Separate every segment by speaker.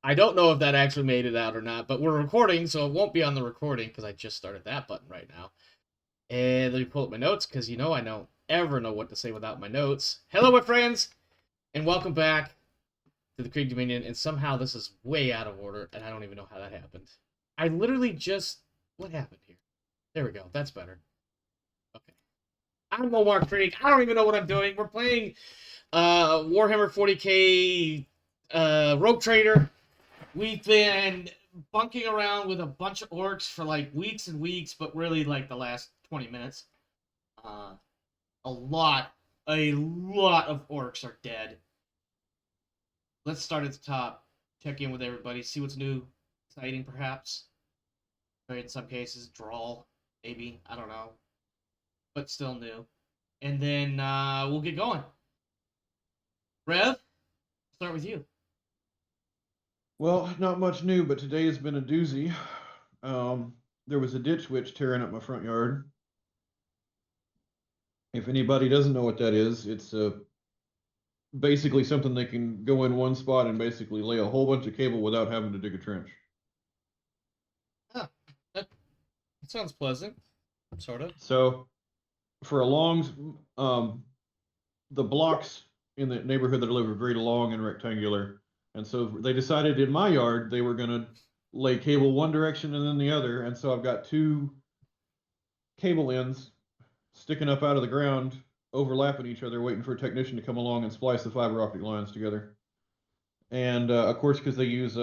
Speaker 1: I don't know if that actually made it out or not, but we're recording, so it won't be on the recording because I just started that button right now. And let me pull up my notes because I don't ever know what to say without my notes. Hello, my friends, and welcome back to the Krieg Dominion. And somehow this is way out of order, and I don't even know how that happened. I literally just. What happened here? There we go. That's better. Okay. I'm Omar Krieg. I don't even know what I'm doing. We're playing Warhammer 40K Rogue Trader. We've been bunking around with a bunch of orcs for like weeks and weeks, but really like the last 20 minutes. Uh, a lot of orcs are dead. Let's start at the top, check in with everybody, see what's new, exciting perhaps. Or in some cases, drawl, maybe, I don't know, but still new. And then we'll get going. Rev, start with you.
Speaker 2: Well, not much new, but today has been a doozy. There was a ditch witch tearing up my front yard. If anybody doesn't know what that is, it's basically something that can go in one spot and basically lay a whole bunch of cable without having to dig a trench.
Speaker 1: Huh, that sounds pleasant, sort of.
Speaker 2: So, for a long, the blocks in the neighborhood that I live are very long and rectangular, and so they decided in my yard they were going to lay cable one direction and then the other, and so I've got two cable ends sticking up out of the ground, overlapping each other, waiting for a technician to come along and splice the fiber optic lines together. And of course, because they use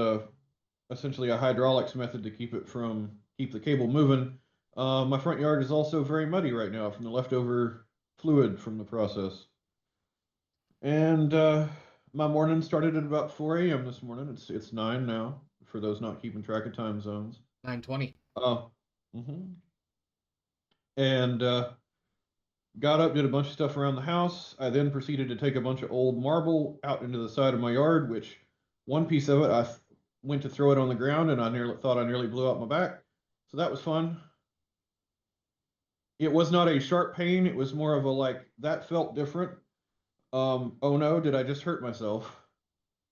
Speaker 2: essentially a hydraulics method to keep the cable moving, my front yard is also very muddy right now from the leftover fluid from the process. And my morning started at about 4 a.m. this morning. It's 9 now for those not keeping track of time zones.
Speaker 1: 9:20.
Speaker 2: Mm-hmm. And got up, did a bunch of stuff around the house. I then proceeded to take a bunch of old marble out into the side of my yard, which one piece of it, went to throw it on the ground and I nearly blew out my back. So that was fun. It was not a sharp pain. It was more of a like, that felt different. Oh no, did I just hurt myself?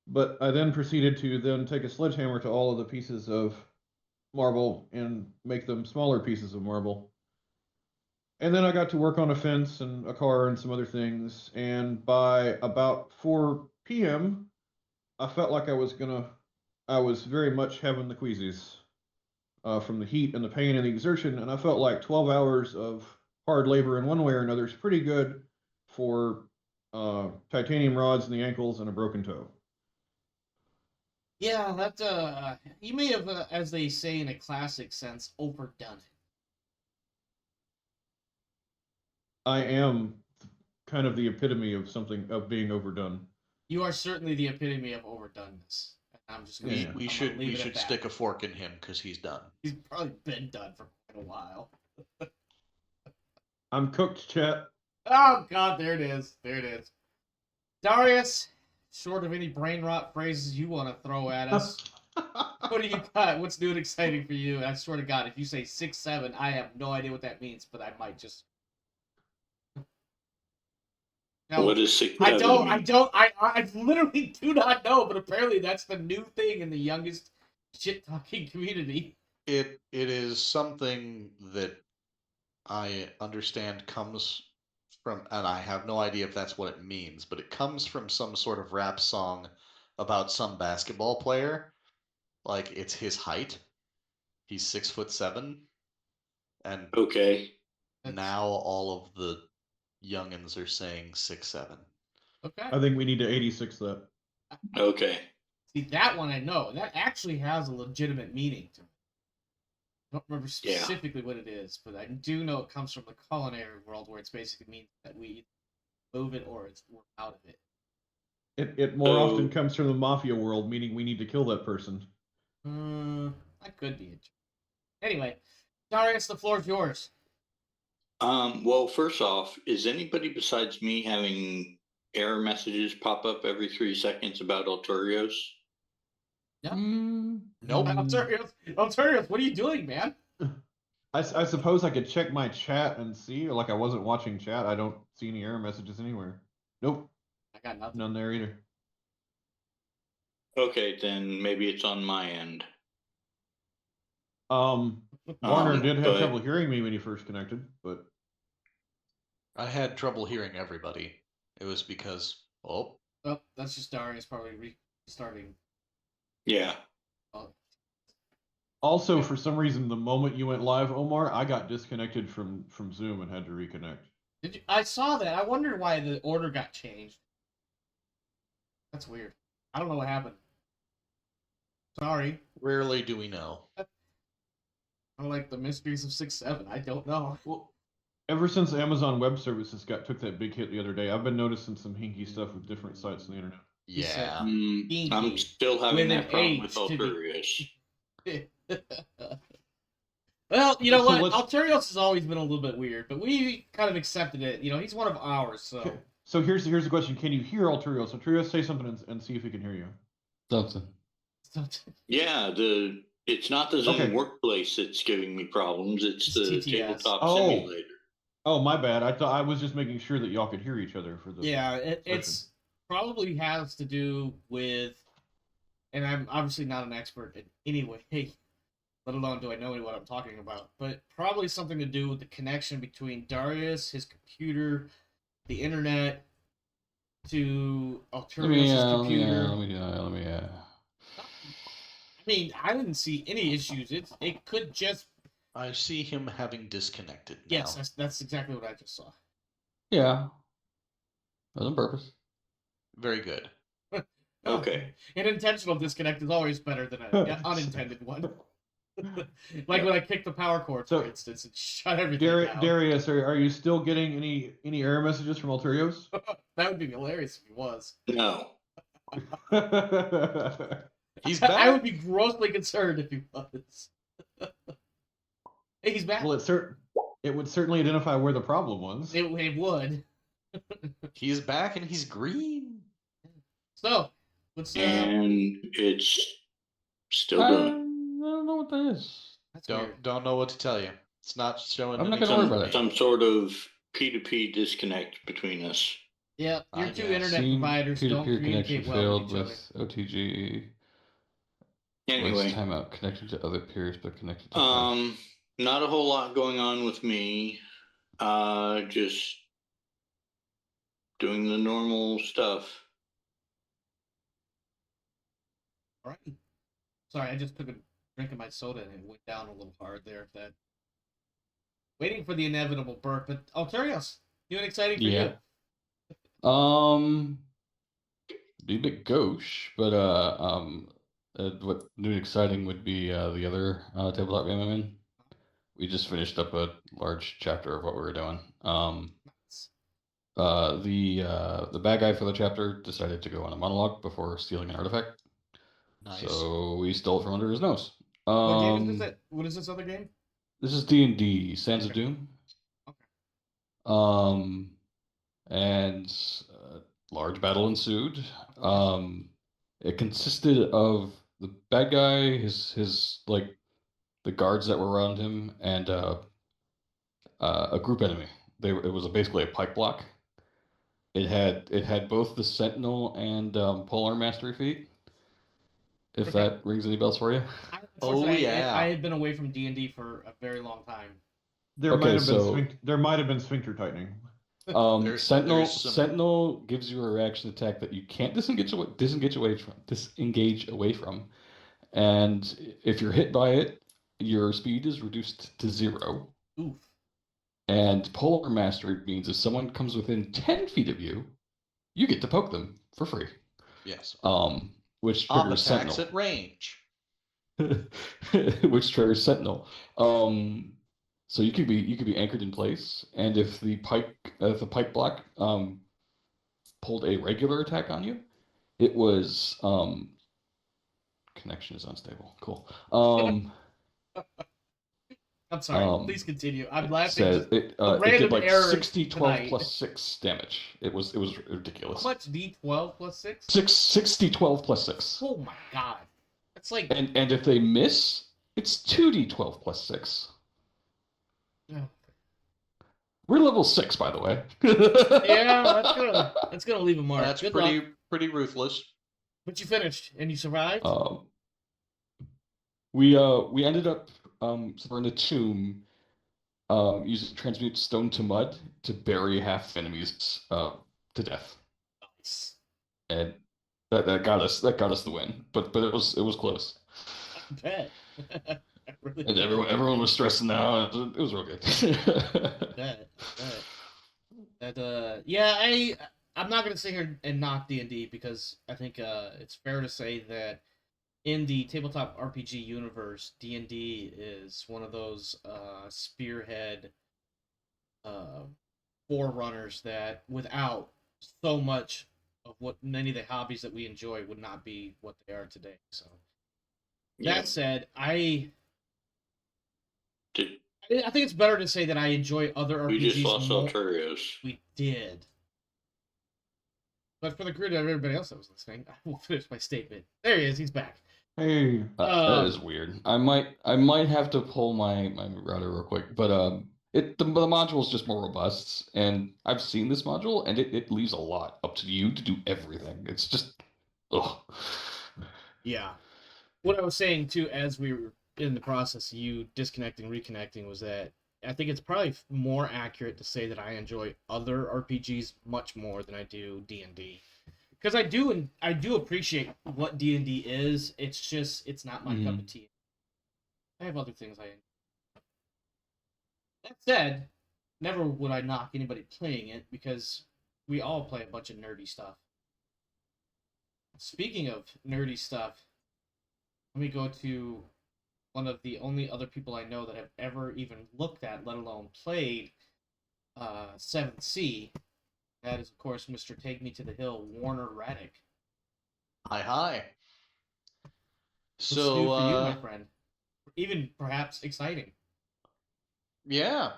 Speaker 2: But I then proceeded to then take a sledgehammer to all of the pieces of marble and make them smaller pieces of marble. And then I got to work on a fence and a car and some other things. And by about 4 p.m., I felt like I was very much having the queasies from the heat and the pain and the exertion. And I felt like 12 hours of hard labor in one way or another is pretty good for titanium rods in the ankles and a broken toe.
Speaker 1: Yeah, that you may have, as they say in a classic sense, overdone it.
Speaker 2: I am kind of the epitome of something of being overdone.
Speaker 1: You are certainly the epitome of overdoneness. I'm just gonna,
Speaker 2: Yeah.
Speaker 3: We
Speaker 1: I'm gonna
Speaker 3: should
Speaker 1: leave
Speaker 3: we
Speaker 1: it at
Speaker 3: should
Speaker 1: that.
Speaker 3: stick a fork in him because he's done.
Speaker 1: He's probably been done for quite a while.
Speaker 2: I'm cooked, chat.
Speaker 1: Oh God, there it is. There it is. Darius, short of any brain rot phrases you want to throw at us, what do you got? What's new and exciting for you? I swear to God, if you say 6'7", I have no idea what that means, but I might just. No,
Speaker 4: What does 6'7" mean?
Speaker 1: I literally do not know, but apparently that's the new thing in the youngest shit talking community.
Speaker 3: It is something that I understand comes from, and I have no idea if that's what it means, but it comes from some sort of rap song about some basketball player. Like it's his height. He's 6'7", and
Speaker 4: Okay.
Speaker 3: now all of the youngins are saying 6'7".
Speaker 1: Okay.
Speaker 2: I think we need to 86 that.
Speaker 4: Okay.
Speaker 1: See, that one I know. That actually has a legitimate meaning to me. I don't remember
Speaker 4: Yeah.
Speaker 1: specifically what it is, but I do know it comes from the culinary world, where it's basically means that we move it or we're out of it.
Speaker 2: It more
Speaker 4: Oh.
Speaker 2: often comes from the mafia world, meaning we need to kill that person.
Speaker 1: That could be it. Anyway, Darius, the floor is yours.
Speaker 4: Well, first off, is anybody besides me having error messages pop up every 3 seconds about Altorios?
Speaker 1: No.
Speaker 3: Nope.
Speaker 1: Alterios, what are you doing, man?
Speaker 2: I suppose I could check my chat and see. Like I wasn't watching chat. I don't see any error messages anywhere. Nope,
Speaker 1: I got nothing.
Speaker 2: none there either.
Speaker 4: Okay, then maybe it's on my end.
Speaker 2: Warner did have
Speaker 4: but-
Speaker 2: trouble hearing me when he first connected, but
Speaker 3: I had trouble hearing everybody. It was because, oh,
Speaker 1: Oh, that's just Darius probably restarting.
Speaker 4: Yeah.
Speaker 1: Oh,
Speaker 2: also for some reason, the moment you went live, Omar, I got disconnected from Zoom and had to reconnect.
Speaker 1: did you? I saw that. I wondered why the order got changed. That's weird. I don't know what happened. Sorry.
Speaker 3: rarely do we know.
Speaker 1: I'm like the mysteries of 6-7. I don't know.
Speaker 2: Well, ever since Amazon Web Services took that big hit the other day, I've been noticing some hinky stuff with different sites on the internet.
Speaker 1: He said,
Speaker 3: Yeah.
Speaker 4: I'm
Speaker 1: Inky,
Speaker 4: still having
Speaker 1: with
Speaker 4: that
Speaker 1: an
Speaker 4: problem with
Speaker 1: H to be-
Speaker 4: Alturius.
Speaker 1: Well, you know
Speaker 2: So
Speaker 1: what?
Speaker 2: let's-
Speaker 1: Alterios has always been a little bit weird, but we kind of accepted it. You know, he's one of ours, so.
Speaker 2: So here's the question: can you hear Alterios? Alterios, say something and see if he can hear you.
Speaker 5: Something.
Speaker 4: Yeah, it's not the Zoom
Speaker 2: Okay.
Speaker 4: workplace that's giving me problems. It's the
Speaker 1: TTS.
Speaker 4: tabletop
Speaker 2: Oh.
Speaker 4: simulator.
Speaker 2: Oh, my bad. I thought I was just making sure that y'all could hear each other for the.
Speaker 1: Yeah, it's probably has to do with, and I'm obviously not an expert in any way, let alone do I know what I'm talking about, but probably something to do with the connection between Darius, his computer, the internet, to Alterios' computer.
Speaker 5: Let me.
Speaker 1: I mean, I didn't see any issues. It could just
Speaker 3: I see him having disconnected now.
Speaker 1: yes, that's exactly what I just saw.
Speaker 5: Yeah. That was on purpose.
Speaker 3: Very good.
Speaker 4: Okay.
Speaker 1: An intentional disconnect is always better than an unintended one. Like when I kicked the power cord,
Speaker 2: So-
Speaker 1: for instance, and shut everything down.
Speaker 2: Darius, are you still getting any error messages from Alterios?
Speaker 1: That would be hilarious if he was.
Speaker 4: No.
Speaker 3: He's
Speaker 1: I
Speaker 3: back.
Speaker 1: would be grossly concerned if he was. Hey, he's back.
Speaker 2: Well, it would certainly identify where the problem was.
Speaker 1: It would.
Speaker 3: He's back and he's green.
Speaker 1: So, let's.
Speaker 4: And it's still
Speaker 5: I
Speaker 4: doing.
Speaker 5: don't know what that is.
Speaker 1: That's weird.
Speaker 3: Don't know what to tell you. It's not showing.
Speaker 5: I'm not
Speaker 3: any
Speaker 5: gonna worry
Speaker 3: sign
Speaker 5: about
Speaker 3: to
Speaker 5: it.
Speaker 3: me.
Speaker 4: Some sort of P2P disconnect between us.
Speaker 1: Yeah, your
Speaker 3: I
Speaker 1: two
Speaker 3: guess.
Speaker 1: internet
Speaker 5: Seen
Speaker 1: providers don't
Speaker 5: peer-to-peer connection
Speaker 1: communicate well
Speaker 5: failed
Speaker 1: with each other.
Speaker 5: with OTG.
Speaker 4: Anyway,
Speaker 5: Timeout connected to other peers, but connected to host.
Speaker 4: not a whole lot going on with me. Just doing the normal stuff.
Speaker 1: All right. Sorry, I just took a drink of my soda and it went down a little hard there. Waiting for the inevitable burp, but Alterios, new and exciting for
Speaker 5: Yeah. Be a bit gauche, but what new and exciting would be the other tabletop game I'm in. We just finished up a large chapter of what we were doing. The bad guy for the chapter decided to go on a monologue before stealing an artifact.
Speaker 3: Nice.
Speaker 5: So we stole it from under his nose.
Speaker 1: What game is this? What is this other game?
Speaker 5: This is D&D, Sands of Doom.
Speaker 1: Okay.
Speaker 5: And large battle ensued. It consisted of the bad guy, his like the guards that were around him, and a group enemy. It was basically a pike block. It had both the Sentinel and Polar Mastery feat. If
Speaker 1: Okay.
Speaker 5: that rings any bells for you.
Speaker 1: Unfortunately,
Speaker 3: yeah.
Speaker 1: I had been away from D&D for a very long time.
Speaker 2: There
Speaker 5: Okay,
Speaker 2: might have been
Speaker 5: so-
Speaker 2: there might have been sphincter tightening.
Speaker 3: There's some-
Speaker 5: Sentinel gives you a reaction attack that you can't disengage away from, and if you're hit by it, your speed is reduced to 0.
Speaker 1: Oof.
Speaker 5: And Polar Mastery means if someone comes within 10 feet of you, you get to poke them for free.
Speaker 3: Yes.
Speaker 5: Which
Speaker 3: Op
Speaker 5: triggers
Speaker 3: attacks
Speaker 5: Sentinel.
Speaker 3: at range.
Speaker 5: Which triggers Sentinel. So you could be anchored in place, and if the pike block pulled a regular attack on you, it was connection is unstable. Cool.
Speaker 1: I'm sorry. Please continue. I'm laughing.
Speaker 5: Says it
Speaker 1: random
Speaker 5: did like
Speaker 1: error
Speaker 5: 60, 12
Speaker 1: tonight.
Speaker 5: plus 6 damage. It was ridiculous.
Speaker 1: How much? D12 plus 6?
Speaker 5: 60, 12 plus 6.
Speaker 1: Oh my god. That's like.
Speaker 5: And if they miss, it's 2d12 plus 6.
Speaker 1: Yeah,
Speaker 5: We're level 6, by the way.
Speaker 1: that's gonna leave a mark.
Speaker 3: That's
Speaker 1: Good
Speaker 3: pretty
Speaker 1: luck.
Speaker 3: pretty ruthless.
Speaker 1: But you finished and you survived.
Speaker 5: We ended up in a tomb, using transmute stone to mud to bury half the enemies to death,
Speaker 1: Nice.
Speaker 5: and that got us the win. But it was close,
Speaker 1: I bet. I really
Speaker 5: and
Speaker 1: bet.
Speaker 5: everyone was stressing out. It was real good.
Speaker 1: Bet. That yeah, I'm not gonna sit here and knock D&D because I think it's fair to say that in the tabletop RPG universe, D&D is one of those spearhead uh, forerunners that without so much of what many of the hobbies that we enjoy would not be what they are today. So that said, I think it's better to say that I enjoy other RPGs.
Speaker 4: We just lost
Speaker 1: more.
Speaker 4: Alturios.
Speaker 1: We did. But for the good of everybody else that was listening, I will finish my statement. There he is. He's back.
Speaker 2: Hey.
Speaker 5: That is weird. I might have to pull my router real quick, but the module is just more robust, and I've seen this module, and it leaves a lot up to you to do everything. It's just, ugh.
Speaker 1: Yeah. What I was saying too, as we were in the process of you disconnecting, reconnecting, was that I think it's probably more accurate to say that I enjoy other RPGs much more than I do D&D. Because I do appreciate what D&D is. It's just it's not my cup of tea. I have other things I enjoy. That said, never would I knock anybody playing it because we all play a bunch of nerdy stuff. Speaking of nerdy stuff, let me go to one of the only other people I know that have ever even looked at, let alone played, 7th Sea. That is, of course, Mr. Take Me to the Hill, Warner Raddick.
Speaker 3: Hi.
Speaker 1: What's new
Speaker 3: So,
Speaker 1: for you, my friend? Even perhaps exciting.
Speaker 3: yeah.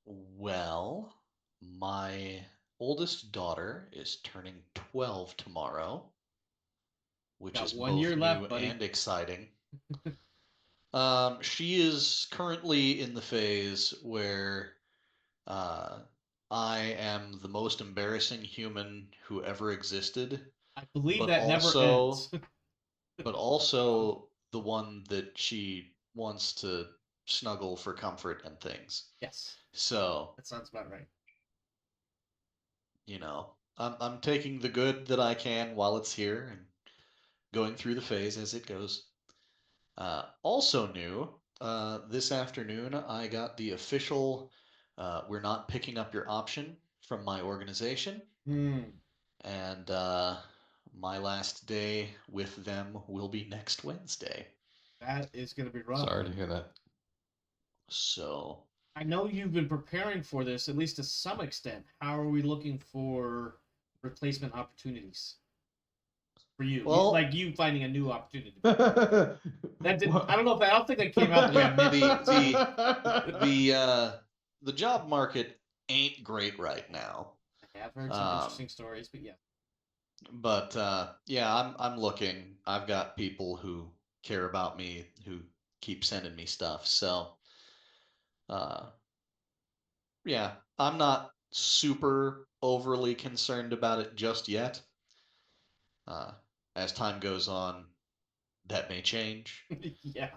Speaker 3: Well, my oldest daughter is turning 12 tomorrow, which
Speaker 1: Got
Speaker 3: is
Speaker 1: 1
Speaker 3: both
Speaker 1: year
Speaker 3: new
Speaker 1: left, buddy.
Speaker 3: and exciting. She is currently in the phase where I am the most embarrassing human who ever existed,
Speaker 1: I believe
Speaker 3: but
Speaker 1: that never
Speaker 3: also,
Speaker 1: ends.
Speaker 3: but also the one that she wants to snuggle for comfort and things.
Speaker 1: Yes,
Speaker 3: So,
Speaker 1: that sounds about right.
Speaker 3: I'm taking the good that I can while it's here and going through the phase as it goes. Also new, this afternoon I got the official we're not picking up your option from my organization. And my last day with them will be next Wednesday.
Speaker 1: That is going to be rough.
Speaker 5: Sorry to hear that.
Speaker 3: So
Speaker 1: I know you've been preparing for this, at least to some extent. How are we looking for replacement opportunities for you?
Speaker 3: Well,
Speaker 1: like you finding a new opportunity. That did. I don't know if I don't think that came out the way I meant.
Speaker 3: The job market ain't great right now.
Speaker 1: I have heard some interesting stories, but yeah.
Speaker 3: But yeah, I'm looking. I've got people who care about me who keep sending me stuff. So yeah, I'm not super overly concerned about it just yet. As time goes on, that may change.
Speaker 1: Yeah.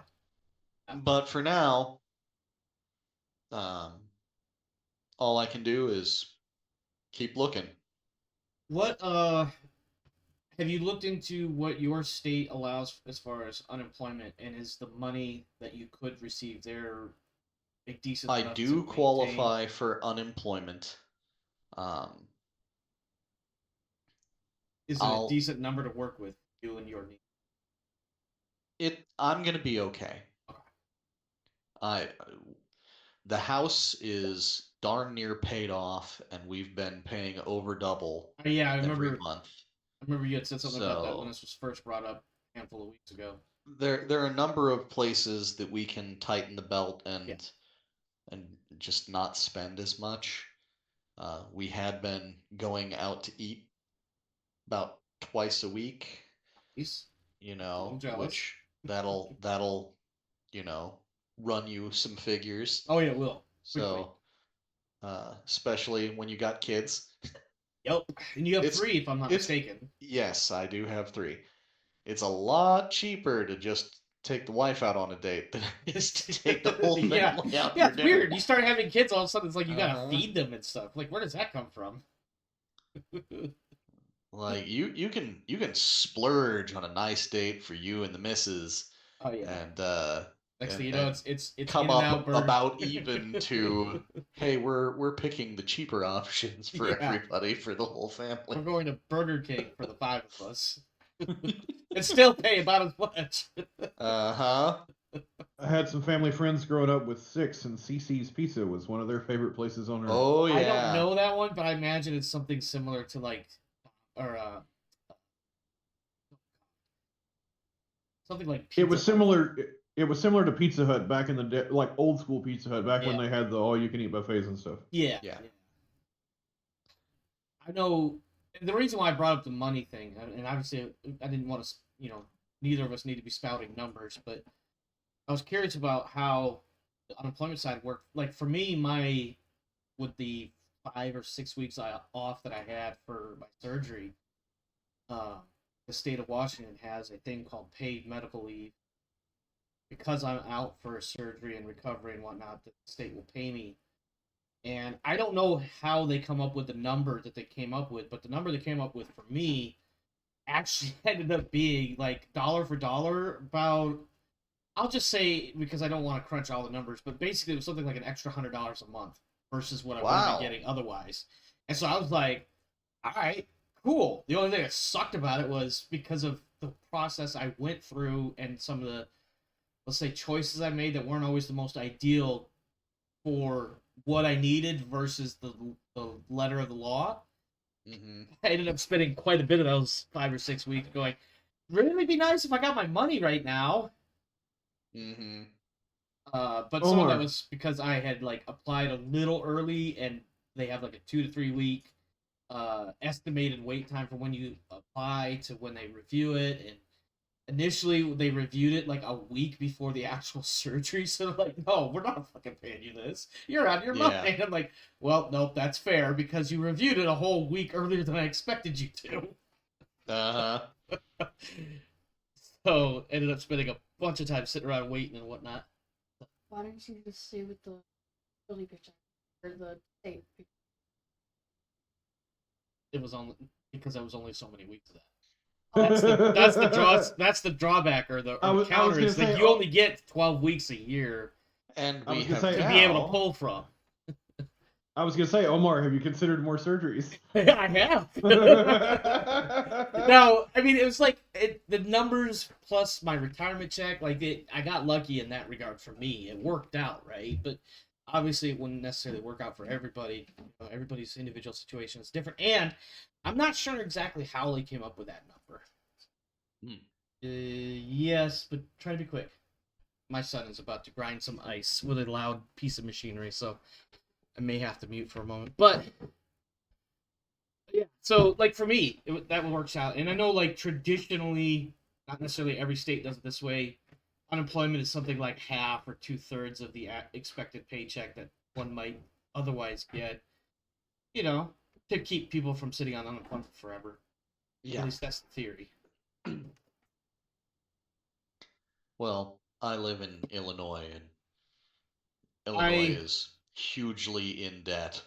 Speaker 3: But for now, all I can do is keep looking.
Speaker 1: What have you looked into what your state allows as far as unemployment, and is the money that you could receive there a decent
Speaker 3: I
Speaker 1: enough
Speaker 3: do
Speaker 1: to
Speaker 3: qualify
Speaker 1: maintain?
Speaker 3: for unemployment.
Speaker 1: Is it a decent number to work with, you and your needs?
Speaker 3: I'm gonna be okay. The house is darn near paid off, and we've been paying over double
Speaker 1: Yeah, I remember.
Speaker 3: every month.
Speaker 1: I remember you had said something about that when this was first brought up a handful of weeks ago.
Speaker 3: There are a number of places that we can tighten the belt and just not spend as much. We had been going out to eat about twice a week.
Speaker 1: Nice.
Speaker 3: Which that'll run you some figures.
Speaker 1: Oh yeah, it will.
Speaker 3: So especially when you got kids.
Speaker 1: Yep. And you have
Speaker 3: It's-
Speaker 1: 3, if I'm not
Speaker 3: it's-
Speaker 1: mistaken.
Speaker 3: Yes, I do have 3. It's a lot cheaper to just take the wife out on a date than it is to take the whole family
Speaker 1: Yeah.
Speaker 3: out
Speaker 1: Yeah,
Speaker 3: for
Speaker 1: it's
Speaker 3: dinner.
Speaker 1: weird. You start having kids, all of a sudden it's like you gotta
Speaker 3: Uh-huh.
Speaker 1: feed them and stuff. Like, where does that come from?
Speaker 3: Like you can splurge on a nice date for you and the missus,
Speaker 1: Oh yeah.
Speaker 3: and
Speaker 1: Next
Speaker 3: and-
Speaker 1: thing you know,
Speaker 3: and
Speaker 1: it's
Speaker 3: come
Speaker 1: in and out
Speaker 3: up
Speaker 1: bird.
Speaker 3: about even to, hey, we're picking the cheaper options for
Speaker 1: Yeah.
Speaker 3: everybody for the whole
Speaker 1: We're
Speaker 3: family.
Speaker 1: going to Burger King for the 5 of us. And still pay about as much.
Speaker 3: Uh-huh.
Speaker 2: I had some family friends growing up with 6, and CC's Pizza was one of their favorite places on earth.
Speaker 3: Oh yeah.
Speaker 1: I don't know that one, but I imagine it's something similar to like, or something like.
Speaker 2: It was
Speaker 1: Pizza Hut.
Speaker 2: similar. It was similar to Pizza Hut back in the day, like old school Pizza Hut back when
Speaker 1: Yeah.
Speaker 2: they had the all-you-can-eat buffets and stuff.
Speaker 1: Yeah.
Speaker 3: Yeah.
Speaker 1: I know the reason why I brought up the money thing, and obviously I didn't want to, neither of us need to be spouting numbers, but I was curious about how the unemployment side worked. Like for me, with the 5 or 6 weeks off that I had for my surgery, the state of Washington has a thing called paid medical leave. Because I'm out for surgery and recovery and whatnot, the state will pay me. And I don't know how they come up with the number that they came up with, but the number they came up with for me actually ended up being like dollar for dollar about, I'll just say, because I don't want to crunch all the numbers, but basically it was something like an extra $100 a month versus what I would
Speaker 3: Wow.
Speaker 1: be getting otherwise. And so I was like, all right, cool. The only thing that sucked about it was because of the process I went through and some of the, let's say, choices I made that weren't always the most ideal for what I needed versus the letter of the law.
Speaker 3: Mm-hmm.
Speaker 1: I ended up spending quite a bit of those 5 or 6 weeks going, really be nice if I got my money right now.
Speaker 3: Mm-hmm.
Speaker 1: But some of that
Speaker 2: Omar.
Speaker 1: was because I had like applied a little early, and they have like a 2 to 3 week estimated wait time from when you apply to when they review it. And initially they reviewed it like a week before the actual surgery, so they're like, no, we're not fucking paying you this, you're out of your
Speaker 3: Yeah.
Speaker 1: mind. I'm like, well, nope, that's fair because you reviewed it a whole week earlier than I expected you to.
Speaker 3: Uh-huh.
Speaker 1: So ended up spending a bunch of time sitting around waiting and whatnot.
Speaker 6: Why don't you just stay with the building picture or the state?
Speaker 1: It was only because I was only so many weeks of that. That's the drawback or the
Speaker 2: I was
Speaker 1: counter
Speaker 2: gonna
Speaker 1: is that
Speaker 2: say,
Speaker 1: you only get 12 weeks a year
Speaker 3: And
Speaker 2: I
Speaker 3: we
Speaker 2: was gonna
Speaker 3: have
Speaker 2: say-
Speaker 1: to be able to
Speaker 3: now-
Speaker 1: pull from.
Speaker 2: I was gonna say, Omar, have you considered more surgeries?
Speaker 1: I have. No, I mean it was like the numbers plus my retirement check. Like I got lucky in that regard for me. It worked out, right? But obviously, it wouldn't necessarily work out for everybody. Everybody's individual situation is different, and I'm not sure exactly how they came up with that number. Yes, but try to be quick. My son is about to grind some ice with a loud piece of machinery, so I may have to mute for a moment. But yeah, so like for me, that works out. And I know like traditionally, not necessarily every state does it this way. Unemployment is something like half or 2/3 of the expected paycheck that one might otherwise get. To keep people from sitting on unemployment forever. At
Speaker 3: Yeah.
Speaker 1: least that's the theory.
Speaker 3: Well, I live in Illinois, and Illinois is hugely in debt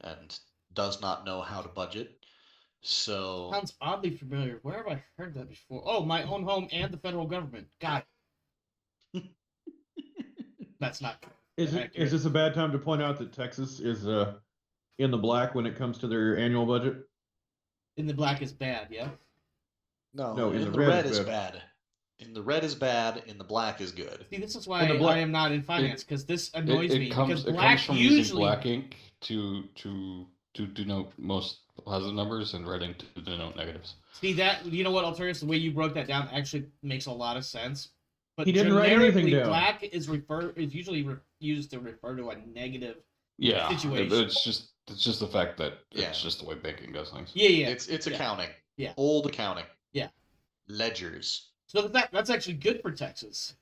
Speaker 3: and does not know how to budget. So
Speaker 1: Sounds oddly familiar. Where have I heard that before? Oh, my own home and the federal government. God. That's not
Speaker 2: Is
Speaker 1: accurate.
Speaker 2: this a bad time to point out that Texas is in the black when it comes to their annual budget?
Speaker 1: In the black is bad, yeah?
Speaker 3: no,
Speaker 2: in
Speaker 3: in
Speaker 2: the
Speaker 3: the
Speaker 2: red
Speaker 3: red
Speaker 2: is
Speaker 3: is
Speaker 2: bad.
Speaker 3: bad. In the red is bad. In the black is good.
Speaker 1: See, this is why
Speaker 2: In the black-
Speaker 1: I am not in finance, because this annoys me. Because
Speaker 5: It
Speaker 1: black
Speaker 5: comes from using
Speaker 1: usually...
Speaker 5: black ink to denote most positive numbers and red ink to denote negatives.
Speaker 1: See, that, you know what, Alterius, the way you broke that down actually makes a lot of sense. But
Speaker 2: He didn't write anything
Speaker 1: generically,
Speaker 2: down.
Speaker 1: black is usually used to refer to a negative...
Speaker 5: Yeah,
Speaker 1: Situation.
Speaker 5: it's just the fact that
Speaker 3: Yeah.
Speaker 5: it's just the way banking does things.
Speaker 1: Yeah.
Speaker 3: It's
Speaker 1: Yeah.
Speaker 3: accounting.
Speaker 1: Yeah.
Speaker 3: Old accounting.
Speaker 1: Yeah.
Speaker 3: Ledgers.
Speaker 1: So that's actually good for Texas.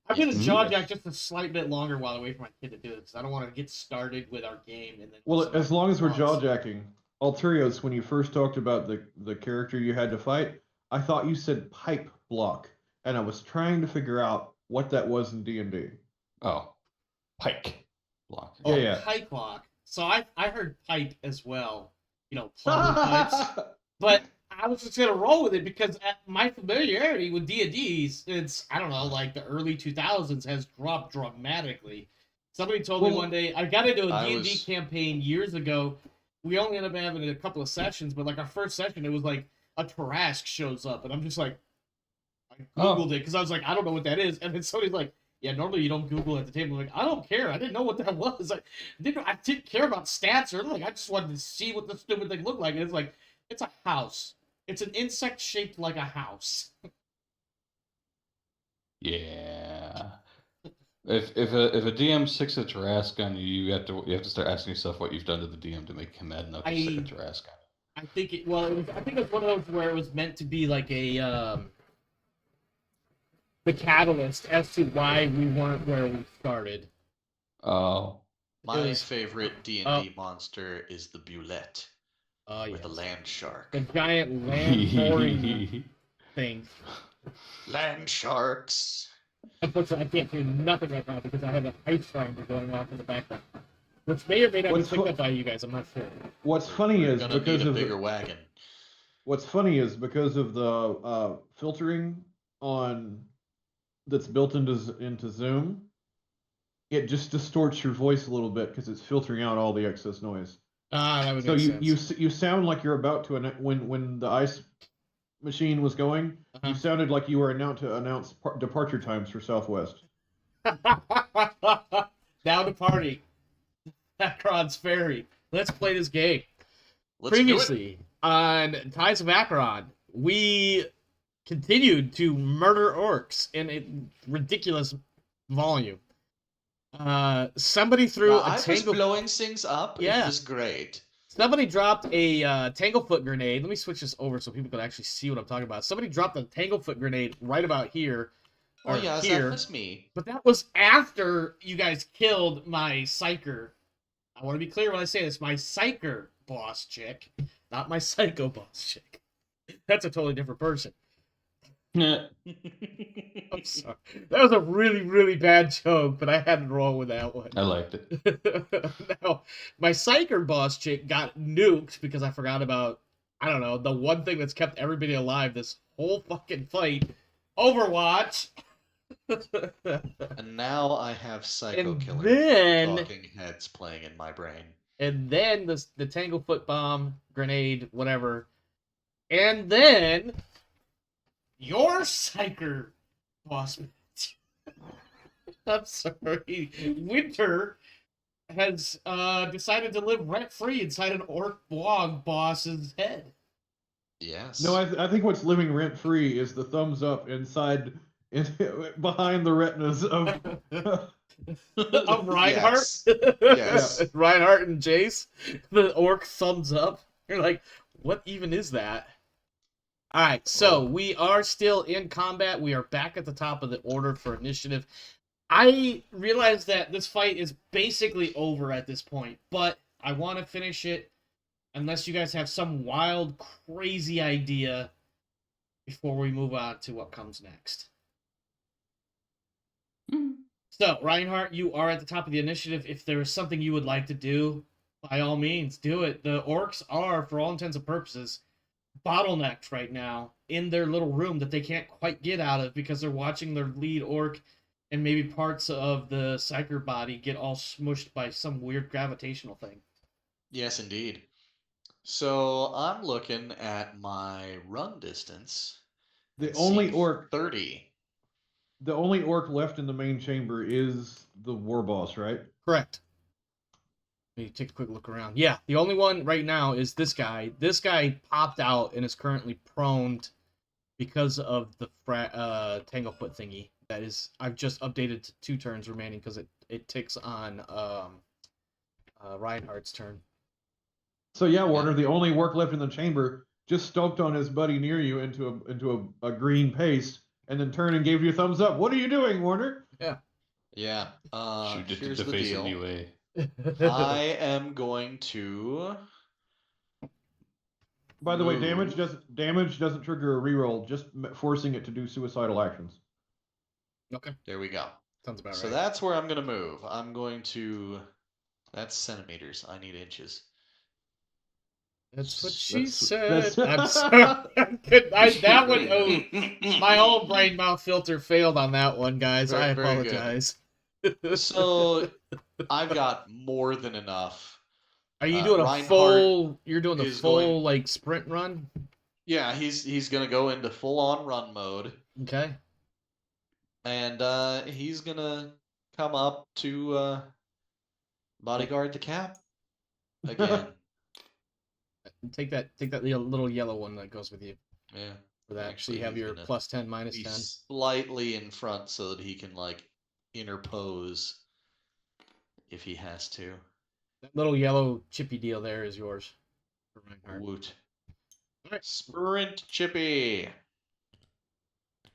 Speaker 1: I'm
Speaker 3: Yes.
Speaker 1: going to
Speaker 5: Mhm.
Speaker 1: jaw jack just a slight bit longer while I wait for my kid to do it, because I don't want to get started with our game. And then
Speaker 2: Well, as long as we're jaw
Speaker 1: Pause.
Speaker 2: jacking, Alterios, when you first talked about the character you had to fight, I thought you said pipe block, and I was trying to figure out what that was in D&D.
Speaker 5: Oh, pike block.
Speaker 1: Oh,
Speaker 2: Yeah.
Speaker 1: pipe block. So I heard pipe as well. You know, plumbing pipes. But I was just gonna roll with it because my familiarity with D&D since I don't know, like the early 2000s has dropped dramatically. Somebody told me one day I got into a D&D campaign years ago. We only ended up having a couple of sessions, but like our first session, it was like a Tarrasque shows up, and I'm just like, I googled it because I was like, I don't know what that is, and then somebody's like, yeah, normally you don't Google at the table. I'm like, I don't care. I didn't know what that was. I didn't care about stats or anything. I just wanted to see what the stupid thing looked like. And it's like, it's a house. It's an insect shaped like a house.
Speaker 5: Yeah. If a DM sticks a Tarrasque on you, you have to start asking yourself what you've done to the DM to make him mad enough to stick a Tarrasque on.
Speaker 1: I think it was one of those where it was meant to be like a the catalyst as to why we weren't where we started.
Speaker 5: Oh.
Speaker 3: My favorite D&D monster is the Bulette.
Speaker 1: With
Speaker 3: the land shark.
Speaker 1: The giant land boring thing.
Speaker 3: Land sharks.
Speaker 1: Unfortunately, I can't do nothing right now because I have an ice grinder going off in the background. Which may or may not be picked up by you guys, I'm not sure.
Speaker 2: What's funny is because
Speaker 3: need a
Speaker 2: of
Speaker 3: bigger wagon.
Speaker 2: What's funny is because of the filtering on that's built into Zoom, it just distorts your voice a little bit because it's filtering out all the excess noise.
Speaker 1: That would make sense.
Speaker 2: You sound like you're about to when the ice machine was going. You sounded like you were about to announce departure times for Southwest.
Speaker 1: Now to party. Acheron's Ferry. Let's play this game. Previously on Tithes of Acheron, we continued to murder orcs in a ridiculous volume. Somebody threw a
Speaker 3: I was blowing things up. Yeah. It was great.
Speaker 1: Somebody dropped a Tanglefoot grenade. Let me switch this over so people can actually see what I'm talking about. Somebody dropped a Tanglefoot grenade right about here.
Speaker 3: Oh, yeah, that was me.
Speaker 1: But that was after you guys killed my Psyker. I want to be clear when I say this. My Psyker boss chick, not my Psycho boss chick. That's a totally different person. I'm sorry. That was a really, really bad joke, but I had to roll with that one.
Speaker 5: I liked it.
Speaker 1: Now, my Psyker boss chick got nuked because I forgot about, I don't know, the one thing that's kept everybody alive this whole fucking fight. Overwatch.
Speaker 3: And now I have Psycho Killer talking heads playing in my brain.
Speaker 1: And then the Tanglefoot bomb, grenade, whatever. And then your Psyker boss match. I'm sorry. Winter has decided to live rent-free inside an orc blog boss's head.
Speaker 3: Yes.
Speaker 2: No, I think what's living rent-free is the thumbs up inside, behind the retinas of...
Speaker 1: of Reinhardt?
Speaker 3: Yes.
Speaker 1: Reinhardt and Jace. The orc thumbs up. You're like, what even is that? Alright, so we are still in combat. We are back at the top of the order for initiative. I realize that this fight is basically over at this point, but I want to finish it unless you guys have some wild, crazy idea before we move on to what comes next. So, Reinhardt, you are at the top of the initiative. If there is something you would like to do, by all means, do it. The orcs are, for all intents and purposes, bottlenecked right now in their little room that they can't quite get out of because they're watching their lead orc and maybe parts of the Psyker body get all smushed by some weird gravitational thing.
Speaker 3: Yes, indeed. So I'm looking at my run distance.
Speaker 2: The only orc
Speaker 3: 30.
Speaker 2: The only orc left in the main chamber is the war boss, right?
Speaker 1: Correct. Let me take a quick look around. Yeah, the only one right now is this guy. This guy popped out and is currently prone because of the Tanglefoot thingy. That is, I've just updated to 2 turns remaining because it ticks on Reinhardt's turn.
Speaker 2: So yeah, Warner, the only orc left in the chamber just stoked on his buddy near you into a green paste, and then turned and gave you a thumbs up. What are you doing, Warner?
Speaker 1: Yeah.
Speaker 3: Yeah. Here's the
Speaker 5: face
Speaker 3: deal.
Speaker 5: anyway.
Speaker 3: I am going to
Speaker 2: By the way,
Speaker 3: move.
Speaker 2: damage doesn't trigger a reroll, just forcing it to do suicidal actions.
Speaker 1: Okay,
Speaker 3: There we go.
Speaker 1: sounds about
Speaker 3: So
Speaker 1: right.
Speaker 3: that's where I'm going to move. I'm going to. That's centimeters. I need inches.
Speaker 1: That's what she
Speaker 2: That's-
Speaker 1: said.
Speaker 2: that's-
Speaker 1: I'm sorry. That one, oh, my whole brain mouth filter failed on that one, guys.
Speaker 3: Very-
Speaker 1: I
Speaker 3: very good.
Speaker 1: apologize.
Speaker 3: So I've got more than enough.
Speaker 1: Are you doing a
Speaker 3: Reinhardt
Speaker 1: full? You're doing the
Speaker 3: is
Speaker 1: full
Speaker 3: going-
Speaker 1: like sprint run?
Speaker 3: Yeah, he's going to go into full-on run mode,
Speaker 1: Okay.
Speaker 3: and he's going to come up to bodyguard the cap again.
Speaker 1: Take that little yellow one that goes with you
Speaker 3: Yeah.
Speaker 1: for that.
Speaker 3: Actually,
Speaker 1: so you have
Speaker 3: he's
Speaker 1: your
Speaker 3: gonna
Speaker 1: plus 10, minus
Speaker 3: Be
Speaker 1: 10.
Speaker 3: slightly in front so that he can like interpose if he has to.
Speaker 1: That little yellow chippy deal there is yours. For Reinhardt.
Speaker 3: Woot.
Speaker 1: Alright.
Speaker 3: Sprint Chippy.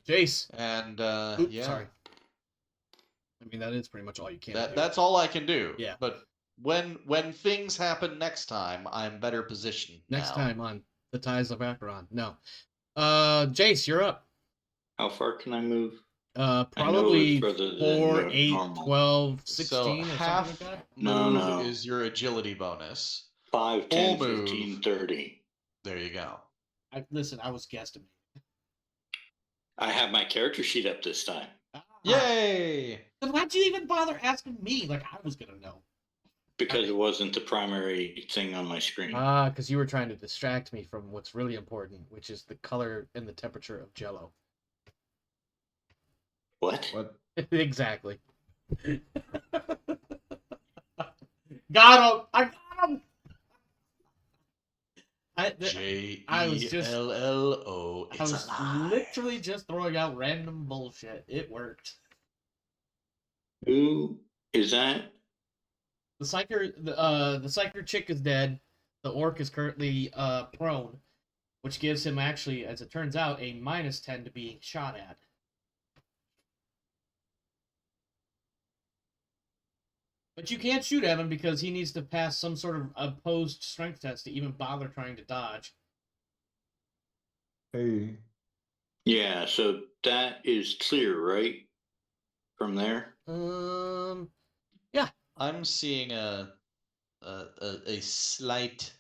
Speaker 1: Jace.
Speaker 3: And
Speaker 1: Oops,
Speaker 3: yeah,
Speaker 1: sorry. I mean, that is pretty much all you can do.
Speaker 3: that's all I can do.
Speaker 1: Yeah.
Speaker 3: But when things happen next time, I'm better positioned.
Speaker 1: Next
Speaker 3: now.
Speaker 1: time on the Tithes of Acheron. No. Jace, you're up.
Speaker 4: How far can I move?
Speaker 1: Probably
Speaker 4: it's further than
Speaker 1: 4,
Speaker 4: the
Speaker 1: 8,
Speaker 4: normal.
Speaker 1: 12,
Speaker 3: So
Speaker 1: 16 or
Speaker 3: half
Speaker 1: something like that.
Speaker 4: No,
Speaker 3: move
Speaker 4: no.
Speaker 3: is your agility bonus.
Speaker 4: 5, 10,
Speaker 3: Full move.
Speaker 4: 15, 30.
Speaker 3: There you go.
Speaker 1: Listen, I was guesstimating.
Speaker 4: I have my character sheet up this time.
Speaker 3: Yay!
Speaker 1: Then why'd you even bother asking me? Like I was gonna know.
Speaker 4: Because it wasn't the primary thing on my screen.
Speaker 1: Because you were trying to distract me from what's really important, which is the color and the temperature of Jello.
Speaker 4: What?
Speaker 2: What?
Speaker 1: Exactly. Got him! I got him! I was just-
Speaker 3: JELLO.
Speaker 1: I
Speaker 3: It's
Speaker 1: was
Speaker 3: alive.
Speaker 1: literally just throwing out random bullshit. It worked.
Speaker 4: Who is that?
Speaker 1: The psyker chick is dead. The orc is currently prone, which gives him actually, as it turns out, a minus 10 to being shot at. But you can't shoot at him because he needs to pass some sort of opposed strength test to even bother trying to dodge.
Speaker 2: Hey.
Speaker 4: Yeah, so that is clear, right? From there?
Speaker 3: I'm seeing a slight.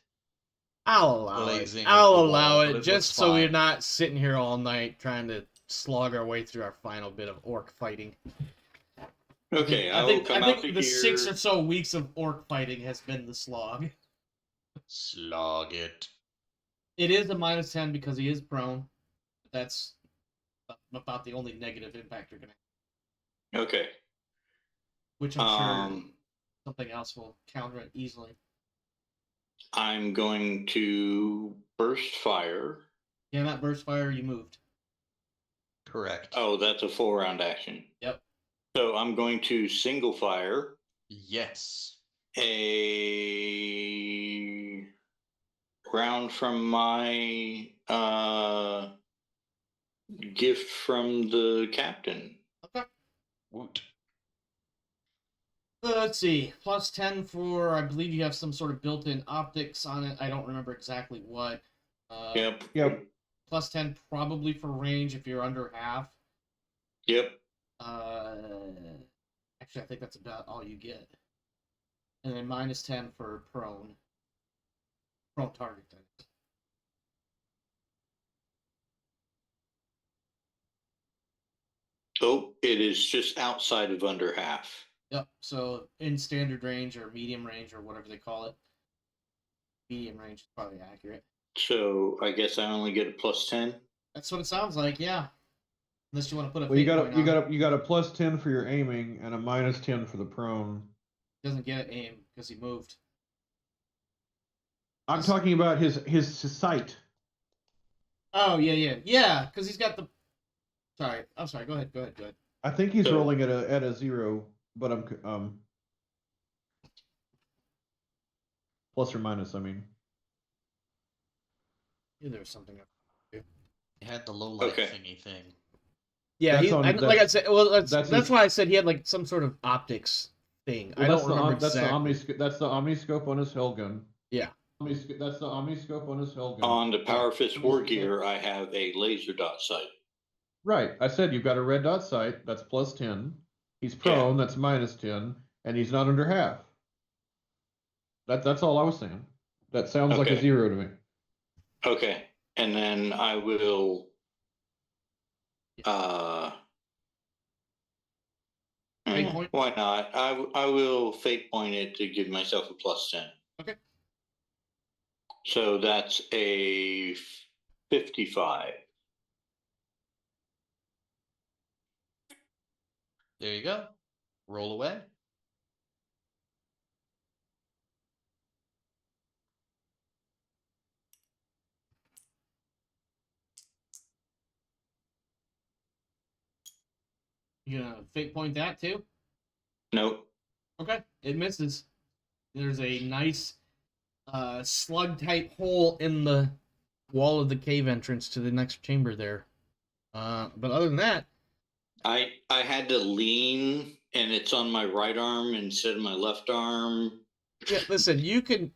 Speaker 1: I'll allow it.
Speaker 3: Glazing of
Speaker 1: I'll
Speaker 3: the
Speaker 1: allow
Speaker 3: wall,
Speaker 1: it
Speaker 3: but it
Speaker 1: just
Speaker 3: looks
Speaker 1: so we're
Speaker 3: fine.
Speaker 1: not sitting here all night trying to slog our way through our final bit of orc fighting.
Speaker 4: Okay,
Speaker 1: I
Speaker 4: I
Speaker 1: think
Speaker 4: will come out to
Speaker 1: the
Speaker 4: here.
Speaker 1: 6 or so weeks of orc fighting has been the slog.
Speaker 3: Slog it.
Speaker 1: It is a minus 10 because he is prone. That's about the only negative impact you're gonna have,
Speaker 4: Okay.
Speaker 1: which I'm sure something else will counter it easily.
Speaker 4: I'm going to burst fire.
Speaker 1: Yeah, not burst fire, you moved.
Speaker 3: Correct.
Speaker 4: Oh, that's a full round action.
Speaker 1: Yep.
Speaker 4: So I'm going to single fire
Speaker 3: Yes.
Speaker 4: a round from my gift from the captain.
Speaker 1: Okay.
Speaker 3: Woot.
Speaker 1: Let's see. Plus 10 for, I believe you have some sort of built-in optics on it. I don't remember exactly what.
Speaker 4: Yep.
Speaker 2: Yep.
Speaker 1: Plus 10 probably for range if you're under half.
Speaker 4: Yep.
Speaker 1: Actually, I think that's about all you get. And then minus 10 for prone. Prone target. That is.
Speaker 4: Oh, it is just outside of under half.
Speaker 1: Yep. So in standard range or medium range or whatever they call it. Medium range is probably accurate.
Speaker 4: So I guess I only get a plus 10.
Speaker 1: That's what it sounds like, yeah. Unless you want to put a
Speaker 2: Well, you
Speaker 1: fate
Speaker 2: got
Speaker 1: point
Speaker 2: you
Speaker 1: on it.
Speaker 2: got a plus 10 for your aiming and a minus 10 for the prone.
Speaker 1: Doesn't get aim because he moved.
Speaker 2: I'm talking about his sight.
Speaker 1: Oh yeah. Because he's got the. Sorry, I'm sorry. Go ahead.
Speaker 2: I think he's
Speaker 4: So-
Speaker 2: rolling at a 0, but I'm plus or minus. I mean,
Speaker 1: Yeah, there was something.
Speaker 3: You had the low light
Speaker 4: Okay.
Speaker 3: thingy thing.
Speaker 1: Yeah,
Speaker 2: That's
Speaker 1: he,
Speaker 2: on-
Speaker 1: I,
Speaker 2: that-
Speaker 1: like I said, well, that's
Speaker 2: that's his-
Speaker 1: why I said he had like some sort of optics thing. I don't remember
Speaker 2: that's
Speaker 1: exactly.
Speaker 2: that's the omniscope on his Hellgun.
Speaker 1: Yeah.
Speaker 2: That's the omniscope on his held gun.
Speaker 4: On the Power Fist War Gear, I have a laser dot sight.
Speaker 2: Right. I said you've got a red dot sight. That's plus 10. He's prone. That's minus 10, and he's not under half. That's all I was saying. That sounds like a
Speaker 4: Okay.
Speaker 2: 0 to me.
Speaker 4: Okay, and then I will.
Speaker 1: Fate point?
Speaker 4: Why not? I will fate point it to give myself a plus 10.
Speaker 1: Okay.
Speaker 4: So that's a 55.
Speaker 3: There you go. Roll away.
Speaker 1: You gonna fate point that too?
Speaker 4: Nope.
Speaker 1: Okay, it misses. There's a nice slug type hole in the wall of the cave entrance to the next chamber there. But other than that,
Speaker 4: I had to lean, and it's on my right arm instead of my left arm.
Speaker 1: yeah, listen, you can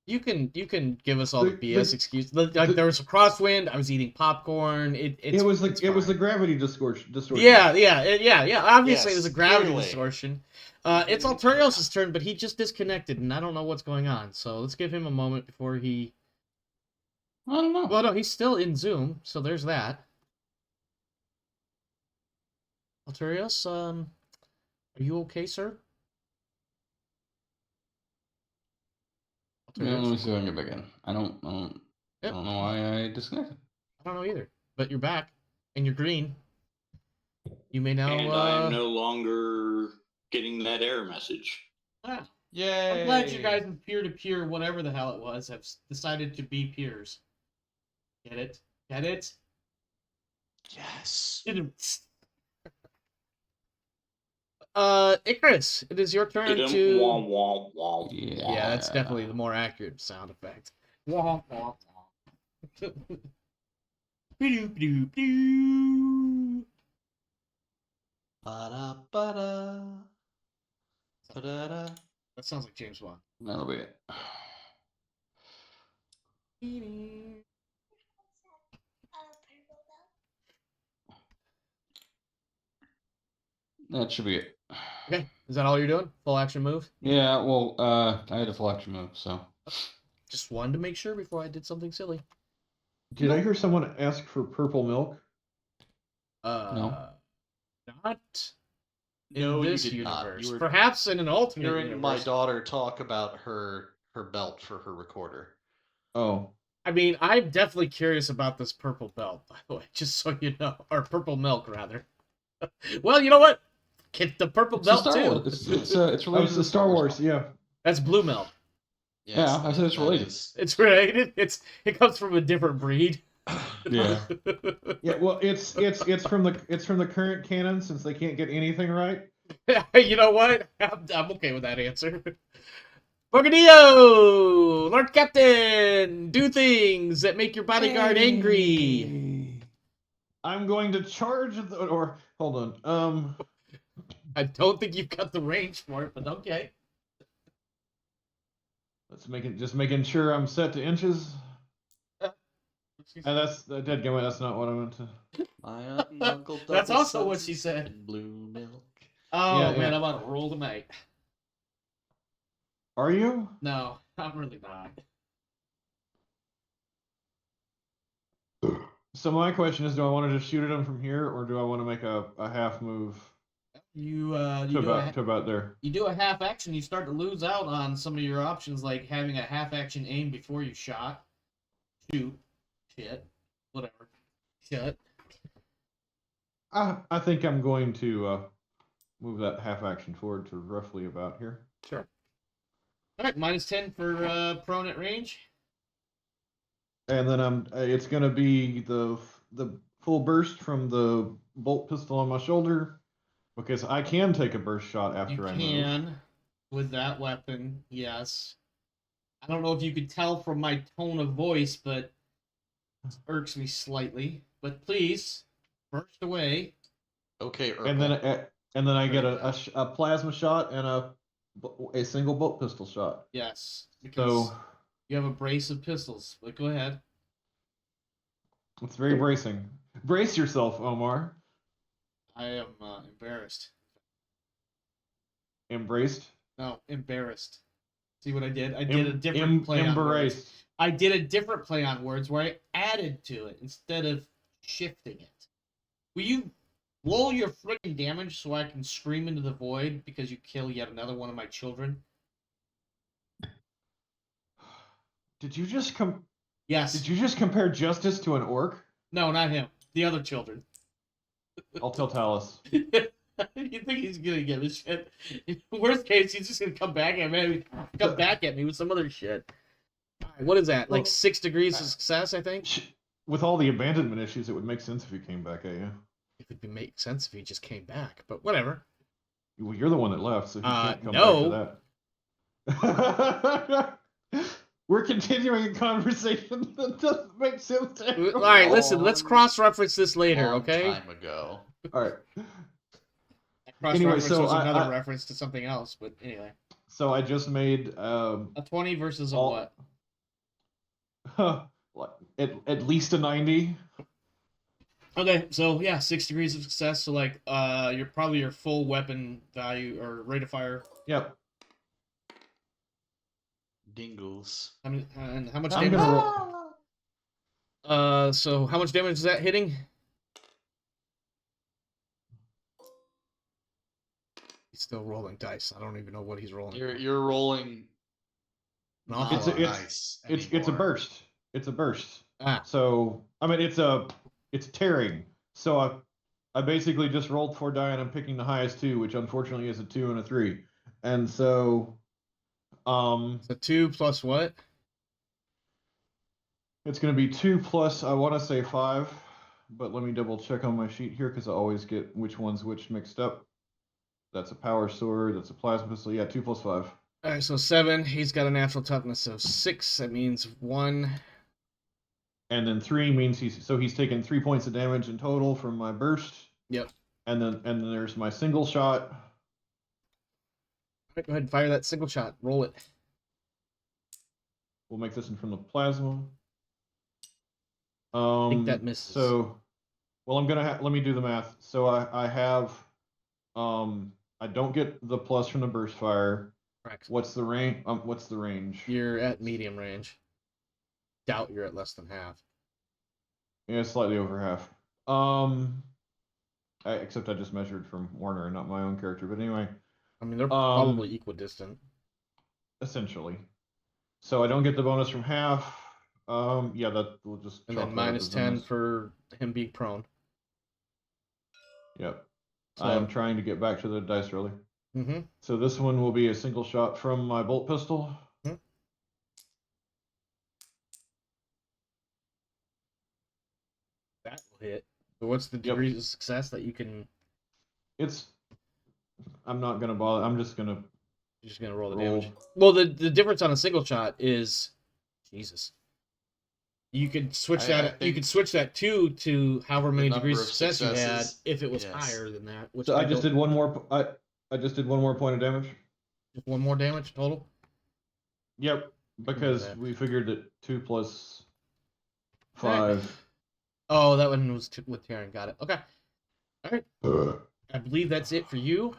Speaker 1: give us all the
Speaker 2: The-
Speaker 1: BS excuse. Like there was a crosswind. I was eating popcorn. It was
Speaker 2: the gravity distortion.
Speaker 1: Yeah. Obviously, it was a
Speaker 3: Yes,
Speaker 1: gravity
Speaker 3: clearly.
Speaker 1: distortion. It's Alterios' turn, but he just disconnected, and I don't know what's going on. So let's give him a moment before he.
Speaker 5: I don't know.
Speaker 1: Well, no, he's still in Zoom, so there's that. Alterios, are you okay, sir?
Speaker 5: Yeah, let me see if I can get back in. I don't
Speaker 1: Yep.
Speaker 5: know why I disconnected.
Speaker 1: I don't know either, but you're back, and you're green. You may now.
Speaker 4: And I'm no longer getting that error message.
Speaker 1: Ah,
Speaker 3: Yay!
Speaker 1: I'm glad you guys with peer-to-peer, whatever the hell it was, have decided to be peers. Get it? Get it?
Speaker 3: Yes.
Speaker 1: Icarus, it is your turn
Speaker 4: Wah,
Speaker 1: to.
Speaker 4: wah, wah.
Speaker 1: Yeah, that's definitely the more accurate sound effect. Wah, wah, wah. Ba-doo-ba-doo-ba-doo.
Speaker 3: Ba-da, ba-da. Ba-da-da.
Speaker 1: That sounds like James Bond.
Speaker 5: That'll be it. That should be it.
Speaker 1: Okay, is that all you're doing? Full action move?
Speaker 5: Yeah, well, I had a full action move, so.
Speaker 1: Just wanted to make sure before I did something silly.
Speaker 2: Did I hear someone ask for purple milk?
Speaker 5: No.
Speaker 1: Not in
Speaker 3: No, you
Speaker 1: this
Speaker 3: did not.
Speaker 1: universe.
Speaker 3: You were
Speaker 1: Perhaps in an alternate
Speaker 3: hearing my
Speaker 1: universe.
Speaker 3: daughter talk about her belt for her recorder.
Speaker 2: Oh,
Speaker 1: I mean, I'm definitely curious about this purple belt, by the way, just so you know. Or purple milk, rather. Well, you know what? Get the purple
Speaker 5: It's
Speaker 1: belt,
Speaker 5: Star
Speaker 1: too.
Speaker 5: Wars. It's
Speaker 2: oh,
Speaker 5: related
Speaker 2: it's
Speaker 5: to
Speaker 2: the Star Wars. Yeah.
Speaker 1: That's blue milk.
Speaker 3: Yes,
Speaker 5: Yeah, I said it's
Speaker 3: that
Speaker 5: related.
Speaker 3: is-
Speaker 1: It's related. It comes from a different breed.
Speaker 5: Yeah.
Speaker 2: Yeah. Well, it's from the current canon since they can't get anything right.
Speaker 1: You know what? I'm okay with that answer. Borgadillo! Lord Captain! Do things that make your bodyguard angry!
Speaker 2: I'm going to charge or hold on.
Speaker 1: I don't think you've got the range for it, but okay.
Speaker 2: Just making sure I'm set to inches. And that's deadgummit. That's not what I meant to.
Speaker 3: My uncle
Speaker 1: That's
Speaker 3: double
Speaker 1: also what
Speaker 3: suns
Speaker 1: she said.
Speaker 3: and blue milk.
Speaker 1: Oh,
Speaker 2: Yeah,
Speaker 1: man,
Speaker 2: yeah.
Speaker 1: I'm on a roll tonight.
Speaker 2: Are you?
Speaker 1: No, I'm really not.
Speaker 2: So my question is, do I want to just shoot at him from here, or do I want to make a half move
Speaker 1: You
Speaker 2: to about there?
Speaker 1: you do a half action, you start to lose out on some of your options, like having a half action aim before you shot, shoot, shit, whatever, shit.
Speaker 2: I think I'm going to move that half action forward to roughly about here.
Speaker 1: Sure. All right, -10 for prone at range.
Speaker 2: And then it's going to be the full burst from the bolt pistol on my shoulder, because I can take a burst shot after
Speaker 1: You
Speaker 2: I move.
Speaker 1: can with that weapon, yes. I don't know if you could tell from my tone of voice, but it irks me slightly. But please, burst away.
Speaker 3: Okay, Urkel.
Speaker 2: And then I get a plasma shot and a single bolt pistol shot.
Speaker 1: Yes, because
Speaker 2: So
Speaker 1: You have a brace of pistols, but go ahead.
Speaker 2: It's very bracing. Brace yourself, Omar.
Speaker 1: I am embarrassed.
Speaker 2: Embraced.
Speaker 1: No, embarrassed. See what I did? I did a different play on words.
Speaker 2: Embraced.
Speaker 1: I did a different play on words where I added to it instead of shifting it. Will you roll your freaking damage so I can scream into the void because you kill yet another one of my children?
Speaker 2: Did you just
Speaker 1: Yes.
Speaker 2: Did you just compare Justice to an orc?
Speaker 1: No, not him. The other children.
Speaker 2: I'll tell Talus.
Speaker 1: You think he's gonna give a shit? In worst case, he's just gonna come back at me. Come back at me with some other shit. All right, what is that? Like
Speaker 2: Well,
Speaker 1: 6 degrees of success, I think.
Speaker 2: With all the abandonment issues, it would make sense if he came back at you.
Speaker 1: It would make sense if he just came back, but whatever.
Speaker 2: Well, you're the one that left, so he can't come
Speaker 1: no.
Speaker 2: back to that. We're continuing a conversation that doesn't make sense.
Speaker 1: All right, listen. Let's cross-reference this later,
Speaker 3: Long
Speaker 1: okay?
Speaker 3: time ago.
Speaker 2: All right.
Speaker 1: Cross-reference
Speaker 2: so
Speaker 1: was another
Speaker 2: I-
Speaker 1: reference to something else, but anyway.
Speaker 2: So I just made
Speaker 1: A 20 versus a
Speaker 2: all-
Speaker 1: what?
Speaker 2: at least a 90.
Speaker 1: Okay, so yeah, 6 degrees of success. So like, you're probably your full weapon value or rate of fire.
Speaker 2: Yep.
Speaker 3: Dingles.
Speaker 1: And how much
Speaker 2: I'm
Speaker 1: damage?
Speaker 2: gonna roll.
Speaker 1: So how much damage is that hitting? He's still rolling dice. I don't even know what he's rolling.
Speaker 3: You're rolling.
Speaker 1: No,
Speaker 3: not
Speaker 2: It's a-
Speaker 3: nice
Speaker 2: It's a
Speaker 3: anymore.
Speaker 2: burst. It's a burst.
Speaker 1: Ah,
Speaker 2: So I mean, it's tearing. So I basically just rolled 4 die and I'm picking the highest 2, which unfortunately is a 2 and a 3. And so
Speaker 1: so 2 plus what?
Speaker 2: it's going to be 2 plus, I want to say 5, but let me double check on my sheet here because I always get which one's which mixed up. That's a power sword. That's a plasma pistol. Yeah, 2 plus 5.
Speaker 1: All right, so 7. He's got a natural toughness of 6. That means 1.
Speaker 2: And then 3 means he's taken 3 points of damage in total from my burst.
Speaker 1: Yep.
Speaker 2: And then there's my single shot.
Speaker 1: All right, go ahead and fire that single shot. Roll it.
Speaker 2: We'll make this one from the plasma.
Speaker 1: I think that misses.
Speaker 2: So, well, I'm gonna let me do the math. So I have, I don't get the plus from the burst fire.
Speaker 1: Correct.
Speaker 2: What's the range? What's the range?
Speaker 1: You're at medium range. Doubt you're at less than half.
Speaker 2: Yeah, slightly over half. Except I just measured from Warner and not my own character. But anyway,
Speaker 1: I mean, they're probably equidistant.
Speaker 2: essentially. So I don't get the bonus from half. Yeah, that we'll just.
Speaker 1: And
Speaker 2: chalk
Speaker 1: then
Speaker 2: that up
Speaker 1: minus
Speaker 2: as a
Speaker 1: 10
Speaker 2: miss.
Speaker 1: for him being prone.
Speaker 2: Yep.
Speaker 1: So,
Speaker 2: I am trying to get back to the dice roller.
Speaker 1: Mm-hmm.
Speaker 2: So this one will be a single shot from my bolt pistol.
Speaker 1: Mhm. That will hit. So what's the degrees of success that you can...
Speaker 2: I'm not gonna bother. I'm just gonna
Speaker 1: You're just going to roll the
Speaker 2: roll.
Speaker 1: damage. Well, the difference on a single shot is... Jesus. You could switch that. You could switch that to however many
Speaker 3: number
Speaker 1: degrees
Speaker 3: of
Speaker 1: of success you had
Speaker 3: successes.
Speaker 1: if it was
Speaker 3: Yes.
Speaker 1: higher than that. Which
Speaker 2: So I just
Speaker 1: don't-
Speaker 2: did one more. I just did one more point of damage.
Speaker 1: Just one more damage total.
Speaker 2: Yep, because
Speaker 1: that.
Speaker 2: we figured that 2 plus
Speaker 1: Alright.
Speaker 2: 5.
Speaker 1: Oh, that one was with Taryn. Got it. Okay. All right. I believe that's it for you.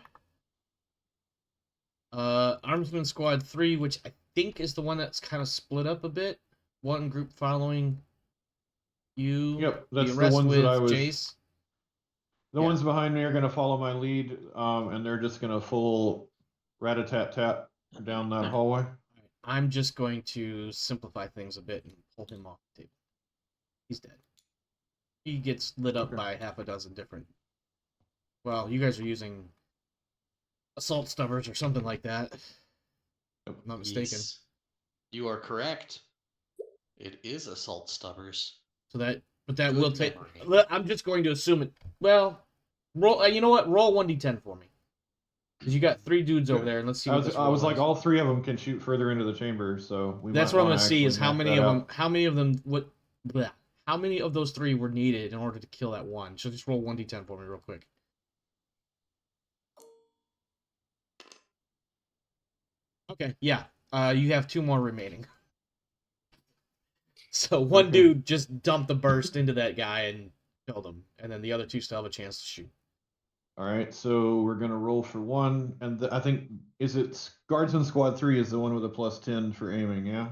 Speaker 1: Armsman Squad 3, which I think is the one that's kind of split up a bit. One group following you.
Speaker 2: Yep, that's the
Speaker 1: rest
Speaker 2: ones
Speaker 1: with
Speaker 2: that I was.
Speaker 1: Jace.
Speaker 2: The
Speaker 1: Yeah.
Speaker 2: ones behind me are gonna follow my lead, and they're just gonna full rat-a-tat-tat down that hallway.
Speaker 1: I'm just going to simplify things a bit and pull him off the table. He's dead. He gets lit up
Speaker 2: Okay.
Speaker 1: by half a dozen different. Well, you guys are using assault stubbers or something like that. If I'm not mistaken.
Speaker 3: Yes. You are correct. It is assault stubbers.
Speaker 1: So that, but that
Speaker 3: Good
Speaker 1: will take.
Speaker 3: memory.
Speaker 1: I'm just going to assume it. Well, roll. You know what? Roll 1d10 for me. Because you got 3 dudes over there, and let's see.
Speaker 2: I
Speaker 1: What
Speaker 2: was,
Speaker 1: this
Speaker 2: I was
Speaker 1: roll
Speaker 2: like,
Speaker 1: is.
Speaker 2: all 3 of them can shoot further into the chamber, so we.
Speaker 1: That's
Speaker 2: might
Speaker 1: what I'm
Speaker 2: wanna
Speaker 1: going to see is
Speaker 2: actually
Speaker 1: how
Speaker 2: map
Speaker 1: many
Speaker 2: that
Speaker 1: of
Speaker 2: out.
Speaker 1: them. How many of them? What? Bleh, how many of those 3 were needed in order to kill that one? So just roll 1d10 for me real quick. Okay. Yeah. You have 2 more remaining. So one
Speaker 2: Okay.
Speaker 1: dude just dumped the burst into that guy and killed him, and then the other two still have a chance to shoot.
Speaker 2: All right, so we're gonna roll for one, and I think is it Guardsman Squad 3 is the one with a +10 for aiming, yeah,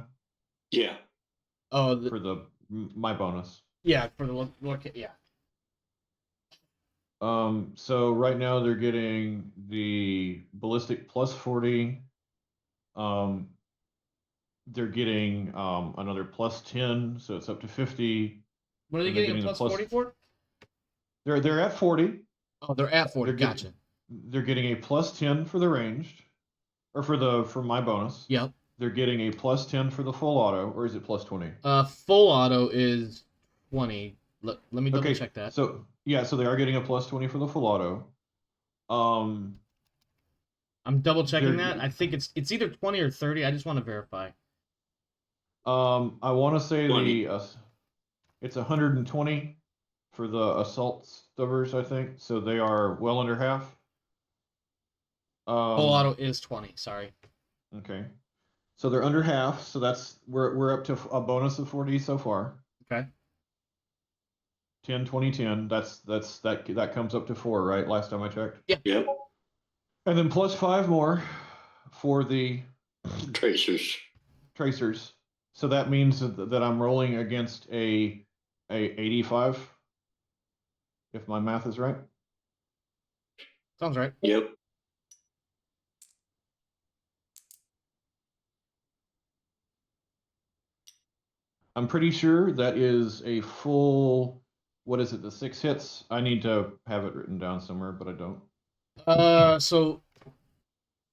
Speaker 4: Yeah.
Speaker 1: Oh,
Speaker 2: for my bonus.
Speaker 1: yeah, for the look, yeah.
Speaker 2: So right now they're getting the ballistic +40. They're getting another +10, so it's up to 50.
Speaker 1: What are they
Speaker 2: And they're
Speaker 1: getting a
Speaker 2: getting the
Speaker 1: plus 40 for?
Speaker 2: They're at 40.
Speaker 1: Oh, they're at 40.
Speaker 2: They're get-
Speaker 1: Gotcha.
Speaker 2: They're getting a +10 for the ranged, or for my bonus.
Speaker 1: Yep.
Speaker 2: They're getting a +10 for the full auto, or is it +20?
Speaker 1: Full auto is 20. Let me double
Speaker 2: Okay,
Speaker 1: check that.
Speaker 2: so yeah, so they are getting a +20 for the full auto.
Speaker 1: I'm double checking
Speaker 2: they're-
Speaker 1: that. I think it's either 20 or 30. I just want to verify.
Speaker 2: I want to say
Speaker 4: 20.
Speaker 2: it's 120 for the assault stubbers, I think. So they are well under half.
Speaker 1: Full auto is 20. Sorry.
Speaker 2: Okay, so they're under half. So we're up to a bonus of 40 so far.
Speaker 1: Okay.
Speaker 2: 10, 20, 10. That comes up to 4, right? Last time I checked.
Speaker 4: Yep.
Speaker 2: And then +5 more for the
Speaker 4: Tracers.
Speaker 2: tracers. So that means that I'm rolling against a 85, if my math is right.
Speaker 1: Sounds right.
Speaker 4: Yep.
Speaker 2: I'm pretty sure that is a full. What is it? The 6 hits. I need to have it written down somewhere, but I don't.
Speaker 1: So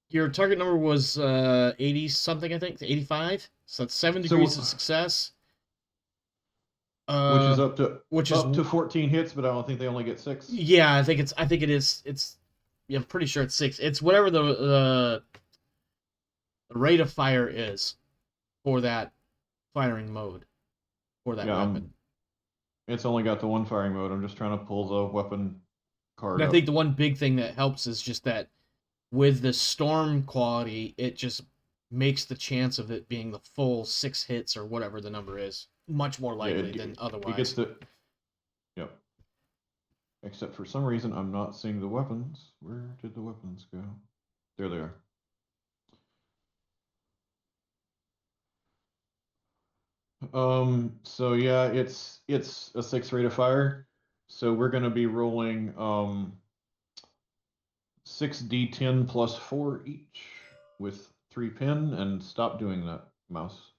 Speaker 1: your target number was 80 something, I think, 85. So that's 7 degrees of success.
Speaker 2: Which is up
Speaker 1: to
Speaker 2: 14 hits, but I don't think they only get 6.
Speaker 1: Yeah, I think it is. Yeah, I'm pretty sure it's 6. It's whatever the rate of fire is for that firing mode for that weapon.
Speaker 2: It's only got the one firing mode. I'm just trying to pull the weapon card.
Speaker 1: And I
Speaker 2: up.
Speaker 1: think the one big thing that helps is just that with the storm quality, it just makes the chance of it being the full 6 hits or whatever the number is much more likely than otherwise.
Speaker 2: It gets the. Yep. Except for some reason, I'm not seeing the weapons. Where did the weapons go? There they are. So yeah, it's a 6 rate of fire. So we're gonna be rolling 6d10 plus 4 each with 3 pin, and stop doing that, mouse.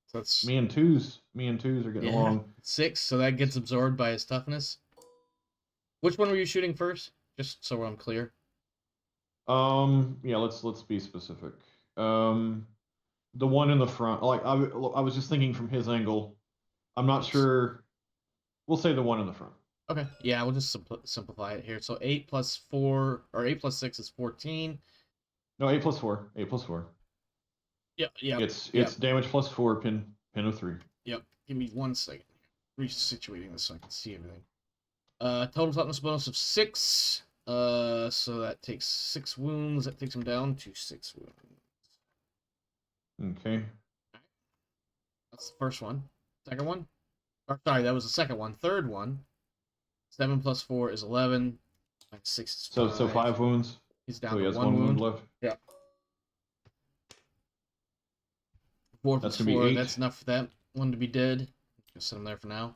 Speaker 1: So that's
Speaker 2: me and twos are getting along.
Speaker 1: 6, so that gets absorbed by his toughness. Which one were you shooting first? Just so I'm clear.
Speaker 2: Yeah, let's be specific. The one in the front, like I was just thinking from his angle. I'm not sure. We'll say the one in the front.
Speaker 1: Okay, yeah, we'll just simplify it here. So 8 plus 4, or 8 plus 6 is 14.
Speaker 2: No, 8 plus 4. 8 plus 4.
Speaker 1: Yeah.
Speaker 2: It's damage plus 4, pin of 3.
Speaker 1: Yep. Give me 1 second. Resituating this so I can see everything. Total toughness bonus of 6. So that takes 6 wounds. That takes him down to 6 wounds.
Speaker 2: Okay.
Speaker 1: That's the first one. Second one? Or, sorry, that was the second one. Third one. 7 plus 4 is 11. 6 is 5.
Speaker 2: So 5 wounds.
Speaker 1: He's down
Speaker 2: So he
Speaker 1: to
Speaker 2: has
Speaker 1: 1 wound
Speaker 2: left.
Speaker 1: Yeah. 4
Speaker 2: That's
Speaker 1: plus
Speaker 2: gonna be
Speaker 1: 4.
Speaker 2: 8.
Speaker 1: That's enough for that one to be dead. Just set him there for now.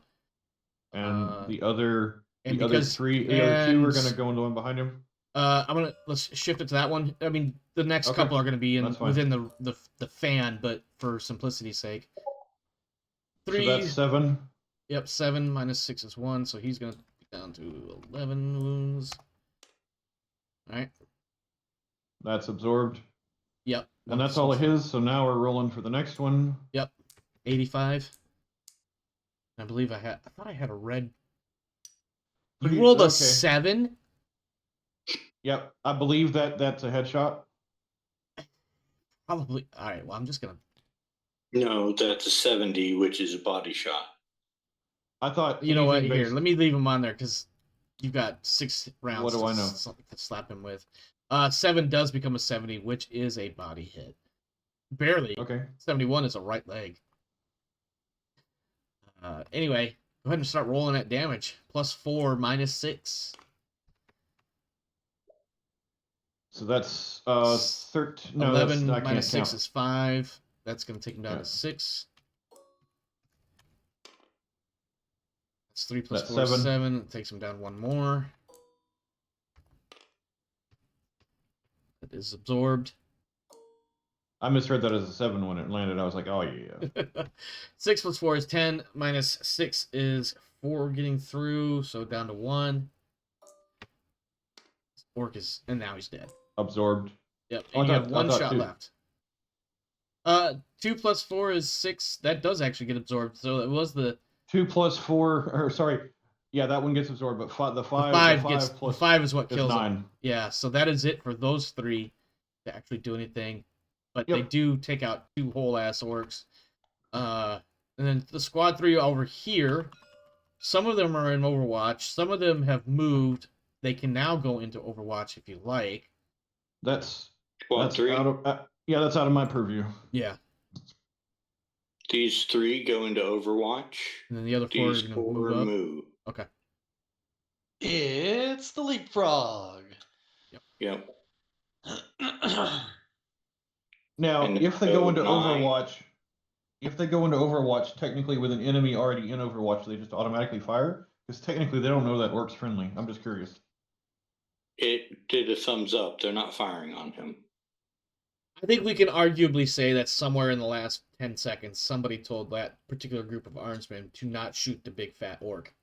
Speaker 2: And the other
Speaker 1: and
Speaker 2: the
Speaker 1: because,
Speaker 2: other 3, the other 2 are gonna go into one behind him.
Speaker 1: let's shift it to that one. I mean, the next
Speaker 2: Okay,
Speaker 1: couple are gonna be within the fan, but for simplicity's sake. 3.
Speaker 2: So that's 7.
Speaker 1: Yep, 7 minus 6 is 1, so he's gonna be down to 11 wounds. Alright.
Speaker 2: That's absorbed.
Speaker 1: Yep.
Speaker 2: And that's all of his, so now we're rolling for the next one.
Speaker 1: Yep. 85. I believe I thought I had a red. You rolled a 7?
Speaker 2: Yep, I believe that's a headshot.
Speaker 1: Probably. Alright, well, I'm just gonna.
Speaker 4: No, that's a 70, which is a body shot.
Speaker 2: I thought.
Speaker 1: You know what?
Speaker 2: anything
Speaker 1: Here,
Speaker 2: based-
Speaker 1: let me leave him on there, because you've got 6 rounds
Speaker 2: What do I know?
Speaker 1: to slap him with. 7 does become a 70, which is a body hit. Barely.
Speaker 2: Okay.
Speaker 1: 71 is a right leg. Anyway, go ahead and start rolling that damage. +4, -6.
Speaker 2: So that's 13. No,
Speaker 1: 11
Speaker 2: I can't
Speaker 1: minus 6
Speaker 2: count.
Speaker 1: is 5. That's going to take him down
Speaker 2: Yeah.
Speaker 1: to 6. That's 3 +
Speaker 2: That's
Speaker 1: 4 is
Speaker 2: 7.
Speaker 1: 7. It takes him down 1 more. It is absorbed.
Speaker 2: I misread that as a 7 when it landed. I was like, oh yeah.
Speaker 1: 6 + 4 is 10. -6 is 4 getting through, so down to 1. Orc is, and now he's dead.
Speaker 2: Absorbed.
Speaker 1: Yep,
Speaker 2: Oh,
Speaker 1: and you
Speaker 2: I
Speaker 1: have
Speaker 2: thought-
Speaker 1: 1
Speaker 2: I thought
Speaker 1: shot
Speaker 2: 2.
Speaker 1: left. 2 + 4 is 6. That does actually get absorbed. So it was the
Speaker 2: 2 + 4, or sorry, yeah, that one gets absorbed. But the 5
Speaker 1: the 5 is what
Speaker 2: is
Speaker 1: kills
Speaker 2: 9.
Speaker 1: him. Yeah, so that is it for those 3 to actually do anything. But they
Speaker 2: Yep.
Speaker 1: do take out 2 whole ass orcs. And then the squad 3 over here, some of them are in Overwatch. Some of them have moved. They can now go into Overwatch if you like.
Speaker 2: That's
Speaker 4: Squad 3.
Speaker 2: out of that's out of my purview.
Speaker 1: Yeah.
Speaker 4: These 3 go into Overwatch.
Speaker 1: And then the other 4 are
Speaker 4: These
Speaker 1: going to
Speaker 4: 4
Speaker 1: move up.
Speaker 4: move.
Speaker 1: Okay.
Speaker 3: It's the leapfrog.
Speaker 4: Yep.
Speaker 2: Now,
Speaker 4: And
Speaker 2: if they go into
Speaker 4: 9.
Speaker 2: Overwatch, technically with an enemy already in Overwatch, they just automatically fire? Because technically they don't know that Orc's friendly. I'm just curious.
Speaker 4: It did a thumbs up. They're not firing on him.
Speaker 1: I think we can arguably say that somewhere in the last 10 seconds, somebody told that particular group of armsmen to not shoot the big fat orc.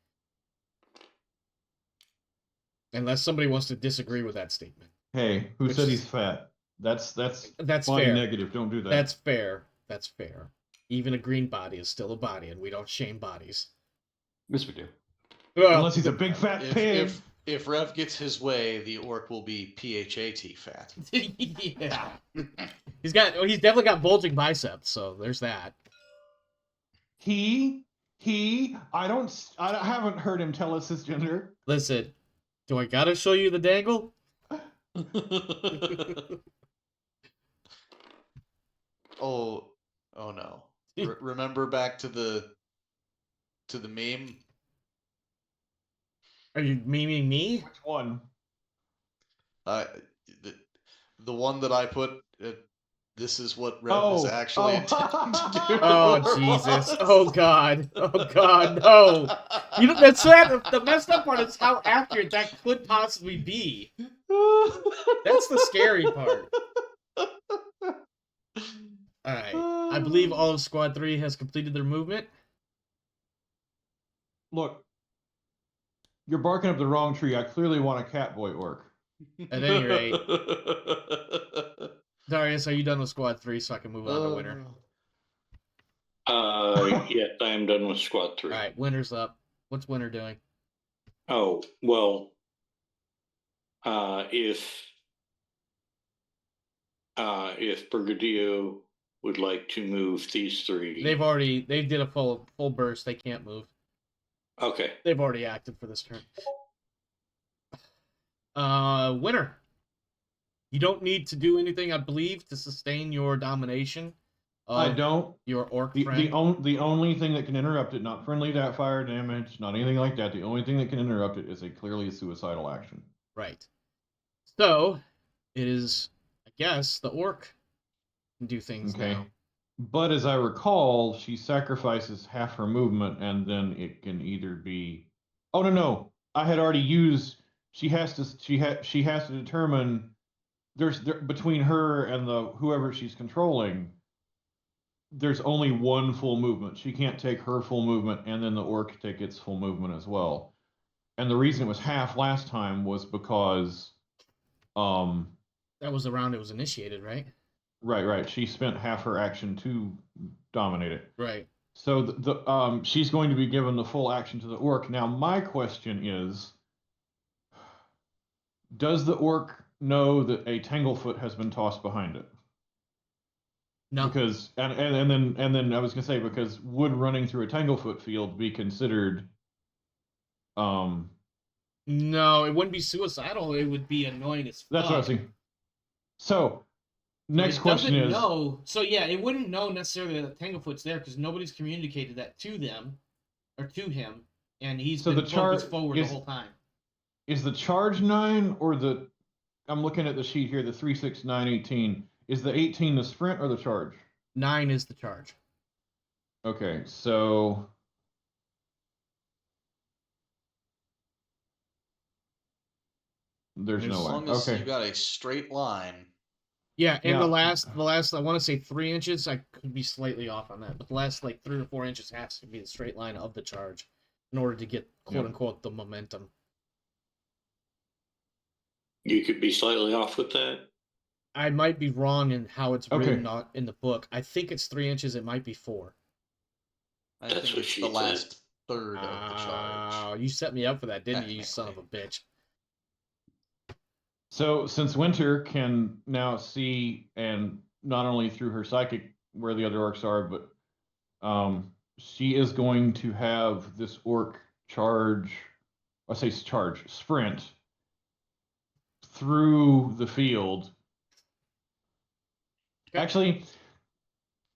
Speaker 1: Unless somebody wants to disagree with that statement.
Speaker 2: Hey, who
Speaker 1: Which
Speaker 2: said
Speaker 1: is-
Speaker 2: he's fat? That's
Speaker 1: That's
Speaker 2: body
Speaker 1: fair.
Speaker 2: negative. Don't do that.
Speaker 1: That's fair. That's fair. Even a green body is still a body, and we don't shame bodies.
Speaker 5: Yes, we do.
Speaker 1: Well,
Speaker 2: Unless he's a big fat pig.
Speaker 3: If Rev gets his way, the orc will be PHAT fat.
Speaker 1: yeah. He's definitely got bulging biceps, so there's that.
Speaker 2: I haven't heard him tell us his gender.
Speaker 1: Listen, do I gotta show you the dangle?
Speaker 3: Oh no! Remember back to the meme.
Speaker 1: Are you memeing me?
Speaker 2: Which one?
Speaker 3: The one that I put. This is what Rev is actually intending to do.
Speaker 1: Oh Jesus! Oh God! Oh God! No! You know that's sad. The messed up part is how accurate that could possibly be. That's the scary part. All right. I believe all of Squad 3 has completed their movement.
Speaker 2: Look, you're barking up the wrong tree. I clearly want a Catboy orc.
Speaker 1: At any rate, Darius, are you done with Squad 3 so I can move on to Winter?
Speaker 4: Yes, I am done with Squad 3.
Speaker 1: All right, Winter's up. What's Winter doing?
Speaker 4: Oh, well, if Brigadio would like to move these 3.
Speaker 1: They did a full burst. They can't move.
Speaker 4: Okay.
Speaker 1: They've already acted for this turn. Winter. You don't need to do anything, I believe, to sustain your domination.
Speaker 2: I don't.
Speaker 1: Your orc
Speaker 2: The
Speaker 1: friend.
Speaker 2: the only thing that can interrupt it, not friendly fire damage, not anything like that. The only thing that can interrupt it is a clearly suicidal action.
Speaker 1: Right. So, it is, I guess, the orc can do things now.
Speaker 2: But as I recall, she sacrifices half her movement, and then it can either be. Oh no! I had already used. She has to determine. Between her and whoever she's controlling. There's only one full movement. She can't take her full movement and then the orc take its full movement as well. And the reason it was half last time was because
Speaker 1: that was the round it was initiated, right?
Speaker 2: Right. She spent half her action to dominate it.
Speaker 1: Right.
Speaker 2: So she's going to be given the full action to the orc. Now my question is, does the orc know that a Tanglefoot has been tossed behind it?
Speaker 1: No.
Speaker 2: Because and then I was gonna say, because would running through a Tanglefoot field be considered
Speaker 1: No, it wouldn't be suicidal. It would be annoying as fuck.
Speaker 2: That's what I was thinking. So, next
Speaker 1: It
Speaker 2: question
Speaker 1: doesn't
Speaker 2: is...
Speaker 1: know. So yeah, it wouldn't know necessarily that Tanglefoot's there because nobody's communicated that to them or to him, and he's
Speaker 2: So
Speaker 1: been
Speaker 2: the
Speaker 1: focused forward the whole time.
Speaker 2: Is the charge 9 or the... I'm looking at the sheet here, the 3, 6, 9, 18. Is the 18 the sprint or the charge?
Speaker 1: 9 is the charge.
Speaker 2: Okay, so... There's no
Speaker 3: As
Speaker 2: way.
Speaker 3: long as
Speaker 2: Okay.
Speaker 3: you got a straight line.
Speaker 1: Yeah, and
Speaker 2: Yeah.
Speaker 1: the last, I want to say 3 inches. I could be slightly off on that, but the last like 3 or 4 inches has to be the straight line of the charge in order to get quote unquote the momentum.
Speaker 4: You could be slightly off with that.
Speaker 1: I might be wrong in how it's written
Speaker 2: Okay.
Speaker 1: in the book. I think it's 3 inches. It might be 4.
Speaker 3: I
Speaker 4: That's
Speaker 3: think
Speaker 4: what
Speaker 3: it's
Speaker 4: she
Speaker 3: the
Speaker 4: said.
Speaker 3: last third of the charge.
Speaker 1: You set me up for that, didn't you, you son of a bitch?
Speaker 2: So, since Winter can now see, and not only through her psychic where the other orcs are, but she is going to have this orc sprint through the field.
Speaker 1: Okay.
Speaker 2: Actually,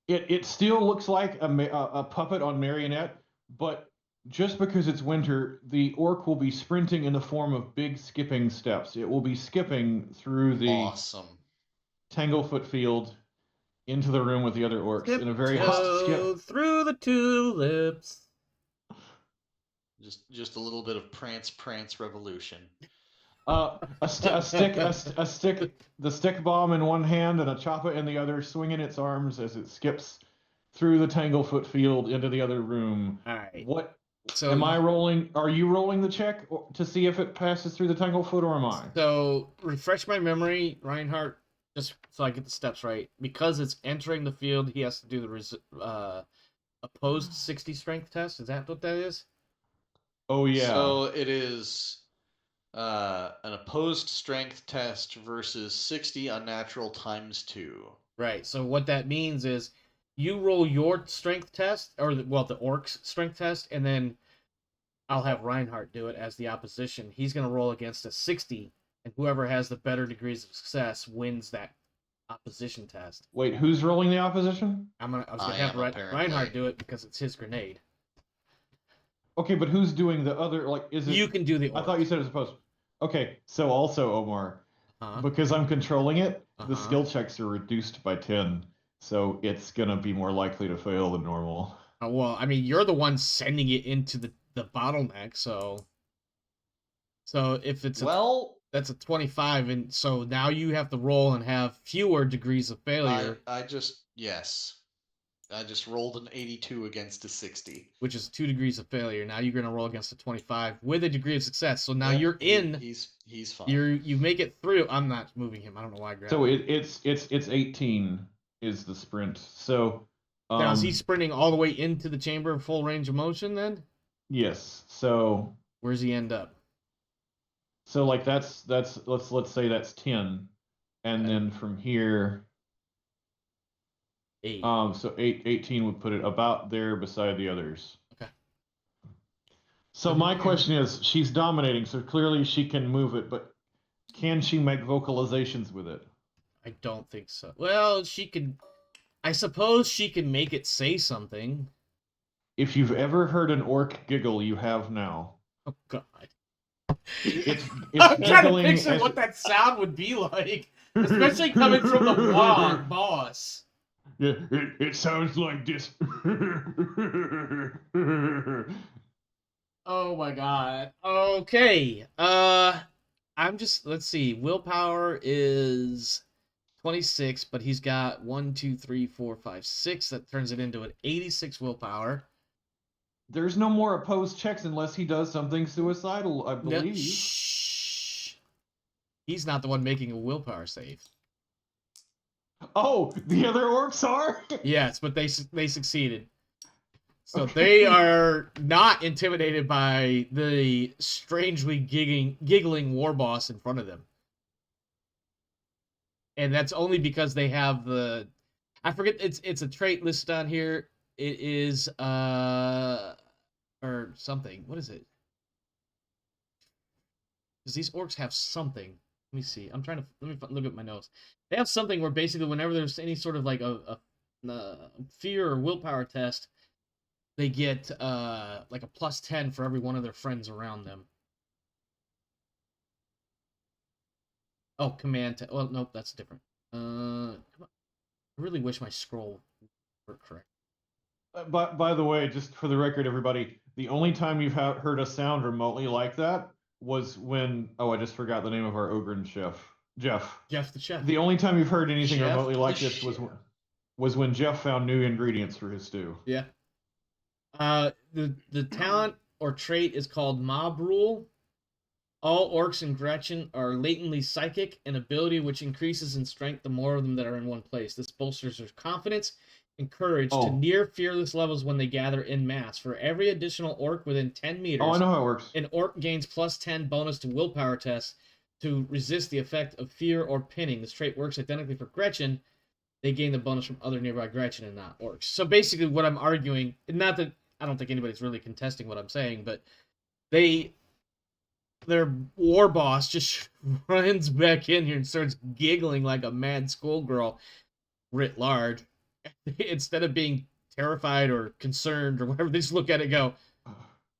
Speaker 2: it still looks like a puppet on marionette, but just because it's Winter, the orc will be sprinting in the form of big skipping steps. It will be skipping through the
Speaker 3: Awesome.
Speaker 2: Tanglefoot field into the room with the other orcs in a very hot skip.
Speaker 1: Through the tulips.
Speaker 3: Just a little bit of prance revolution.
Speaker 2: The stick bomb in one hand and a choppa in the other, swinging its arms as it skips through the Tanglefoot field into the other room.
Speaker 1: All right.
Speaker 2: What?
Speaker 1: So
Speaker 2: Am I rolling? Are you rolling the check to see if it passes through the Tanglefoot, or am I?
Speaker 1: So refresh my memory, Reinhardt, just so I get the steps right. Because it's entering the field, he has to do the opposed 60 strength test. Is that what that is?
Speaker 2: Oh yeah.
Speaker 3: So it is an opposed strength test versus 60 unnatural times 2.
Speaker 1: Right. So what that means is you roll your strength test, or the orc's strength test, and then I'll have Reinhardt do it as the opposition. He's going to roll against a 60, and whoever has the better degrees of success wins that opposition test.
Speaker 2: Wait, who's rolling the opposition?
Speaker 1: I was going to have Reinhardt do it because it's his grenade.
Speaker 2: Okay, but who's doing the other? Like, is it?
Speaker 1: You can do the orc.
Speaker 2: I thought you said it was opposed. Okay, so also Omar, because I'm controlling it, the skill checks are reduced by 10, so it's gonna be more likely to fail than normal.
Speaker 1: Well, I mean, you're the one sending it into the bottleneck, so if it's that's a 25, and so now you have to roll and have fewer degrees of failure.
Speaker 3: I just rolled an 82 against a 60,
Speaker 1: which is 2 degrees of failure. Now you're gonna roll against a 25 with a degree of success. So now you're in.
Speaker 3: He's fine.
Speaker 1: You make it through. I'm not moving him. I don't know why I grabbed
Speaker 2: So
Speaker 1: him.
Speaker 2: it's 18 is the sprint. So
Speaker 1: now is he sprinting all the way into the chamber of full range of motion then?
Speaker 2: Yes. So
Speaker 1: where's he end up?
Speaker 2: So like that's let's say that's 10, and then from here.
Speaker 1: 8.
Speaker 2: So 18 would put it about there beside the others.
Speaker 1: Okay.
Speaker 2: So my question is, she's dominating, so clearly she can move it, but can she make vocalizations with it?
Speaker 1: I don't think so. Well, she could. I suppose she can make it say something.
Speaker 2: If you've ever heard an orc giggle, you have now.
Speaker 1: Oh God.
Speaker 2: It's
Speaker 1: I'm trying to picture what that sound would be like, especially coming from the boss.
Speaker 2: Yeah, it sounds like this.
Speaker 1: Oh my God. Okay. Let's see. Willpower is 26, but he's got 1, 2, 3, 4, 5, 6. That turns it into an 86 willpower.
Speaker 2: There's no more opposed checks unless he does something suicidal, I believe.
Speaker 1: No, shh. He's not the one making a willpower save.
Speaker 2: Oh, the other orcs are?
Speaker 1: Yes, but they succeeded. So they are not intimidated by the strangely giggling war boss in front of them. And that's only because they have the... I forget, it's a trait listed on here. It is, or something. What is it? Because these orcs have something. Let me see. I'm trying to look at my notes. They have something where basically whenever there's any sort of like a fear or willpower test, they get like a +10 for every one of their friends around them. Oh, command. Well, nope, that's different. I really wish my scroll were correct.
Speaker 2: By the way, just for the record, everybody, the only time you've heard a sound remotely like that was when, oh, I just forgot the name of our Ogren chef, Jeff.
Speaker 1: Jeff the chef.
Speaker 2: The only time you've heard anything
Speaker 3: Jeff
Speaker 2: remotely like
Speaker 3: the
Speaker 2: this
Speaker 3: chef.
Speaker 2: was when Jeff found new ingredients for his stew.
Speaker 1: Yeah. The talent or trait is called Mob Rule. All orcs in Gretchen are latently psychic, an ability which increases in strength the more of them that are in one place. This bolsters their confidence and courage to near fearless levels when they gather in mass. For every additional orc within 10 meters,
Speaker 2: Oh, I know how it works.
Speaker 1: an orc gains +10 bonus to willpower tests to resist the effect of fear or pinning. This trait works identically for Gretchen. They gain the bonus from other nearby Gretchen and not orcs. So basically what I'm arguing, not that I don't think anybody's really contesting what I'm saying, but their war boss just runs back in here and starts giggling like a mad schoolgirl writ large. Instead of being terrified or concerned or whatever, they just look at it and go,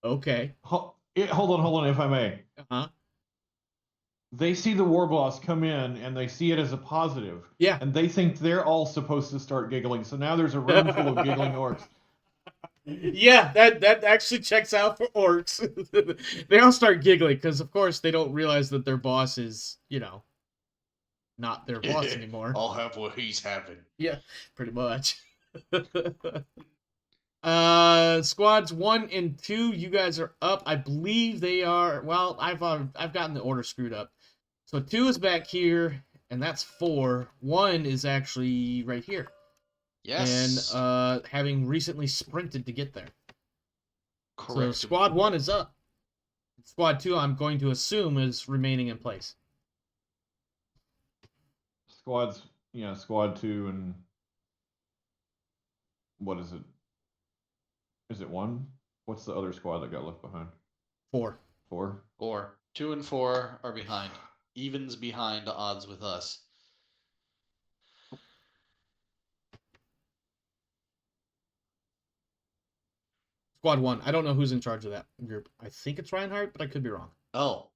Speaker 1: okay.
Speaker 2: Hold on, if I may.
Speaker 1: Uh-huh.
Speaker 2: They see the war boss come in and they see it as a positive.
Speaker 1: Yeah.
Speaker 2: And they think they're all supposed to start giggling. So now there's a room full of giggling orcs.
Speaker 1: Yeah, that actually checks out for orcs. They all start giggling because, of course, they don't realize that their boss is, not their boss anymore.
Speaker 3: I'll have what he's having.
Speaker 1: Yeah, pretty much. Squads 1 and 2, you guys are up. I believe they are. Well, I've gotten the order screwed up. So 2 is back here, and that's 4. 1 is actually right here.
Speaker 3: Yes.
Speaker 1: And having recently sprinted to get there.
Speaker 3: Correct.
Speaker 1: So squad 1 is up. Squad 2, I'm going to assume, is remaining in place.
Speaker 2: Squad 2 and what is it? Is it 1? What's the other squad that got left behind?
Speaker 1: 4.
Speaker 2: 4?
Speaker 3: 4. 2 and 4 are behind. Evens behind odds with us.
Speaker 1: Squad 1. I don't know who's in charge of that group. I think it's Reinhardt, but I could be wrong.
Speaker 3: Oh.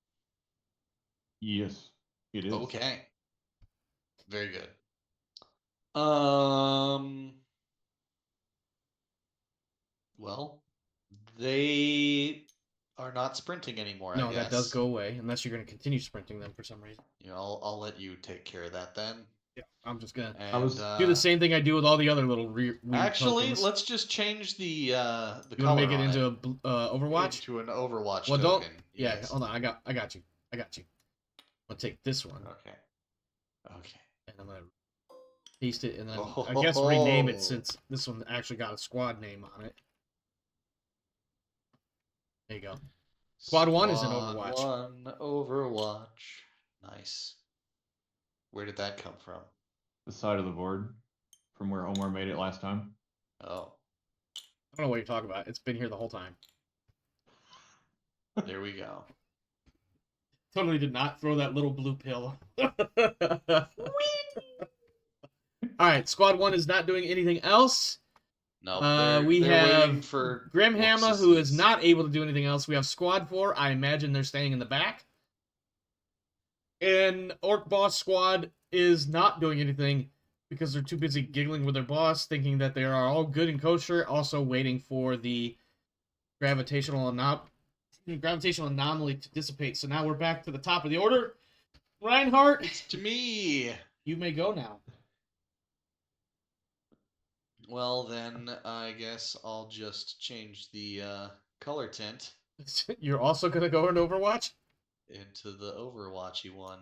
Speaker 2: Yes, it is.
Speaker 3: Okay. Very good. Well, they are not sprinting anymore, I
Speaker 1: No,
Speaker 3: guess.
Speaker 1: that does go away, unless you're going to continue sprinting them for some reason.
Speaker 3: I'll let you take care of that then.
Speaker 1: Yeah, I'm just going to
Speaker 3: And,
Speaker 1: do the same thing I do with all the other little weird
Speaker 3: actually,
Speaker 1: tokens.
Speaker 3: let's just change the color.
Speaker 1: You want to make it into a Overwatch?
Speaker 3: Into an Overwatch
Speaker 1: well,
Speaker 3: token.
Speaker 1: Don't. Yeah,
Speaker 3: yes.
Speaker 1: hold on. I got you. I'll take this one.
Speaker 3: Okay.
Speaker 1: And I'm going to paste it, and then I guess rename it since this one actually got a squad name on it. There you go. Squad 1 is in Overwatch.
Speaker 3: 1 Overwatch. Nice. Where did that come from?
Speaker 2: The side of the board from where Omar made it last time.
Speaker 3: Oh.
Speaker 1: I don't know what you're talking about. It's been here the whole time.
Speaker 3: There we go.
Speaker 1: Totally did not throw that little blue pill. Alright, Squad 1 is not doing anything else.
Speaker 3: No,
Speaker 1: we
Speaker 3: they're
Speaker 1: have
Speaker 3: waiting for
Speaker 1: Grimhammer, who is not able to do anything else. We have Squad 4. I imagine they're staying in the back. And Orc Boss Squad is not doing anything because they're too busy giggling with their boss, thinking that they are all good and kosher, also waiting for the gravitational anomaly to dissipate. So now we're back to the top of the order. Reinhardt,
Speaker 3: It's to me.
Speaker 1: you may go now.
Speaker 3: Well, then I guess I'll just change the color tint
Speaker 1: You're also going to go into Overwatch?
Speaker 3: into the Overwatchy one.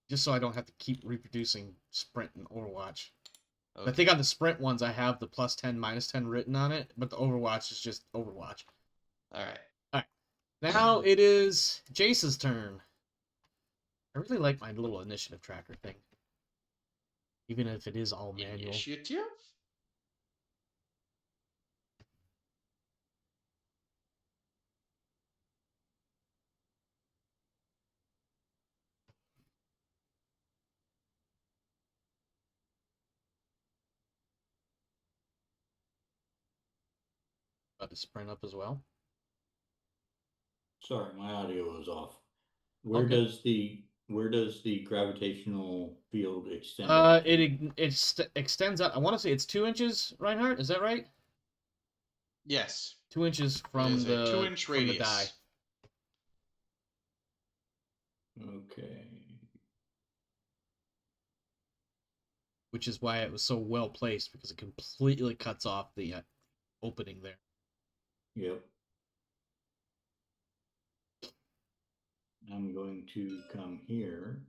Speaker 1: Just so I don't have to keep reproducing Sprint and Overwatch.
Speaker 3: Okay.
Speaker 1: I think on the Sprint ones I have the +10, -10 written on it, but the Overwatch is just Overwatch.
Speaker 3: All right.
Speaker 1: Now it is Jace's turn. I really like my little initiative tracker thing. Even if it is all manual.
Speaker 3: Initiative?
Speaker 1: About to sprint up as well.
Speaker 4: Sorry, my audio was off. Where
Speaker 1: Okay.
Speaker 4: does the gravitational field extend?
Speaker 1: It extends out. I want to say it's 2 inches, Reinhardt. Is that right?
Speaker 3: Yes.
Speaker 1: 2 inches
Speaker 3: It
Speaker 1: from
Speaker 3: is a
Speaker 1: the
Speaker 3: 2-inch
Speaker 1: from the
Speaker 3: radius.
Speaker 1: die.
Speaker 4: Okay.
Speaker 1: Which is why it was so well placed, because it completely cuts off the opening there.
Speaker 4: Yep. I'm going to come here.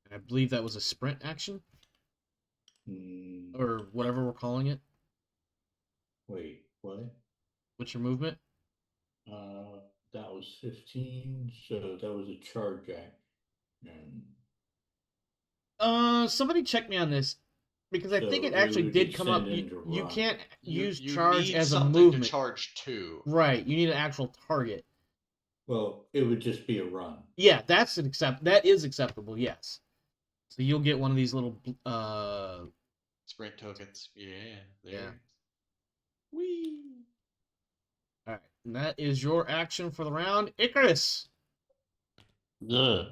Speaker 1: And I believe that was a sprint action,
Speaker 4: Hmm,
Speaker 1: or whatever we're calling it.
Speaker 4: wait, what?
Speaker 1: What's your movement?
Speaker 4: That was 15, so that was a charge action.
Speaker 1: Somebody check me on this, because I think
Speaker 4: So
Speaker 1: it actually
Speaker 4: would
Speaker 1: did come up.
Speaker 4: extend into
Speaker 1: You
Speaker 4: run.
Speaker 1: can't use
Speaker 3: You
Speaker 1: charge
Speaker 3: need
Speaker 1: as a
Speaker 3: something
Speaker 1: movement.
Speaker 3: to charge to.
Speaker 1: Right, you need an actual target.
Speaker 4: Well, it would just be a run.
Speaker 1: Yeah, that is acceptable. Yes. So you'll get one of these little
Speaker 3: Sprint tokens. Yeah. There.
Speaker 1: Yeah.
Speaker 3: Whee!
Speaker 1: All right, and that is your action for the round. Icarus,
Speaker 5: Yeah.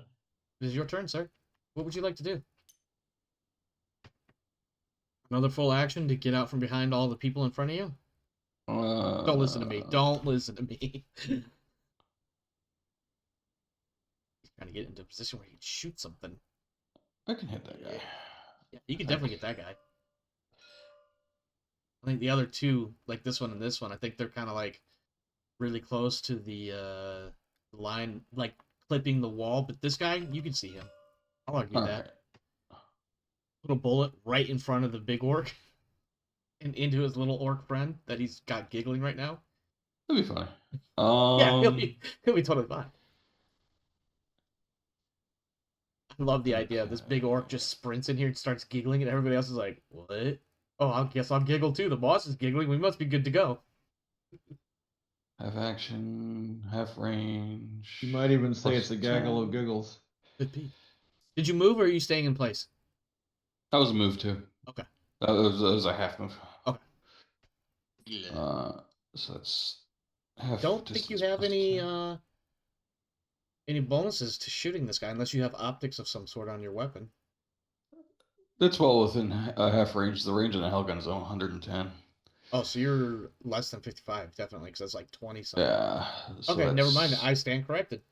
Speaker 1: it is your turn, sir. What would you like to do? Another full action to get out from behind all the people in front of you? Don't listen to me. Don't listen to me. He's trying to get into a position where he can shoot something.
Speaker 5: I can hit that guy.
Speaker 1: Yeah, you can definitely get that guy. I think the other two, like this one and this one, I think they're kind of like really close to the line, like clipping the wall. But this guy, you can see him. I'll argue
Speaker 5: All
Speaker 1: that.
Speaker 5: right.
Speaker 1: Little bullet right in front of the big orc and into his little orc friend that he's got giggling right now.
Speaker 5: That'd be funny.
Speaker 1: Yeah, he'll be totally fine. I love the idea of this big orc just sprints in here and starts giggling, and everybody else is like, what? Oh, I guess I'll giggle too. The boss is giggling. We must be good to go.
Speaker 5: Half action, half range.
Speaker 2: You might even say
Speaker 5: plus
Speaker 2: it's a gaggle of
Speaker 5: 10.
Speaker 2: giggles.
Speaker 1: Could be. Did you move, or are you staying in place?
Speaker 5: That was a move too.
Speaker 1: Okay.
Speaker 5: That was a half move.
Speaker 1: Okay.
Speaker 3: Yeah.
Speaker 5: So that's half.
Speaker 1: Don't think you
Speaker 5: distance
Speaker 1: have
Speaker 5: plus
Speaker 1: any
Speaker 5: 10.
Speaker 1: any bonuses to shooting this guy, unless you have optics of some sort on your weapon.
Speaker 5: That's well within a half range. The range on a Hellgun is 110.
Speaker 1: Oh, so you're less than 55, definitely, because that's like 20 something.
Speaker 5: Yeah. So
Speaker 1: Okay, never mind.
Speaker 5: that's-
Speaker 1: I stand corrected.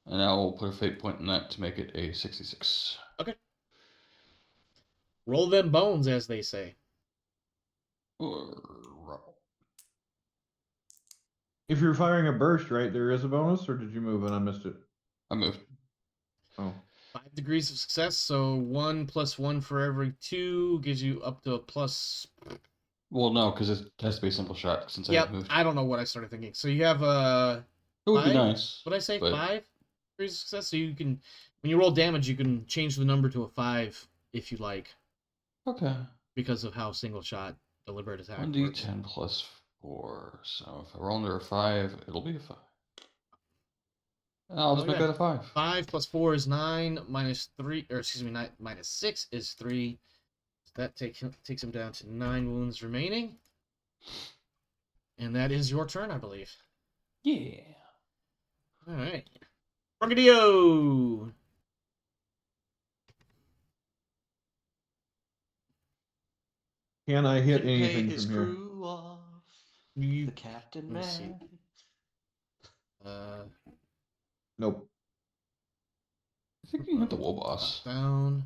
Speaker 5: And now we'll put a fate point in that to make it a 66.
Speaker 1: Okay. Roll them bones, as they say.
Speaker 2: If you're firing a burst, right, there is a bonus, or did you move and I missed it?
Speaker 5: I moved.
Speaker 2: Oh.
Speaker 1: 5 degrees of success, so 1 + 1 for every 2 gives you up to a plus.
Speaker 5: Well, no, because it has to be a simple shot since I
Speaker 1: Yep,
Speaker 5: moved.
Speaker 1: I don't know what I started thinking. So you have
Speaker 5: It would be
Speaker 1: 5?
Speaker 5: nice.
Speaker 1: What did I say?
Speaker 5: but-
Speaker 1: 5 degrees of success. So you can, when you roll damage, you can change the number to a 5 if you like,
Speaker 5: Okay.
Speaker 1: because of how single shot deliberate attack works.
Speaker 5: 1d10 plus 4. So if I roll under a 5, it'll be a 5. And I'll just
Speaker 1: Oh,
Speaker 5: make
Speaker 1: yeah.
Speaker 5: that a 5.
Speaker 1: 5 + 4 is 9, minus 3, or excuse me, 9 minus 6 is 3. So that takes him down to 9 wounds remaining. And that is your turn, I believe.
Speaker 5: Yeah.
Speaker 1: All right. Brigadier!
Speaker 2: Can I hit
Speaker 3: Didn't pay
Speaker 2: anything
Speaker 3: his
Speaker 2: from here?
Speaker 3: crew off.
Speaker 1: You,
Speaker 3: The captain
Speaker 1: let me see.
Speaker 3: man.
Speaker 2: Nope.
Speaker 5: I think you can hit the wool boss.
Speaker 1: Down.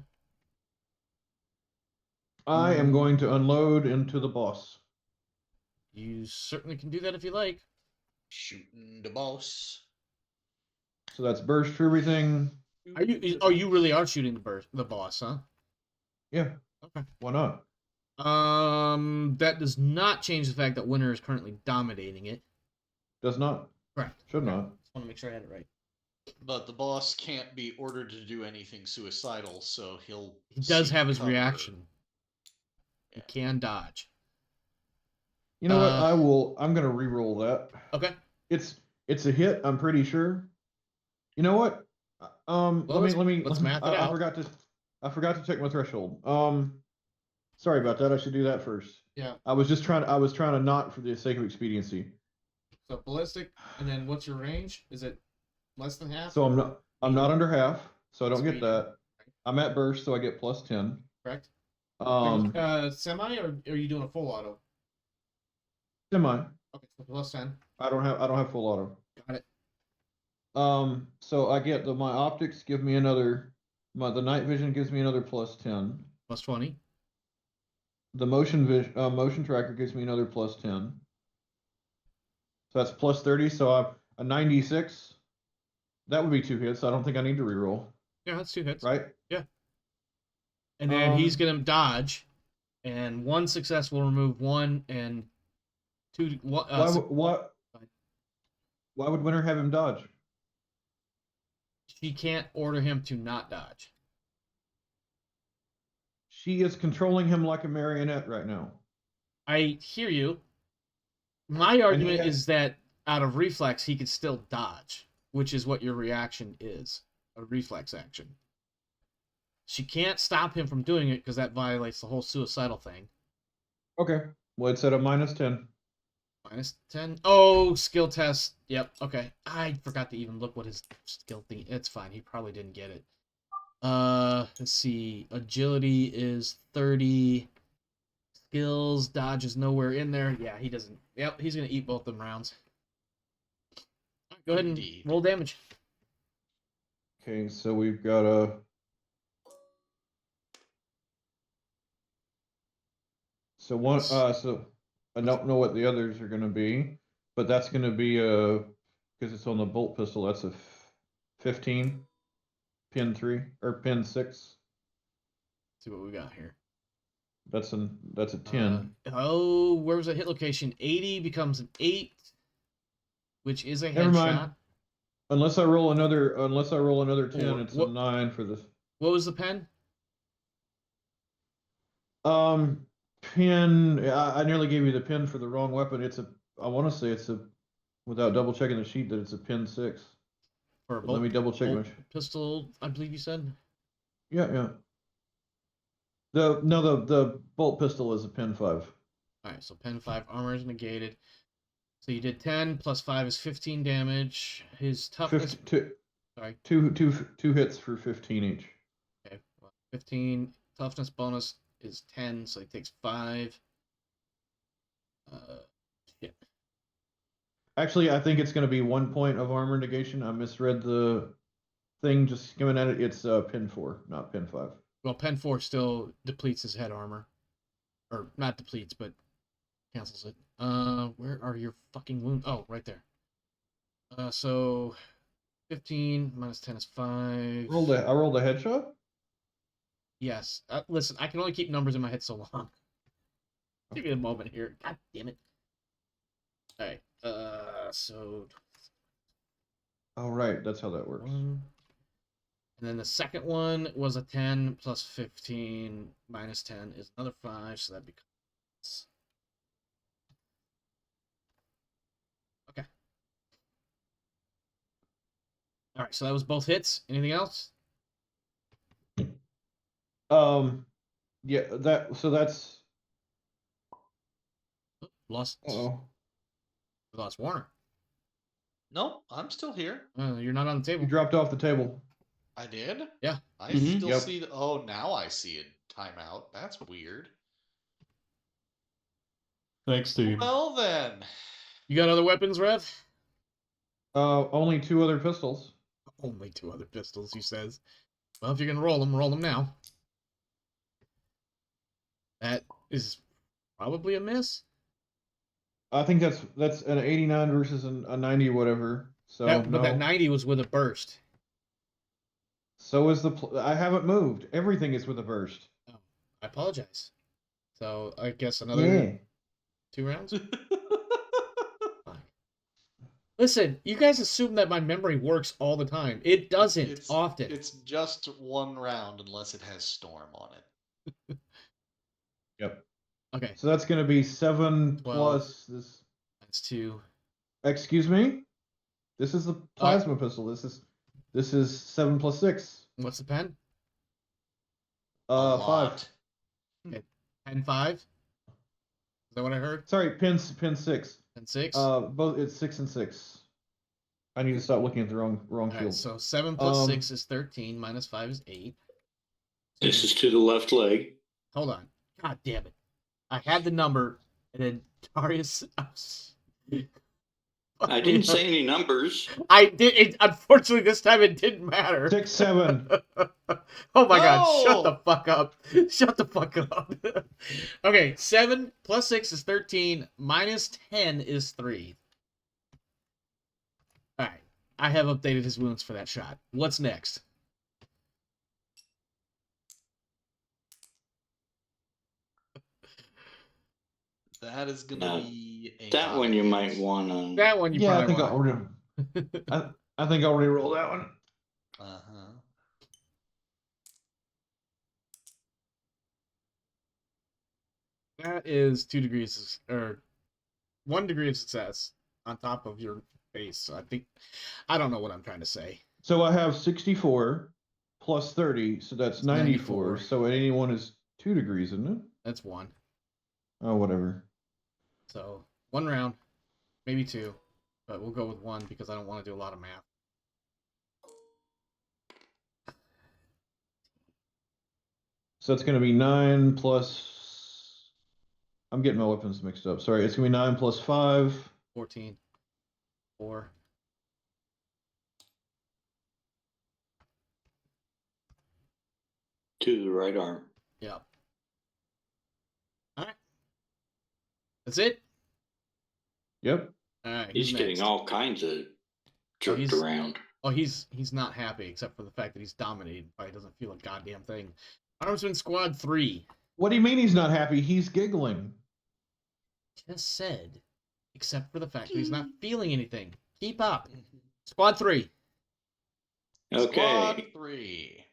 Speaker 2: I am going to unload into the boss.
Speaker 1: You certainly can do that if you like.
Speaker 3: Shooting the boss.
Speaker 2: So that's burst for everything.
Speaker 1: Are you? Oh, you really are shooting the boss, huh?
Speaker 2: Yeah.
Speaker 1: Okay.
Speaker 2: Why not?
Speaker 1: That does not change the fact that Winter is currently dominating it.
Speaker 2: Does not.
Speaker 1: Correct.
Speaker 2: Should not.
Speaker 1: Just want to make sure I had it right.
Speaker 3: But the boss can't be ordered to do anything suicidal, so he'll.
Speaker 1: He does
Speaker 3: seek
Speaker 1: have his
Speaker 3: cover.
Speaker 1: reaction. He
Speaker 3: Yeah.
Speaker 1: can dodge.
Speaker 2: You know what? I'm gonna re-roll that.
Speaker 1: Okay.
Speaker 2: It's a hit. I'm pretty sure. You know what?
Speaker 1: Well,
Speaker 2: let me.
Speaker 1: let's math it
Speaker 2: I
Speaker 1: out.
Speaker 2: forgot to check my threshold. Sorry about that. I should do that first.
Speaker 1: Yeah.
Speaker 2: I was trying to not for the sake of expediency.
Speaker 1: So ballistic, and then what's your range? Is it less than half?
Speaker 2: So I'm not under half, so I don't get
Speaker 1: Sweet.
Speaker 2: that. I'm at burst, so I get plus 10.
Speaker 1: Correct.
Speaker 2: Semi.
Speaker 1: Semi, or are you doing a full auto? Okay, so plus 10.
Speaker 2: I don't have full auto.
Speaker 1: Got it.
Speaker 2: So I get my optics give me another. The night vision gives me another plus 10.
Speaker 1: Plus 20.
Speaker 2: The motion tracker gives me another plus 10. So that's plus 30. So I'm a 96. That would be 2 hits. I don't think I need to reroll.
Speaker 1: Yeah, that's 2 hits.
Speaker 2: Right?
Speaker 1: Yeah. And then he's gonna dodge, and 1 success will remove 1, and 2.
Speaker 2: Why would Winter have him dodge?
Speaker 1: She can't order him to not dodge.
Speaker 2: She is controlling him like a marionette right now.
Speaker 1: I hear you. My argument is that out of reflex, he could still dodge, which is what your reaction is, a reflex action. She can't stop him from doing it because that violates the whole suicidal thing.
Speaker 2: Okay. Well, it's at a minus 10.
Speaker 1: Minus 10? Oh, skill test. Yep, okay. I forgot to even look what his skill thing. It's fine. He probably didn't get it. Let's see. Agility is 30. Skills, dodge is nowhere in there. Yeah, he doesn't. Yep, he's going to eat both them rounds. Go ahead and roll damage.
Speaker 2: Okay, so we've got a. So one. So I don't know what the others are going to be, but that's going to be because it's on the bolt pistol. That's a 15, pin 3 or pin 6.
Speaker 1: Let's see what we got here.
Speaker 2: That's a 10.
Speaker 1: Where was that hit location? 80 becomes an 8, which is a
Speaker 2: Never mind.
Speaker 1: headshot.
Speaker 2: Unless I roll another 10, it's a 9 for this.
Speaker 1: What was the pen?
Speaker 2: Pin. I nearly gave you the pin for the wrong weapon. I want to say it's a, without double checking the sheet, that it's a pin 6.
Speaker 1: For a
Speaker 2: But let me double check my.
Speaker 1: pistol, I believe you said.
Speaker 2: Yeah. The bolt pistol is a pin 5.
Speaker 1: All right, so pen 5 armor is negated. So you did 10 plus 5 is 15 damage. His toughness.
Speaker 2: 2 hits for 15 each.
Speaker 1: Okay, well, 15 toughness bonus is 10, so he takes 5. Shit.
Speaker 2: Actually, I think it's going to be 1 point of armor negation. I misread the thing just skimming at it. It's pin 4, not pin 5.
Speaker 1: Well, pen 4 still depletes his head armor. Or, not depletes, but cancels it. Where are your fucking wounds? Oh, right there. So 15 minus 10 is 5.
Speaker 2: I rolled a headshot?
Speaker 1: Yes. Listen, I can only keep numbers in my head so long. Give me a moment here. God damn it. Alright. So.
Speaker 2: Oh, right. That's how that works.
Speaker 1: 1. And then the second one was a 10 plus 15 minus 10 is another 5, so that becomes. Okay. All right, so that was both hits. Anything else?
Speaker 2: Yeah, that's.
Speaker 1: Lost.
Speaker 2: Oh.
Speaker 1: Lost Warner.
Speaker 3: Nope, I'm still here.
Speaker 1: You're not on the table.
Speaker 2: You dropped off the table.
Speaker 3: I did?
Speaker 1: Yeah.
Speaker 3: I still see. Oh, now I see a timeout. That's weird.
Speaker 5: Thanks, team.
Speaker 3: Well, then.
Speaker 1: You got other weapons, Rev?
Speaker 2: Only 2 other pistols.
Speaker 1: Only 2 other pistols, he says. Well, if you're going to roll them now. That is probably a miss.
Speaker 2: I think that's an 89 versus a 90, whatever. So
Speaker 1: But that 90 was with a burst.
Speaker 2: So is I haven't moved. Everything is with a burst.
Speaker 1: Oh, I apologize. So I guess another 2 rounds. Listen, you guys assume that my memory works all the time. It doesn't often.
Speaker 3: It's just 1 round unless it has storm on it.
Speaker 2: Yep.
Speaker 1: Okay.
Speaker 2: So that's going to be 7
Speaker 1: 12.
Speaker 2: plus this.
Speaker 1: That's 2.
Speaker 2: Excuse me. This is the plasma pistol. This is 7 plus 6.
Speaker 1: What's the pen?
Speaker 2: 5.
Speaker 1: Okay. 10, 5? Is that what I heard?
Speaker 2: Sorry, pin 6.
Speaker 1: 10, 6?
Speaker 2: Both it's 6 and 6. I need to stop looking at the wrong
Speaker 1: Alright,
Speaker 2: field.
Speaker 1: so 7 plus 6 is 13, minus 5 is 8.
Speaker 4: This is to the left leg.
Speaker 1: Hold on. God damn it. I had the number, and then Darius...
Speaker 4: I didn't say any numbers.
Speaker 1: I did. Unfortunately, this time it didn't matter.
Speaker 2: 6, 7.
Speaker 1: Oh my god, shut
Speaker 3: No!
Speaker 1: the fuck up. Shut the fuck up. Okay, 7 plus 6 is 13, minus 10 is 3. Alright, I have updated his wounds for that shot. What's next?
Speaker 3: That is gonna
Speaker 4: No,
Speaker 3: be a
Speaker 4: That one you might want to.
Speaker 1: That one you
Speaker 2: Yeah, I
Speaker 1: probably
Speaker 2: think
Speaker 1: want.
Speaker 2: I think I'll re-roll that one.
Speaker 3: Uh-huh.
Speaker 1: That is 2 degrees, or 1 degree of success on top of your base. So I don't know what I'm trying to say.
Speaker 2: So I have 64 plus 30, so that's 94.
Speaker 1: 94.
Speaker 2: So at 81 is 2 degrees, isn't it?
Speaker 1: That's 1.
Speaker 2: Oh, whatever.
Speaker 1: So 1 round, maybe 2, but we'll go with 1 because I don't want to do a lot of math.
Speaker 2: So it's going to be 9 plus... I'm getting my weapons mixed up. Sorry, it's going to be 9 plus 5.
Speaker 1: 14. 4.
Speaker 4: To the right arm.
Speaker 1: Yep. Alright. That's it?
Speaker 2: Yep.
Speaker 1: Alright.
Speaker 4: He's getting
Speaker 1: next?
Speaker 4: all kinds of jerked
Speaker 1: he's-
Speaker 4: around.
Speaker 1: Oh, he's not happy, except for the fact that he's dominated. Probably doesn't feel a goddamn thing. Armsman Squad 3.
Speaker 2: What do you mean he's not happy? He's giggling.
Speaker 1: Just said. Except for the fact that he's not feeling anything. Keep up. Squad 3.
Speaker 4: Okay.
Speaker 3: Squad 3.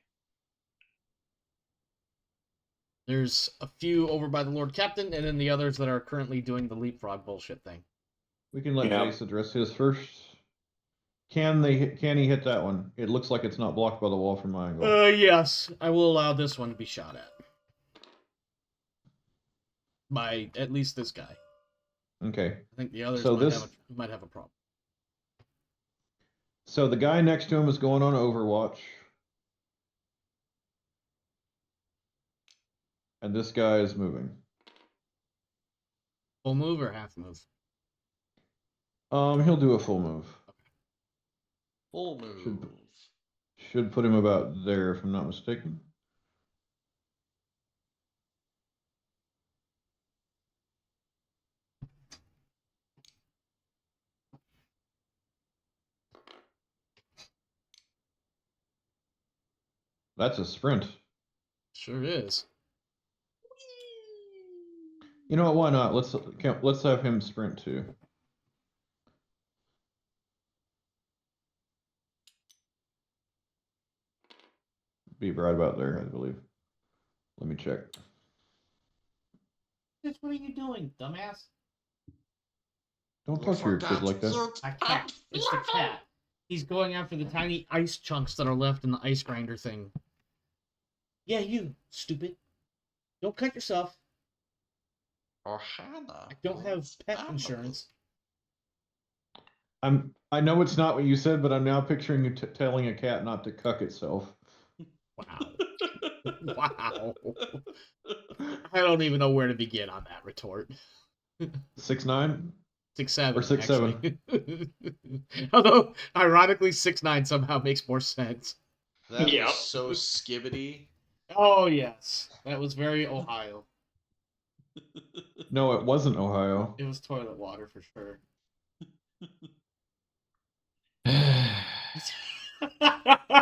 Speaker 1: There's a few over by the Lord Captain, and then the others that are currently doing the leapfrog bullshit thing.
Speaker 2: We can let
Speaker 4: Yeah.
Speaker 2: Jace address his first. Can he hit that one? It looks like it's not blocked by the wall from my angle.
Speaker 1: Yes. I will allow this one to be shot at. By at least this guy.
Speaker 2: Okay.
Speaker 1: I think the others
Speaker 2: So
Speaker 1: might have a problem.
Speaker 2: So the guy next to him is going on Overwatch. And this guy is moving.
Speaker 1: Full move or half move?
Speaker 2: He'll do a full move.
Speaker 3: Full move.
Speaker 2: Should put him about there, if I'm not mistaken. That's a sprint.
Speaker 1: Sure is.
Speaker 2: You know what? Why not? Let's have him sprint too. Be right about there, I believe. Let me check.
Speaker 1: What are you doing, dumbass?
Speaker 2: Don't talk to your kid like that.
Speaker 1: A cat. It's the cat. He's going after the tiny ice chunks that are left in the ice grinder thing. Yeah, you stupid. Don't cut yourself.
Speaker 3: Ohana.
Speaker 1: I don't have pet insurance.
Speaker 2: I know it's not what you said, but I'm now picturing you telling a cat not to cuck itself.
Speaker 1: Wow. Wow. I don't even know where to begin on that retort.
Speaker 2: 6'9"?
Speaker 1: 6'7".
Speaker 2: Or 6'7".
Speaker 1: actually. Although, ironically, 6'9" somehow makes more sense.
Speaker 3: That
Speaker 4: Yep.
Speaker 3: was so skibbity.
Speaker 1: Oh, yes. That was very Ohio.
Speaker 2: No, it wasn't Ohio.
Speaker 1: It was toilet water for sure.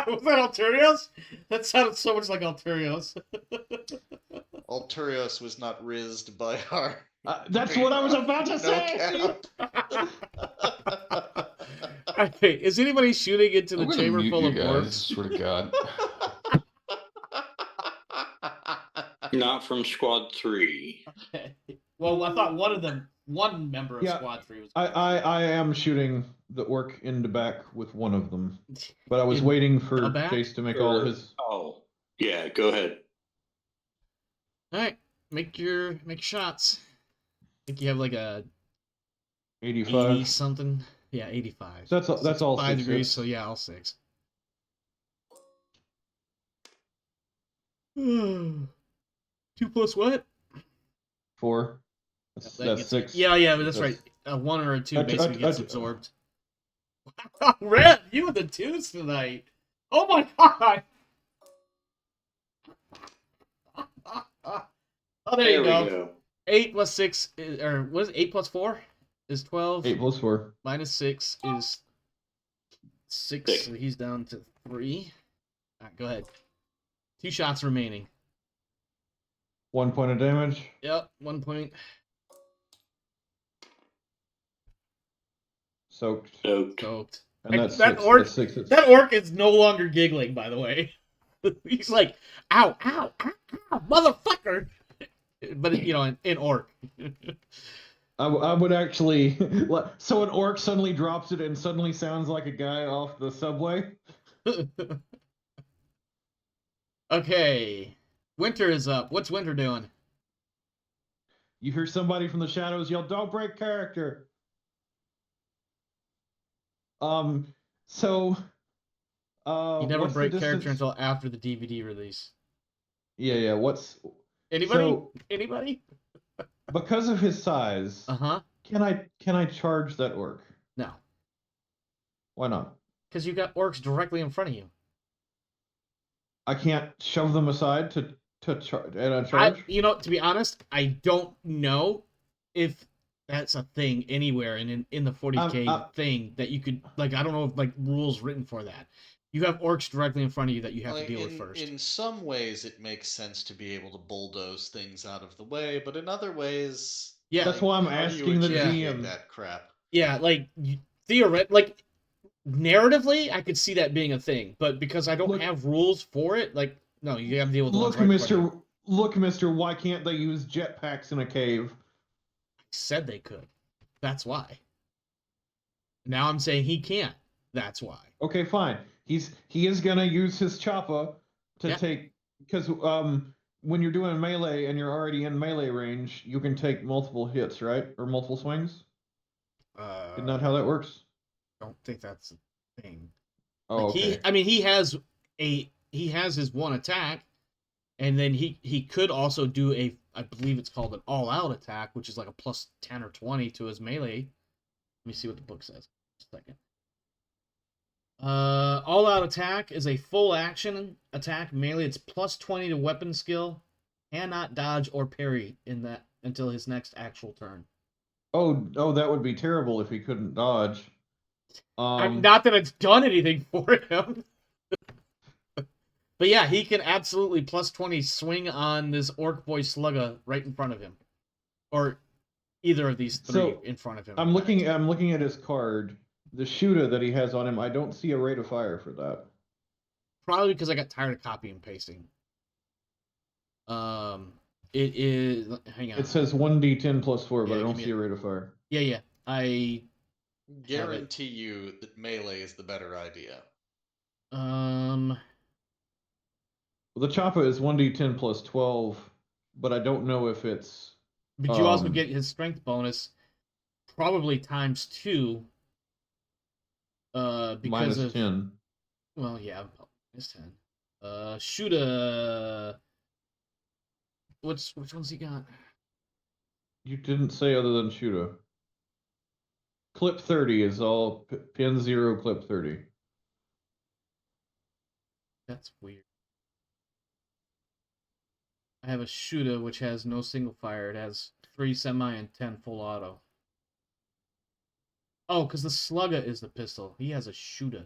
Speaker 1: Was that Alterios? That sounded so much like Alterios.
Speaker 3: Alturios was not rizzed by our.
Speaker 2: That's what I was about to
Speaker 3: No
Speaker 2: say!
Speaker 3: cap.
Speaker 1: Okay, is anybody shooting into the
Speaker 5: I'm gonna
Speaker 1: chamber
Speaker 5: mute
Speaker 1: full
Speaker 5: you
Speaker 1: of
Speaker 5: guys,
Speaker 1: orcs?
Speaker 5: swear to God.
Speaker 4: Not from Squad 3.
Speaker 1: Okay. Well, I thought one member of
Speaker 2: Yeah,
Speaker 1: Squad 3 was.
Speaker 2: I am shooting the orc in the back with one of them. But I was
Speaker 1: In
Speaker 2: waiting for
Speaker 1: the back?
Speaker 2: Jace to make all his...
Speaker 4: Oh, yeah, go ahead.
Speaker 1: Alright. make your shots. I think you have like a
Speaker 2: 85.
Speaker 1: 80 something. Yeah, 85.
Speaker 2: So that's all
Speaker 1: 5
Speaker 2: 6
Speaker 1: degrees.
Speaker 2: hits.
Speaker 1: So yeah, all 6. 2 plus what?
Speaker 2: 4.
Speaker 1: That
Speaker 2: That's
Speaker 1: gets
Speaker 2: 6.
Speaker 1: Yeah, but that's right. A 1 or a 2 basically gets
Speaker 2: I-
Speaker 1: absorbed. Red, you and the 2s tonight. Oh my god. Oh, there you
Speaker 4: we
Speaker 1: go.
Speaker 4: go.
Speaker 1: 8 plus 6 is, or what is it? 8 plus 4 is 12.
Speaker 2: 8 plus 4.
Speaker 1: Minus 6 is 6.
Speaker 4: Six.
Speaker 1: So he's down to 3. All right, go ahead. 2 shots remaining.
Speaker 2: 1 point of damage.
Speaker 1: Yep, 1 point.
Speaker 2: Soaked.
Speaker 1: Soaked.
Speaker 2: And that's
Speaker 1: that
Speaker 2: 6.
Speaker 1: orc,
Speaker 2: That's 6 hits.
Speaker 1: that orc is no longer giggling, by the way. He's like, ow, ow, ow, ow, motherfucker. But, you know, in orc.
Speaker 2: I would actually. So an orc suddenly drops it and suddenly sounds like a guy off the subway.
Speaker 1: Okay. Winter is up. What's Winter doing?
Speaker 2: You hear somebody from the shadows yell, "Don't break character!" So.
Speaker 1: You never
Speaker 2: what's the
Speaker 1: break
Speaker 2: distance?
Speaker 1: character until after the DVD release.
Speaker 2: Yeah. What's
Speaker 1: Anybody?
Speaker 2: So,
Speaker 1: Anybody?
Speaker 2: because of his size?
Speaker 1: Uh-huh.
Speaker 2: Can I charge that orc?
Speaker 1: No.
Speaker 2: Why not?
Speaker 1: Because you got orcs directly in front of you.
Speaker 2: I can't shove them aside to charge.
Speaker 1: You know, to be honest, I don't know if that's a thing anywhere in the 40K thing that you could, like, I don't know if like rules written for that. You have orcs directly in front of you that you have to deal with first.
Speaker 3: In some ways, it makes sense to be able to bulldoze things out of the way, but in other ways,
Speaker 1: yeah,
Speaker 2: that's why I'm
Speaker 3: how do you
Speaker 2: asking the
Speaker 3: adjudicate
Speaker 2: GM.
Speaker 3: that crap.
Speaker 1: Yeah, like like narratively, I could see that being a thing, but because I don't have rules for it, like, no, you have to deal with the ones right in front of you.
Speaker 2: Look, Mister, why can't they use jetpacks in a cave?
Speaker 1: I said they could. That's why. Now I'm saying he can't. That's why.
Speaker 2: Okay, fine. He is gonna use his choppa to take, because when you're doing melee and you're already in melee range, you can take multiple hits, right, or multiple swings. Isn't that how that works?
Speaker 1: I don't think that's a thing.
Speaker 2: Oh,
Speaker 1: like
Speaker 2: okay.
Speaker 1: He has his one attack, and then he could also do I believe it's called an all-out attack, which is like a plus 10 or 20 to his melee. Let me see what the book says. Just a second. All-out attack is a full action attack melee. It's plus 20 to weapon skill. Cannot dodge or parry in that until his next actual turn.
Speaker 2: Oh, that would be terrible if he couldn't dodge.
Speaker 1: Not that it's done anything for him. But yeah, he can absolutely plus 20 swing on this orc boy slugger right in front of him. Or either of these three in front of him.
Speaker 2: I'm looking at his card. The shooter that he has on him, I don't see a rate of fire for that.
Speaker 1: Probably because I got tired of copying and pasting. It is. Hang on.
Speaker 2: It says 1d10 plus 4, but I don't see a rate of fire.
Speaker 1: Yeah. I
Speaker 3: guarantee you that melee is the better idea.
Speaker 2: Well, the choppa is 1d10 plus 12, but I don't know if it's.
Speaker 1: But you also get his strength bonus, probably times 2. Because
Speaker 2: minus
Speaker 1: of
Speaker 2: 10.
Speaker 1: Well, yeah, minus 10. Shooter. Which one's he got?
Speaker 2: You didn't say other than shooter. Clip 30 is all pin 0, clip 30.
Speaker 1: That's weird. I have a shooter which has no single fire. It has 3 semi and 10 full auto. Oh, because the slugger is the pistol. He has a shooter.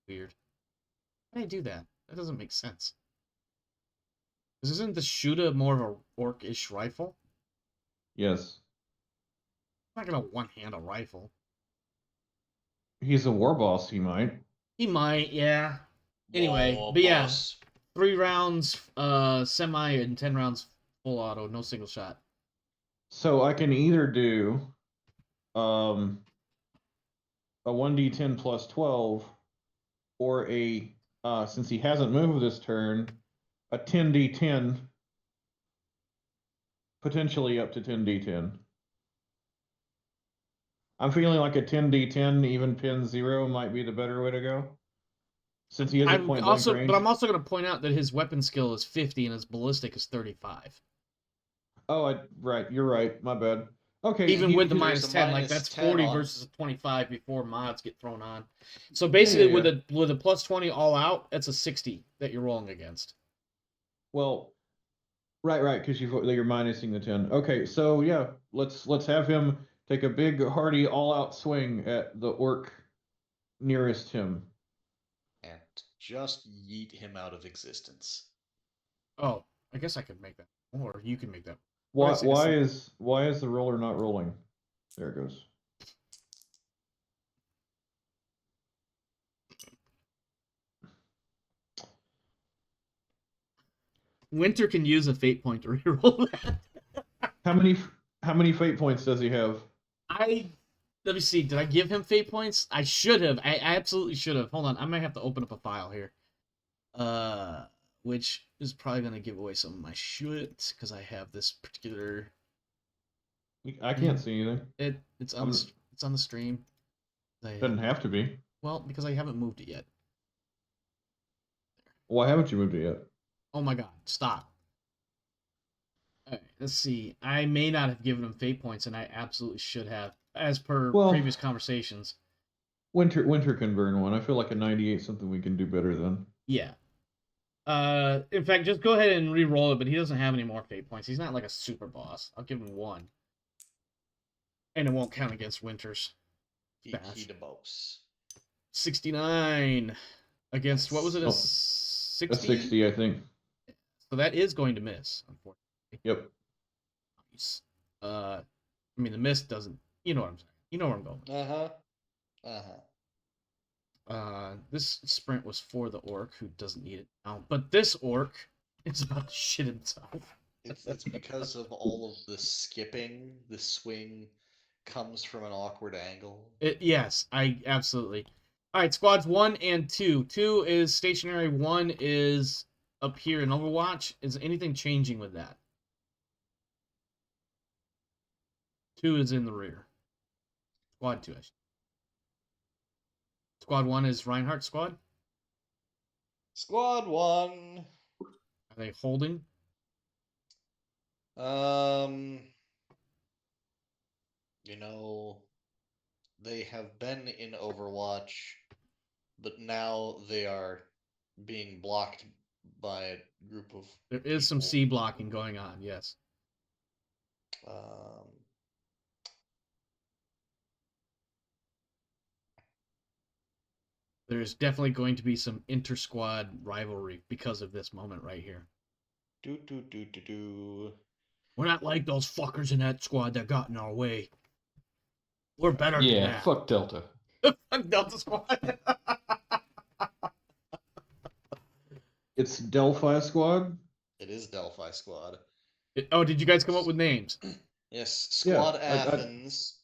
Speaker 1: Weird. How do I do that? That doesn't make sense. Because isn't the shooter more of a orc-ish rifle?
Speaker 2: Yes.
Speaker 1: I'm not gonna one-hand a rifle.
Speaker 2: He's a war boss, he might.
Speaker 1: He might, yeah. Anyway, but yeah. 3 rounds semi and 10 rounds full auto, no single shot.
Speaker 2: So I can either do a 1d10 plus 12, or a since he hasn't moved this turn, a 10d10, potentially up to 10d10. I'm feeling like a 10d10, even pin 0 might be the better way to go. Since he has a point blank range.
Speaker 1: But I'm also going to point out that his weapon skill is 50 and his ballistic is 35.
Speaker 2: Oh, right. You're right. My bad. Okay.
Speaker 1: Even with the
Speaker 3: there's
Speaker 1: minus
Speaker 3: a
Speaker 1: 10, like
Speaker 3: minus
Speaker 1: that's
Speaker 3: 10
Speaker 1: 40
Speaker 3: on-
Speaker 1: versus a 25 before mods get thrown on. So basically,
Speaker 2: Yeah.
Speaker 1: with a plus 20 all out, that's a 60 that you're rolling against.
Speaker 2: Well, right, because you're minusing the 10. Okay, so yeah, let's have him take a big hearty all-out swing at the orc nearest him.
Speaker 3: And just yeet him out of existence.
Speaker 1: Oh, I guess I could make that, or you can make that.
Speaker 2: Why is the roller not rolling? There it goes.
Speaker 1: Winter can use a fate point to reroll that.
Speaker 2: How many fate points does he have?
Speaker 1: Let me see. Did I give him fate points? I should have. I absolutely should have. Hold on. I might have to open up a file here. Which is probably gonna give away some of my shit because I have this particular.
Speaker 2: I can't see anything.
Speaker 1: It's on the stream.
Speaker 2: Doesn't have to be.
Speaker 1: Well, because I haven't moved it yet.
Speaker 2: Why haven't you moved it yet?
Speaker 1: Oh my god! Stop. All right, let's see. I may not have given him fate points, and I absolutely should have, as per previous conversations.
Speaker 2: Winter can burn one. I feel like a 98 something we can do better than.
Speaker 1: Yeah. In fact, just go ahead and re-roll it, but he doesn't have any more fate points. He's not like a super boss. I'll give him 1. And it won't count against Winter's.
Speaker 3: He the boss.
Speaker 1: 69 against, what was it, a
Speaker 2: Oh,
Speaker 1: 60?
Speaker 2: A 60, I think.
Speaker 1: So that is going to miss, unfortunately.
Speaker 2: Yep.
Speaker 1: Nice. I mean, the miss doesn't, you know what I'm saying. You know where I'm going. This sprint was for the orc who doesn't need it now, but this orc is about to shit himself.
Speaker 3: It's because of all of the skipping. The swing comes from an awkward angle.
Speaker 1: Yes, I absolutely. All right, squads 1 and 2. 2 is stationary. 1 is up here in Overwatch. Is anything changing with that? 2 is in the rear. Squad 2. Squad 1 is Reinhardt's squad.
Speaker 3: Squad 1.
Speaker 1: Are they holding?
Speaker 3: You know, they have been in Overwatch, but now they are being blocked by a group of
Speaker 1: There is some C blocking going on, yes. There's definitely going to be some inter-squad rivalry because of this moment right here. We're not like those fuckers in that squad that got in our way. We're better than that.
Speaker 5: Yeah, fuck Delta.
Speaker 1: Fuck Delta squad.
Speaker 2: It's Delphi Squad?
Speaker 3: It is Delphi Squad.
Speaker 1: Oh, did you guys come up with names?
Speaker 3: Yes, Squad
Speaker 2: Yeah,
Speaker 3: Athens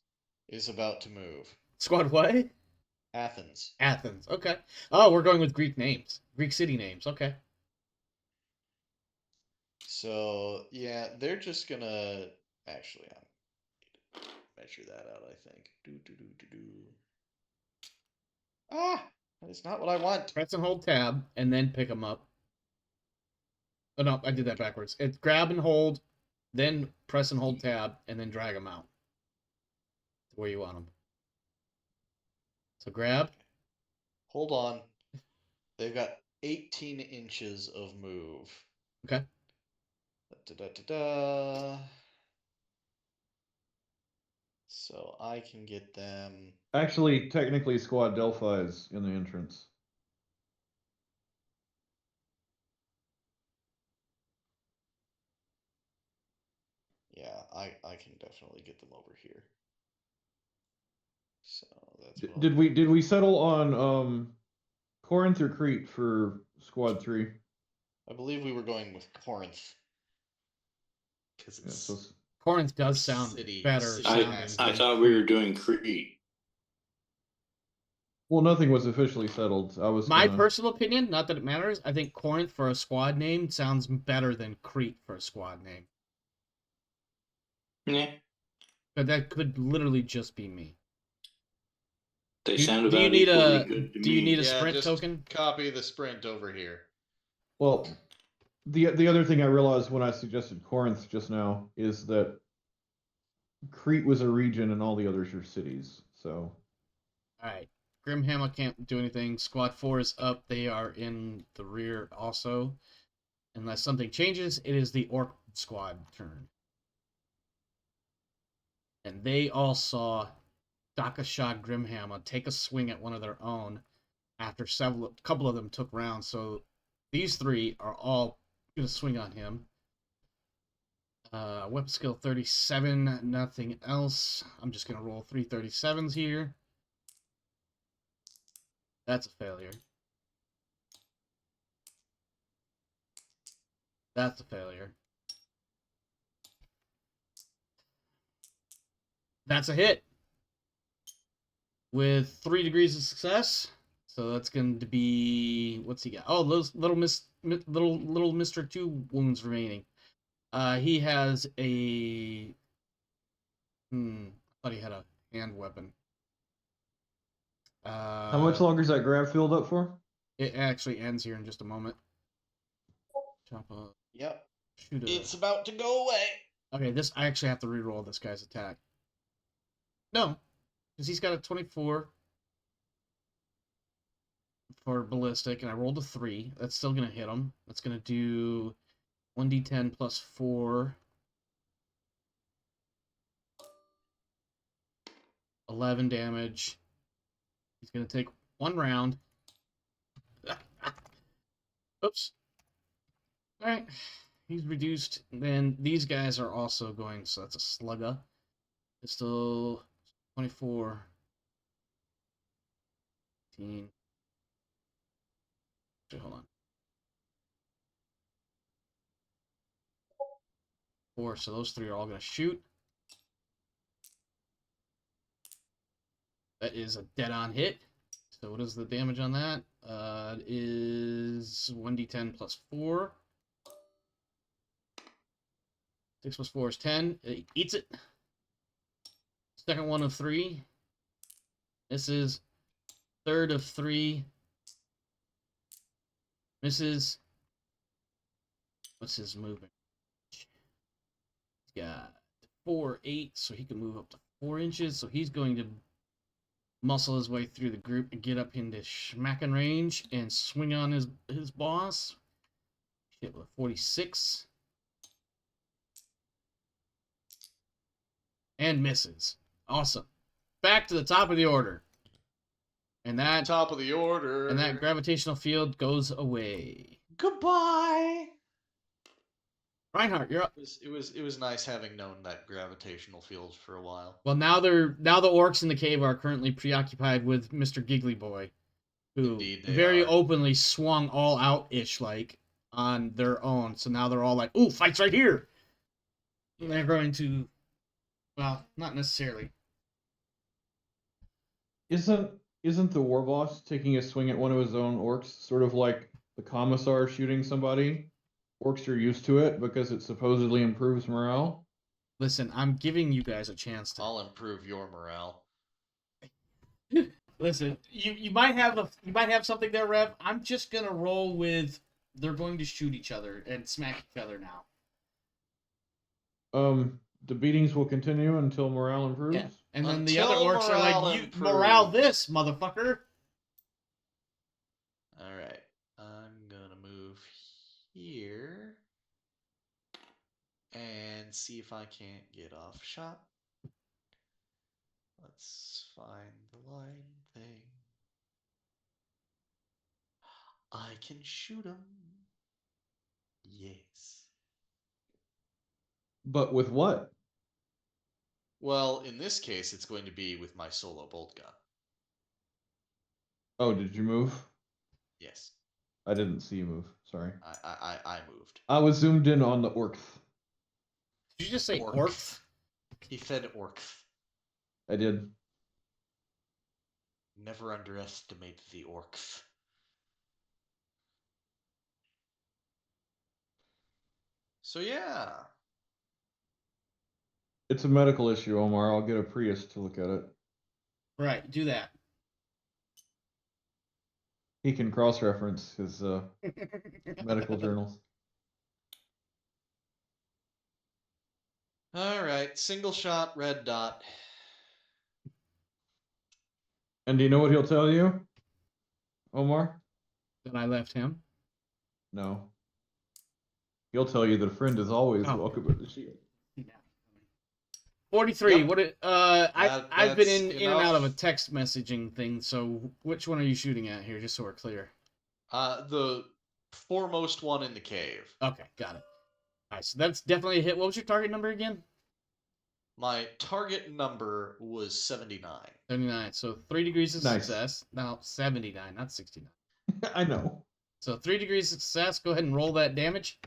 Speaker 3: is about to move.
Speaker 1: Squad what?
Speaker 3: Athens.
Speaker 1: Athens, okay. Oh, we're going with Greek names. Greek city names, okay.
Speaker 3: So, yeah, they're just gonna... Actually, I'm measure that out, I think. Ah! That is not what I want.
Speaker 1: Press and hold tab, and then pick them up. Oh, no, I did that backwards. It's grab and hold, then press and hold tab, and then drag them out to where you want them. So grab.
Speaker 3: Hold on. They've got 18 inches of move.
Speaker 1: Okay.
Speaker 3: So I can get them...
Speaker 2: Actually, technically, Squad Delphi is in the entrance.
Speaker 3: Yeah, I can definitely get them over here. So that's what
Speaker 2: Did we settle on Corinth or Crete for Squad 3?
Speaker 3: I believe we were going with Corinth. Because it's...
Speaker 2: Yeah,
Speaker 1: Corinth does sound better.
Speaker 3: City
Speaker 4: I thought we were doing Crete.
Speaker 2: Well, nothing was officially settled. I was
Speaker 1: My
Speaker 2: gonna...
Speaker 1: personal opinion, not that it matters, I think Corinth for a squad name sounds better than Crete for a squad name.
Speaker 4: Yeah,
Speaker 1: But that could literally just be me.
Speaker 4: they
Speaker 1: Do-
Speaker 4: sound
Speaker 1: do you
Speaker 4: about
Speaker 1: need
Speaker 4: equally
Speaker 1: a-
Speaker 4: good to
Speaker 1: do you
Speaker 4: me.
Speaker 1: need a
Speaker 3: Yeah,
Speaker 1: sprint
Speaker 3: just
Speaker 1: token?
Speaker 3: copy the sprint over here.
Speaker 2: Well, the other thing I realized when I suggested Corinth just now is that Crete was a region and all the others are cities. So
Speaker 1: Alright. Grimhammer can't do anything. Squad 4 is up. They are in the rear also. Unless something changes, it is the Orc squad turn. And they all saw Dakashad Grimhammer take a swing at one of their own after a couple of them took rounds. So these three are all going to swing on him. Weapon skill 37, nothing else. I'm just going to roll 3 37s here. That's a failure. That's a failure. That's a hit. With 3 degrees of success. So that's going to be... What's he got? Oh, those little Mr. 2 wounds remaining. He has a... I thought he had a hand weapon.
Speaker 2: how much longer is that grab filled up for?
Speaker 1: It actually ends here in just a moment. Chop up.
Speaker 3: Yep.
Speaker 1: Shoot
Speaker 3: It's about to go away.
Speaker 1: Okay, this I actually have to reroll this guy's attack. No, because he's got a 24 for ballistic, and I rolled a 3. That's still going to hit him. That's going to do 1d10 plus 4. 11 damage. He's going to take 1 round. Oops. Alright. He's reduced. Then these guys are also going, so that's a slugger. It's still 24. 18. Actually, hold on. 4, so those 3 are all going to shoot. That is a dead-on hit. So what is the damage on that? It is 1d10 plus 4. 6 plus 4 is 10. It eats it. Second one of 3. Misses. Third of 3. Misses. What's his movement? He's got 4, 8, so he can move up to 4 inches. So he's going to muscle his way through the group and get up into smacking range and swing on his boss. Hit with 46. And misses. Awesome. Back to the top of the order. And that
Speaker 3: Top of the order.
Speaker 1: and that gravitational field goes away.
Speaker 3: Goodbye.
Speaker 1: Reinhardt, you're up.
Speaker 3: It was nice having known that gravitational field for a while.
Speaker 1: Well, now the orcs in the cave are currently preoccupied with Mr. Giggly Boy, who
Speaker 3: Indeed they
Speaker 1: very
Speaker 3: are.
Speaker 1: openly swung all out-ish like on their own. So now they're all like, "Ooh, fight's right here." And they're going to, well, not necessarily.
Speaker 2: Isn't the war boss taking a swing at one of his own orcs sort of like the commissar shooting somebody? Orcs are used to it because it supposedly improves morale.
Speaker 1: Listen, I'm giving you guys a chance to.
Speaker 3: I'll improve your morale.
Speaker 1: Listen, you might have something there, Rev. I'm just gonna roll with they're going to shoot each other and smack each other now.
Speaker 2: The beatings will continue until morale improves.
Speaker 1: Yeah. And then the
Speaker 3: Until
Speaker 1: other orcs are
Speaker 3: morale
Speaker 1: like, "You
Speaker 3: improves."
Speaker 1: morale this, motherfucker."
Speaker 3: All right. I'm gonna move here and see if I can't get off shot. Let's find the line thing. I can shoot him. Yes.
Speaker 2: But with what?
Speaker 3: Well, in this case, it's going to be with my solo bolt gun.
Speaker 2: Oh, did you move?
Speaker 3: Yes,
Speaker 2: I didn't see you move. Sorry.
Speaker 3: I moved.
Speaker 2: I was zoomed in on the orcs.
Speaker 1: Did you just say
Speaker 3: Orcs.
Speaker 1: orcs?
Speaker 3: He said orcs.
Speaker 2: I did.
Speaker 3: Never underestimate the orcs. So yeah.
Speaker 2: It's a medical issue, Omar. I'll get a Prius to look at it.
Speaker 1: Right, do that.
Speaker 2: He can cross-reference his medical journals.
Speaker 3: All right, single shot, red dot.
Speaker 2: And do you know what he'll tell you, Omar?
Speaker 1: That I left him.
Speaker 2: No. He'll tell you that a friend is always
Speaker 1: Oh.
Speaker 2: welcome at the shield.
Speaker 1: 43.
Speaker 3: Yep.
Speaker 1: What it I've been
Speaker 3: That's
Speaker 1: in and out of a
Speaker 3: enough.
Speaker 1: text messaging thing, so which one are you shooting at here, just so we're clear?
Speaker 3: The foremost one in the cave.
Speaker 1: Okay, got it. Alright, so that's definitely a hit. What was your target number again?
Speaker 3: My target number was 79.
Speaker 1: 79. So 3 degrees of
Speaker 2: Nice.
Speaker 1: success. Now 79, not 69.
Speaker 2: I know.
Speaker 1: So 3 degrees of success. Go ahead and roll that damage.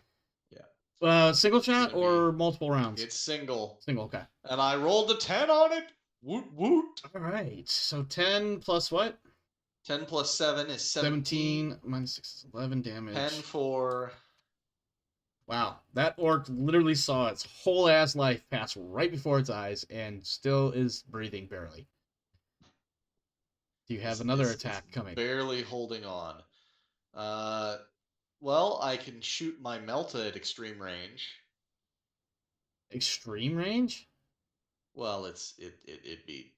Speaker 3: Yeah.
Speaker 1: Single shot
Speaker 3: gonna
Speaker 1: or multiple rounds?
Speaker 3: It's single.
Speaker 1: Single, okay.
Speaker 3: And I rolled a 10 on it. Woot woot.
Speaker 1: Alright, so 10 plus what?
Speaker 3: 10 plus 7 is 17.
Speaker 1: Minus 6 is 11 damage.
Speaker 3: 10 for...
Speaker 1: Wow, that orc literally saw its whole ass life pass right before its eyes and still is breathing barely. Do you have another attack coming?
Speaker 3: Barely holding on. Well, I can shoot my Melta at extreme range.
Speaker 1: Extreme range?
Speaker 3: Well, it'd be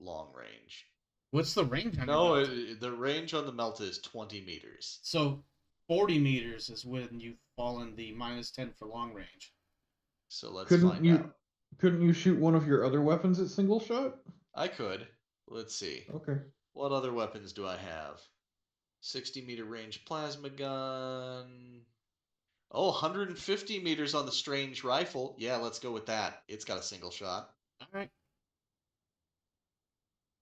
Speaker 3: long range.
Speaker 1: What's the range on your
Speaker 3: No,
Speaker 1: Melta?
Speaker 3: the range on the Melta is 20 meters.
Speaker 1: So 40 meters is when you've fallen the minus 10 for long range.
Speaker 3: So let's
Speaker 2: Couldn't
Speaker 3: find
Speaker 2: you
Speaker 3: out.
Speaker 2: couldn't you shoot one of your other weapons at single shot?
Speaker 3: I could. Let's see.
Speaker 2: Okay.
Speaker 3: What other weapons do I have? 60-meter range plasma gun. Oh, 150 meters on the strange rifle. Yeah, let's go with that. It's got a single shot.
Speaker 1: Alright.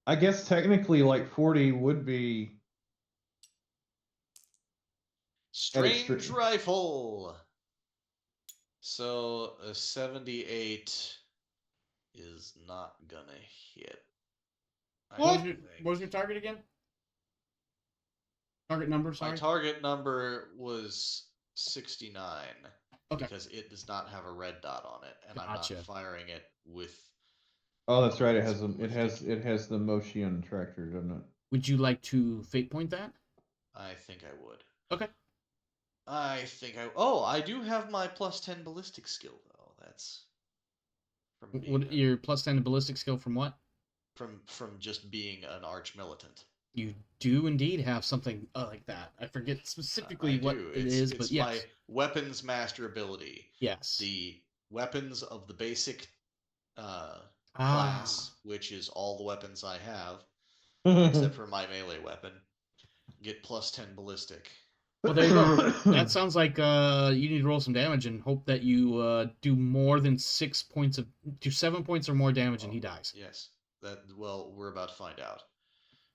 Speaker 2: I guess technically like 40 would be
Speaker 3: Strange rifle. So a 78 is not gonna hit.
Speaker 1: What was your target again? Target number, sorry?
Speaker 3: My target number was 69.
Speaker 1: Okay.
Speaker 3: Because it does not have a red dot on it, and I'm not
Speaker 1: Gotcha.
Speaker 3: firing it with.
Speaker 2: Oh, that's right. It has the Motion tractor, doesn't it?
Speaker 1: Would you like to fate point that?
Speaker 3: I think I would.
Speaker 1: Okay.
Speaker 3: Oh, I do have my plus 10 ballistic skill though. That's from being
Speaker 1: Your plus 10 ballistic skill from what?
Speaker 3: from just being an arch militant.
Speaker 1: You do indeed have something like that. I forget specifically what it is, but yes.
Speaker 3: It's my weapons master ability.
Speaker 1: Yes.
Speaker 3: The weapons of the basic class, which is all the weapons I have, except for my melee weapon, get plus 10 ballistic.
Speaker 1: Well, there you go. That sounds like you need to roll some damage and hope that you do more than 7 points or more damage and he dies.
Speaker 3: Yes. Well, we're about to find out.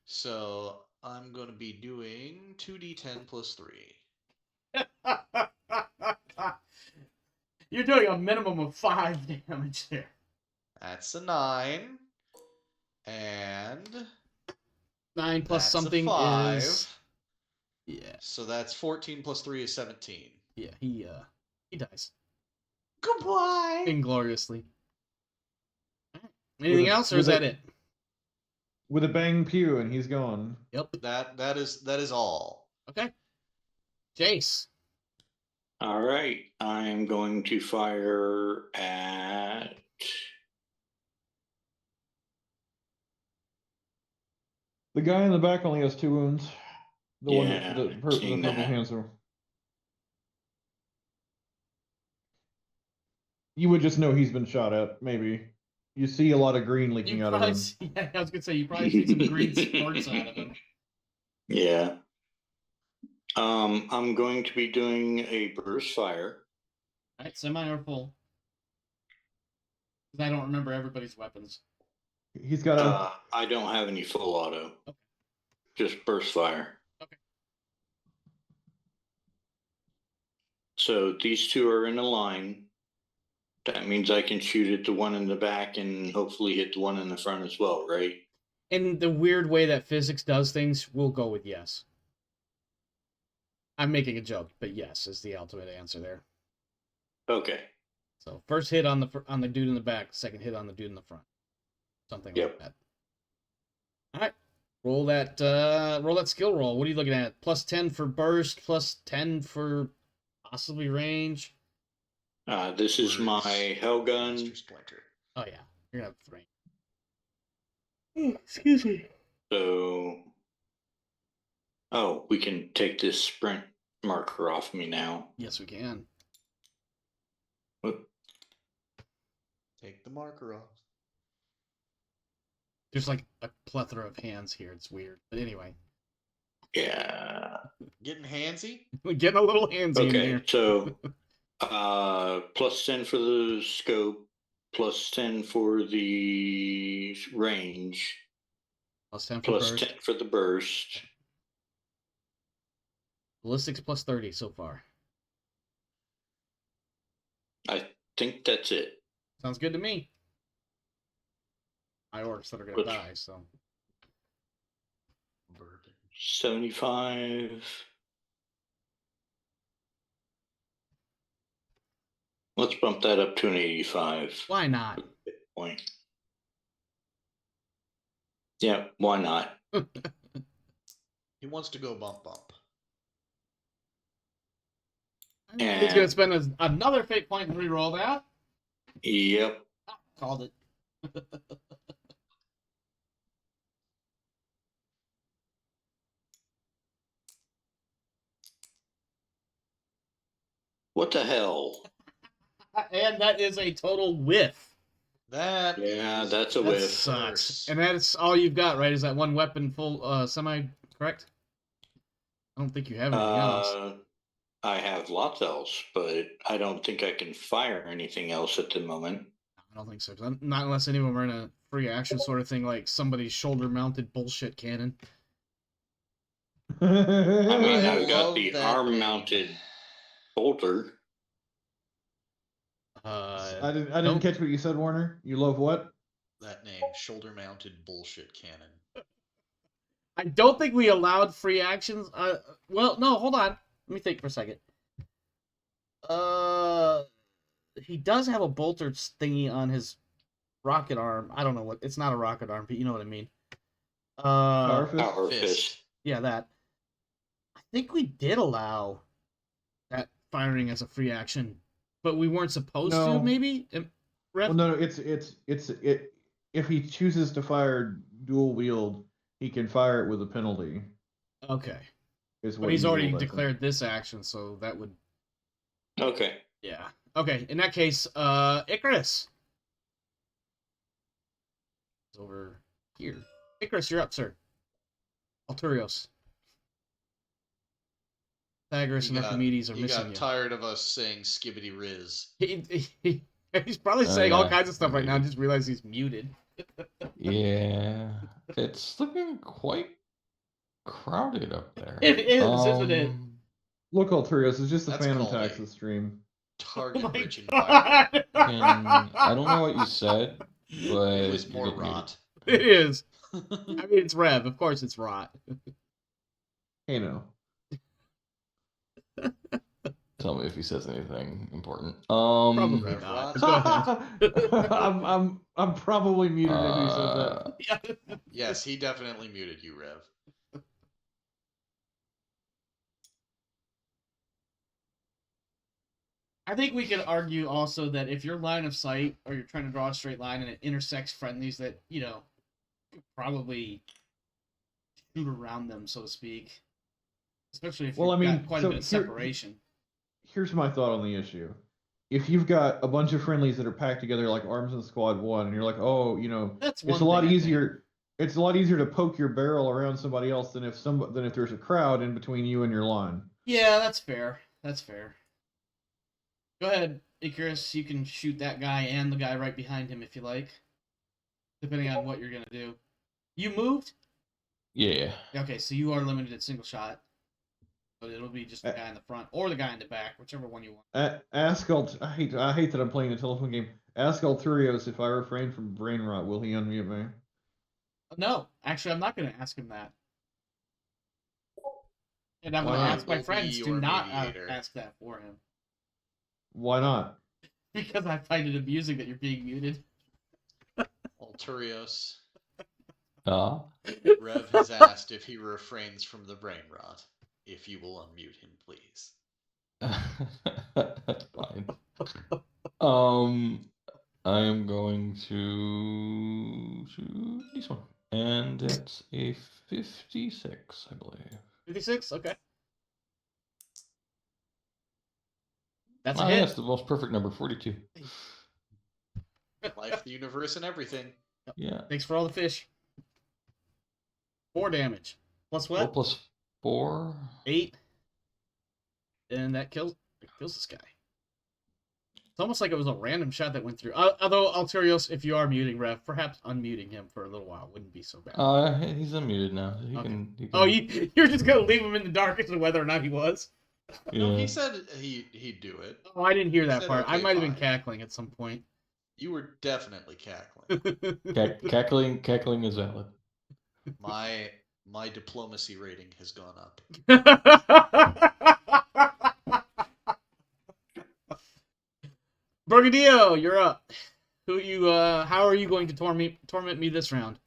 Speaker 3: So I'm going to be doing 2d10 plus 3.
Speaker 1: You're doing a minimum of 5 damage there.
Speaker 3: That's a 9. And
Speaker 1: 9 plus
Speaker 3: that's
Speaker 1: something
Speaker 3: a 5.
Speaker 1: is... Yeah.
Speaker 3: So that's 14 plus 3 is 17.
Speaker 1: Yeah, he dies.
Speaker 3: Goodbye.
Speaker 1: Ingloriously. Anything else, or is that it?
Speaker 2: With a bang pew, and he's gone.
Speaker 1: Yep.
Speaker 3: That is all.
Speaker 1: Okay. Jace.
Speaker 4: All right. I'm going to fire at...
Speaker 2: The guy in the back only has 2 wounds. The one
Speaker 4: Yeah,
Speaker 2: the purple hands are. You would just know he's been shot at, maybe. You see a lot of green leaking out of him.
Speaker 1: Yeah, I was gonna say you probably see some green sparks out of him.
Speaker 4: Yeah. I'm going to be doing a burst fire.
Speaker 1: Alright, semi or full? Because I don't remember everybody's weapons.
Speaker 2: He's got a.
Speaker 4: I don't have any full auto.
Speaker 1: Okay.
Speaker 4: Just burst fire.
Speaker 1: Okay.
Speaker 4: So these two are in a line. That means I can shoot at the one in the back and hopefully hit the one in the front as well, right?
Speaker 1: in the weird way that physics does things, we'll go with yes. I'm making a joke, but yes is the ultimate answer there.
Speaker 4: Okay.
Speaker 1: So first hit on the dude in the back, second hit on the dude in the front, something
Speaker 4: Yep.
Speaker 1: like that. All right, roll that skill roll. What are you looking at? +10 for burst, +10 for possibly range.
Speaker 4: This is
Speaker 3: Where's
Speaker 4: my hell gun.
Speaker 3: Master Splinter?
Speaker 1: Oh yeah, you're gonna have range. Excuse me.
Speaker 4: So, oh, we can take this sprint marker off me now.
Speaker 1: Yes, we can.
Speaker 4: Whoop.
Speaker 3: Take the marker off.
Speaker 1: There's like a plethora of hands here. It's weird, but anyway,
Speaker 4: Yeah.
Speaker 3: Getting handsy?
Speaker 1: we're getting a little handsy in
Speaker 4: Okay,
Speaker 1: here.
Speaker 4: so +10 for the scope, +10 for the range,
Speaker 1: +10 for burst.
Speaker 4: +10 for the burst.
Speaker 1: Ballistics +30 so far.
Speaker 4: I think that's it.
Speaker 1: Sounds good to me. My orcs that are gonna
Speaker 4: Which-
Speaker 1: die, so
Speaker 4: 75. Let's bump that up to an 85
Speaker 1: why not?
Speaker 4: point. Yeah, why not?
Speaker 3: He wants to go bump.
Speaker 1: He's gonna spend another fate point and re-roll that.
Speaker 4: Yep.
Speaker 1: Called it.
Speaker 4: What the hell?
Speaker 1: And that is a total whiff.
Speaker 3: That
Speaker 4: Yeah,
Speaker 3: is
Speaker 4: that's a
Speaker 1: That
Speaker 4: whiff.
Speaker 1: sucks.
Speaker 3: worse.
Speaker 1: And that's all you've got, right? Is that one weapon full semi correct? I don't think you have anything else.
Speaker 4: I have lots else, but I don't think I can fire anything else at the moment.
Speaker 1: I don't think so. Not unless any of them are in a free action sort of thing, like somebody's shoulder mounted bullshit cannon.
Speaker 4: I mean,
Speaker 3: I
Speaker 4: I've got
Speaker 3: love
Speaker 4: the
Speaker 3: that
Speaker 4: arm-mounted bolter.
Speaker 2: I didn't
Speaker 1: don't-
Speaker 2: catch what you said, Warner. You love what?
Speaker 3: That name, shoulder-mounted bullshit cannon.
Speaker 1: I don't think we allowed free actions. Well, no, hold on. Let me think for a second. He does have a bolter thingy on his rocket arm. I don't know what. It's not a rocket arm, but you know what I mean.
Speaker 2: Power fist?
Speaker 4: Power
Speaker 3: Fist.
Speaker 4: fist.
Speaker 1: Yeah, that. I think we did allow that firing as a free action, but we weren't supposed
Speaker 2: No.
Speaker 1: to. Maybe.
Speaker 2: Well, no, it's if he chooses to fire dual wield, he can fire it with a penalty.
Speaker 1: Okay,
Speaker 2: Is
Speaker 1: but
Speaker 2: what
Speaker 1: he's
Speaker 2: he
Speaker 1: already
Speaker 2: ruled, I think.
Speaker 1: declared this action, so that would.
Speaker 4: Okay.
Speaker 1: Yeah. Okay. In that case, Icarus. It's over here. Icarus, you're up, sir. Alturios. Pythagoras and Archimedes are
Speaker 3: He
Speaker 1: missing
Speaker 3: got
Speaker 1: you.
Speaker 3: tired of us saying skibbity riz.
Speaker 1: He's probably saying all
Speaker 5: yeah,
Speaker 1: kinds of stuff right now.
Speaker 5: maybe.
Speaker 1: Just realized he's muted.
Speaker 5: Yeah, it's looking quite crowded up there.
Speaker 1: It is, isn't it?
Speaker 2: Look, Alturios, it's just the
Speaker 3: That's
Speaker 2: Phantom
Speaker 3: called a-
Speaker 2: Taxes stream.
Speaker 3: Target
Speaker 1: Oh my
Speaker 3: rich environment.
Speaker 1: God.
Speaker 5: I don't know what you said, but
Speaker 3: It was
Speaker 5: you're
Speaker 3: more
Speaker 5: getting muted.
Speaker 3: rot.
Speaker 1: It is. I mean, it's Rev. Of course, it's rot.
Speaker 2: Hey, no.
Speaker 5: Tell me if he says anything important.
Speaker 1: Probably
Speaker 3: Rev
Speaker 1: not.
Speaker 3: rot?
Speaker 1: Go ahead.
Speaker 2: I'm probably muted if he said that.
Speaker 1: Yeah.
Speaker 3: Yes, he definitely muted you, Rev.
Speaker 1: I think we could argue also that if your line of sight or you're trying to draw a straight line and it intersects friendlies, that you could probably shoot around them, so to speak. Especially if
Speaker 2: Well,
Speaker 1: you've
Speaker 2: I mean,
Speaker 1: got quite
Speaker 2: so
Speaker 1: a bit of
Speaker 2: here-
Speaker 1: separation.
Speaker 2: Here's my thought on the issue. If you've got a bunch of friendlies that are packed together like Arms in Squad 1, and you're like, oh,
Speaker 1: That's one
Speaker 2: it's a lot
Speaker 1: thing, I think.
Speaker 2: easier. It's a lot easier to poke your barrel around somebody else than if there's a crowd in between you and your line.
Speaker 1: Yeah, that's fair. That's fair. Go ahead, Icarus. You can shoot that guy and the guy right behind him if you like, depending on what you're gonna do. You moved?
Speaker 5: Yeah.
Speaker 1: Okay, so you are limited at single shot. But it'll be just the guy in the front or the guy in the back, whichever one you want.
Speaker 2: I hate that I'm playing a telephone game. Ask Alturios if I refrain from brain rot, will he unmute me?
Speaker 1: No, actually, I'm not going to ask him that. And I'm
Speaker 2: Why
Speaker 1: going to
Speaker 2: not?
Speaker 1: ask my
Speaker 3: Will
Speaker 1: friends
Speaker 3: be
Speaker 1: to
Speaker 3: your
Speaker 1: not
Speaker 3: mediator.
Speaker 1: ask that for him.
Speaker 2: Why not?
Speaker 1: Because I find it amusing that you're being muted.
Speaker 3: Alturios.
Speaker 5: Ah.
Speaker 3: Rev has asked if he refrains from the brain rot. If you will unmute him, please.
Speaker 5: That's fine. I am going to shoot this one, and it's a 56, I believe.
Speaker 1: 56? Okay. That's a
Speaker 5: Ah,
Speaker 1: hit.
Speaker 5: yes, the most perfect number, 42.
Speaker 3: Life, the universe, and everything.
Speaker 5: Yeah.
Speaker 1: Thanks for all the fish. 4 damage. Plus
Speaker 5: 4
Speaker 1: what?
Speaker 5: plus 4.
Speaker 1: 8. And that kills this guy. It's almost like it was a random shot that went through. Although, Alturios, if you are muting Rev, perhaps unmuting him for a little while wouldn't be so bad.
Speaker 5: He's unmuted now. He
Speaker 1: Okay.
Speaker 5: can.
Speaker 1: Oh, you're just going to leave him in the dark as to whether or not he was?
Speaker 5: Yeah.
Speaker 3: No, he said he'd do it.
Speaker 1: Oh, I didn't hear that
Speaker 3: said,
Speaker 1: part. I
Speaker 3: okay,
Speaker 1: might have been
Speaker 3: fine.
Speaker 1: cackling at some point.
Speaker 3: You were definitely cackling.
Speaker 5: Cackling is valid.
Speaker 3: My diplomacy rating has gone up.
Speaker 1: Brigadio, you're up. How are you going to torment me this round?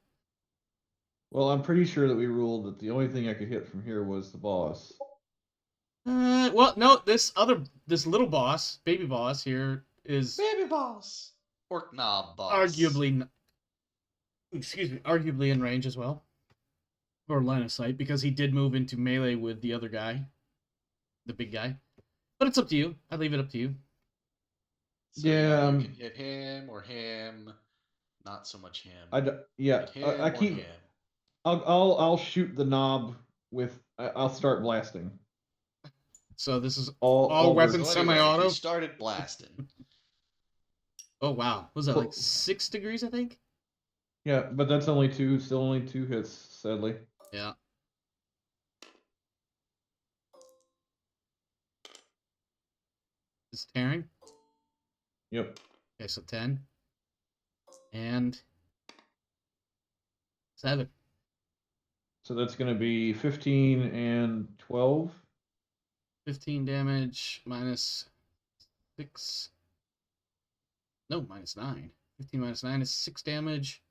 Speaker 2: Well, I'm pretty sure that we ruled that the only thing I could hit from here was the boss.
Speaker 1: Well, no, this little boss, baby boss here is
Speaker 3: Baby boss. Orc knob boss.
Speaker 1: arguably in range as well. Or line of sight, because he did move into melee with the other guy. The big guy. But it's up to you. I leave it up to you.
Speaker 3: So,
Speaker 2: Yeah,
Speaker 3: you can hit him or him. Not so much him.
Speaker 2: Yeah,
Speaker 3: Hit him
Speaker 2: I
Speaker 3: or
Speaker 2: keep.
Speaker 3: him.
Speaker 2: I'll shoot the knob with. I'll start blasting.
Speaker 1: So this is
Speaker 2: All
Speaker 1: all weapons
Speaker 3: So anyway,
Speaker 1: semi-auto?
Speaker 3: he started blasting.
Speaker 1: Oh wow, was that like 6 degrees? I think.
Speaker 2: Yeah, but that's only two. Still only 2 hits, sadly.
Speaker 1: Yeah. Is tearing?
Speaker 2: Yep.
Speaker 1: Okay, so 10. And 7.
Speaker 2: So that's going to be 15 and 12.
Speaker 1: 15 damage minus 6. No, minus 9. 15 minus 9 is 6 damage.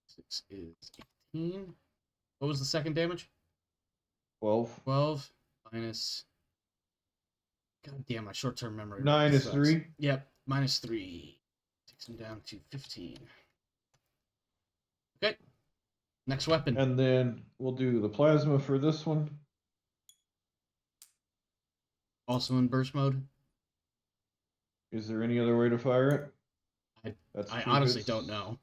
Speaker 1: 6 is 18. What was the second damage?
Speaker 2: 12.
Speaker 1: 12 minus. God damn, my short-term memory.
Speaker 2: 9 is
Speaker 1: sucks.
Speaker 2: 3.
Speaker 1: Yep, minus 3. Takes him down to 15. Okay. Next weapon.
Speaker 2: And then we'll do the plasma for this one.
Speaker 1: Also in burst mode.
Speaker 2: Is there any other way to fire it?
Speaker 1: I honestly don't know.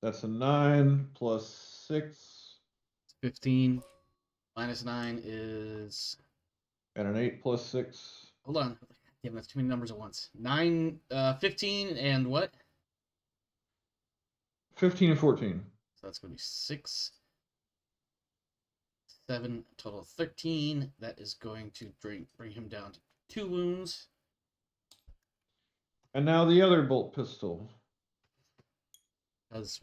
Speaker 2: That's a 9 plus 6.
Speaker 1: 15. Minus 9 is.
Speaker 2: And an 8 plus 6.
Speaker 1: Hold on. Damn, that's too many numbers at once. 15 and what?
Speaker 2: 15 and 14.
Speaker 1: So that's going to be 6. 7, total of 13. That is going to bring him down to 2 wounds.
Speaker 2: And now the other bolt pistol.
Speaker 1: Because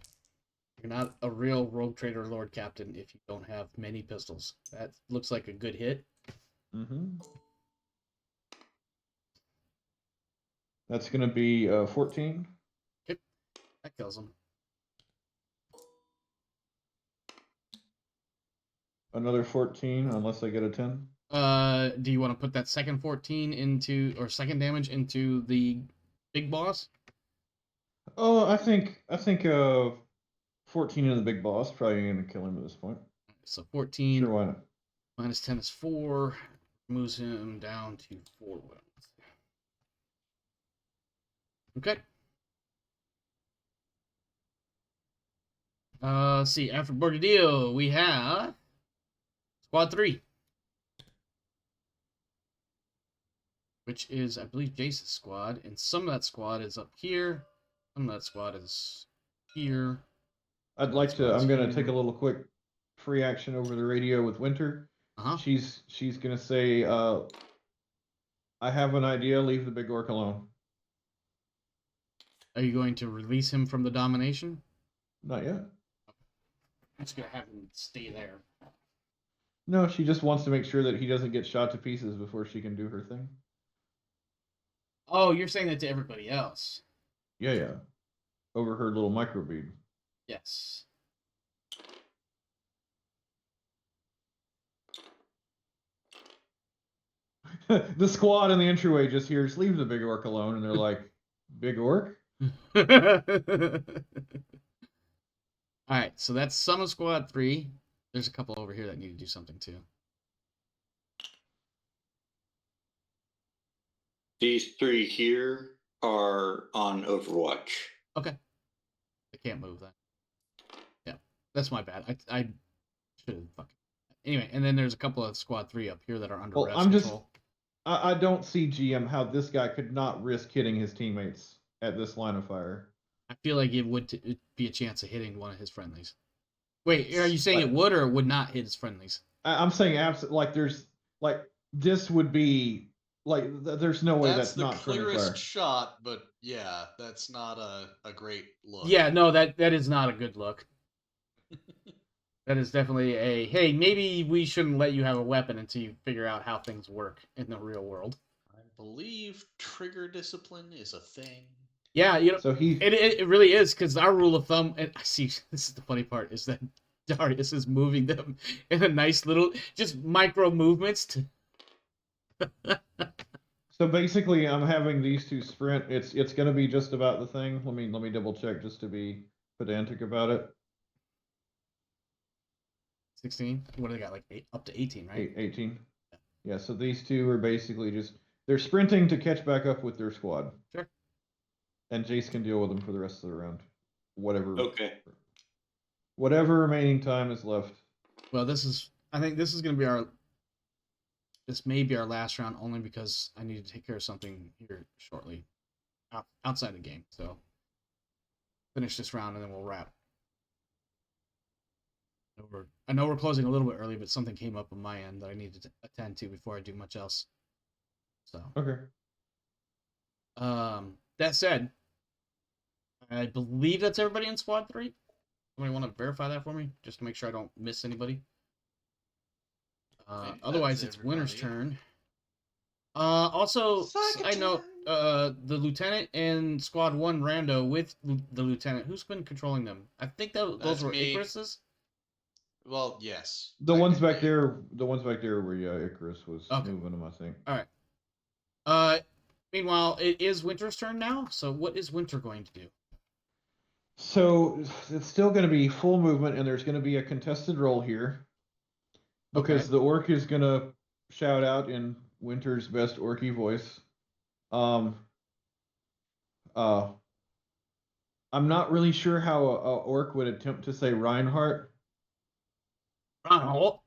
Speaker 1: you're not a real rogue trader lord captain if you don't have many pistols. That looks like a good hit.
Speaker 2: Mm-hmm. That's going to be 14.
Speaker 1: Yep, that kills him.
Speaker 2: Another 14, unless I get a 10.
Speaker 1: Do you want to put that second 14 into, or second damage into the big boss?
Speaker 2: Oh, I think 14 in the big boss probably going to kill him at this point.
Speaker 1: So 14
Speaker 2: Sure, why not?
Speaker 1: minus 10 is 4. Moves him down to 4 wounds. Okay. Let's see. After Borgadillo, we have Squad 3. Which is, I believe, Jace's squad. And some of that squad is up here. Some of that squad is here.
Speaker 2: I'm going to take a little quick free action over the radio with Winter.
Speaker 1: Uh-huh.
Speaker 2: She's going to say, I have an idea, leave the big orc alone.
Speaker 1: Are you going to release him from the domination?
Speaker 2: Not yet.
Speaker 1: I'm just gonna have him stay there.
Speaker 2: No, she just wants to make sure that he doesn't get shot to pieces before she can do her thing.
Speaker 1: Oh, you're saying that to everybody else.
Speaker 2: Yeah. Over her little microbead.
Speaker 1: Yes.
Speaker 2: The squad in the entryway just hears, leave the big orc alone, and they're like, big orc?
Speaker 1: Alright, so that's Summon Squad 3. There's a couple over here that need to do something too.
Speaker 4: These 3 here are on Overwatch.
Speaker 1: Okay. I can't move that. Yeah, that's my bad. I should have fucking... Anyway, and then there's a couple of Squad 3 up here that are under rest control.
Speaker 2: I don't see, GM, how this guy could not risk hitting his teammates at this line of fire.
Speaker 1: I feel like it would be a chance of hitting one of his friendlies. Wait, are you saying it would or would not hit his friendlies?
Speaker 2: I'm saying absolutely. Like, there's like this would be like there's no way that's not
Speaker 3: the clearest
Speaker 2: fire.
Speaker 3: shot, but yeah, that's not a great look.
Speaker 1: Yeah, no, that is not a good look. That is definitely a, hey, maybe we shouldn't let you have a weapon until you figure out how things work in the real world.
Speaker 3: I believe trigger discipline is a thing.
Speaker 1: Yeah, you know,
Speaker 2: So
Speaker 1: it really is, because our rule of thumb, and I see, this is the funny part, is that Darius is moving them in a nice little, just micro movements to...
Speaker 2: So basically, I'm having these two sprint. It's going to be just about the thing. Let me double check just to be pedantic about it.
Speaker 1: 16. What do they got? Like up to 18, right?
Speaker 2: 18. Yeah. So these two are basically just they're sprinting to catch back up with their squad.
Speaker 1: Sure.
Speaker 2: And Jace can deal with them for the rest of the round. Whatever.
Speaker 4: Okay.
Speaker 2: Whatever remaining time is left.
Speaker 1: Well, I think this is going to be this may be our last round, only because I need to take care of something here shortly, outside the game. So finish this round and then we'll wrap. I know we're closing a little bit early, but something came up on my end that I need to attend to before I do much else. So
Speaker 2: Okay.
Speaker 1: That said, I believe that's everybody in Squad 3. Somebody want to verify that for me, just to make sure I don't miss anybody? Otherwise, it's Winter's turn. Also, I know the lieutenant and Squad 1 rando with the lieutenant. Who's been controlling them? I think those were Icarus's.
Speaker 3: Well, yes.
Speaker 2: The ones back there where Icarus was moving them, I think.
Speaker 1: All right. Meanwhile, it is Winter's turn now. So what is Winter going to do?
Speaker 2: So it's still going to be full movement, and there's going to be a contested roll here. Because the orc is going to shout out in Winter's best orky voice. I'm not really sure how a orc would attempt to say Reinhardt.
Speaker 1: Reinhardt?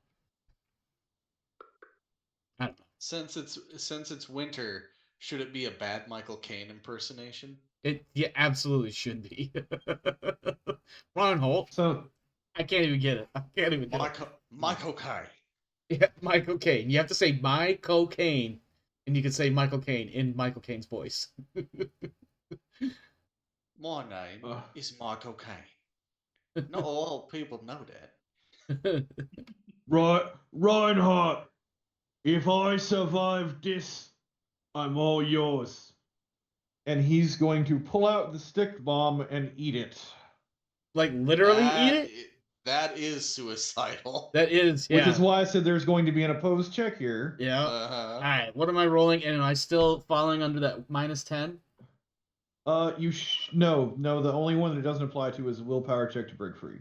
Speaker 1: I don't know.
Speaker 3: Since it's winter, should it be a bad Michael Caine impersonation?
Speaker 1: It absolutely should be. Reinhardt.
Speaker 2: So
Speaker 1: I can't even get it. I can't even get it.
Speaker 3: Michael Caine.
Speaker 1: Yeah, Michael Caine. You have to say my cocaine, and you can say Michael Caine in Michael Caine's voice.
Speaker 3: My name is Michael Caine. Not all people know that.
Speaker 2: Right, Reinhardt. If I survive this, I'm all yours. And he's going to pull out the stick bomb and eat it.
Speaker 1: Like literally eat it?
Speaker 3: That is suicidal.
Speaker 1: That is, yeah.
Speaker 2: Which is why I said there's going to be an opposed check here.
Speaker 1: Yeah. All right, what am I rolling? And am I still falling under that -10?
Speaker 2: No, the only one that it doesn't apply to is a willpower check to break free.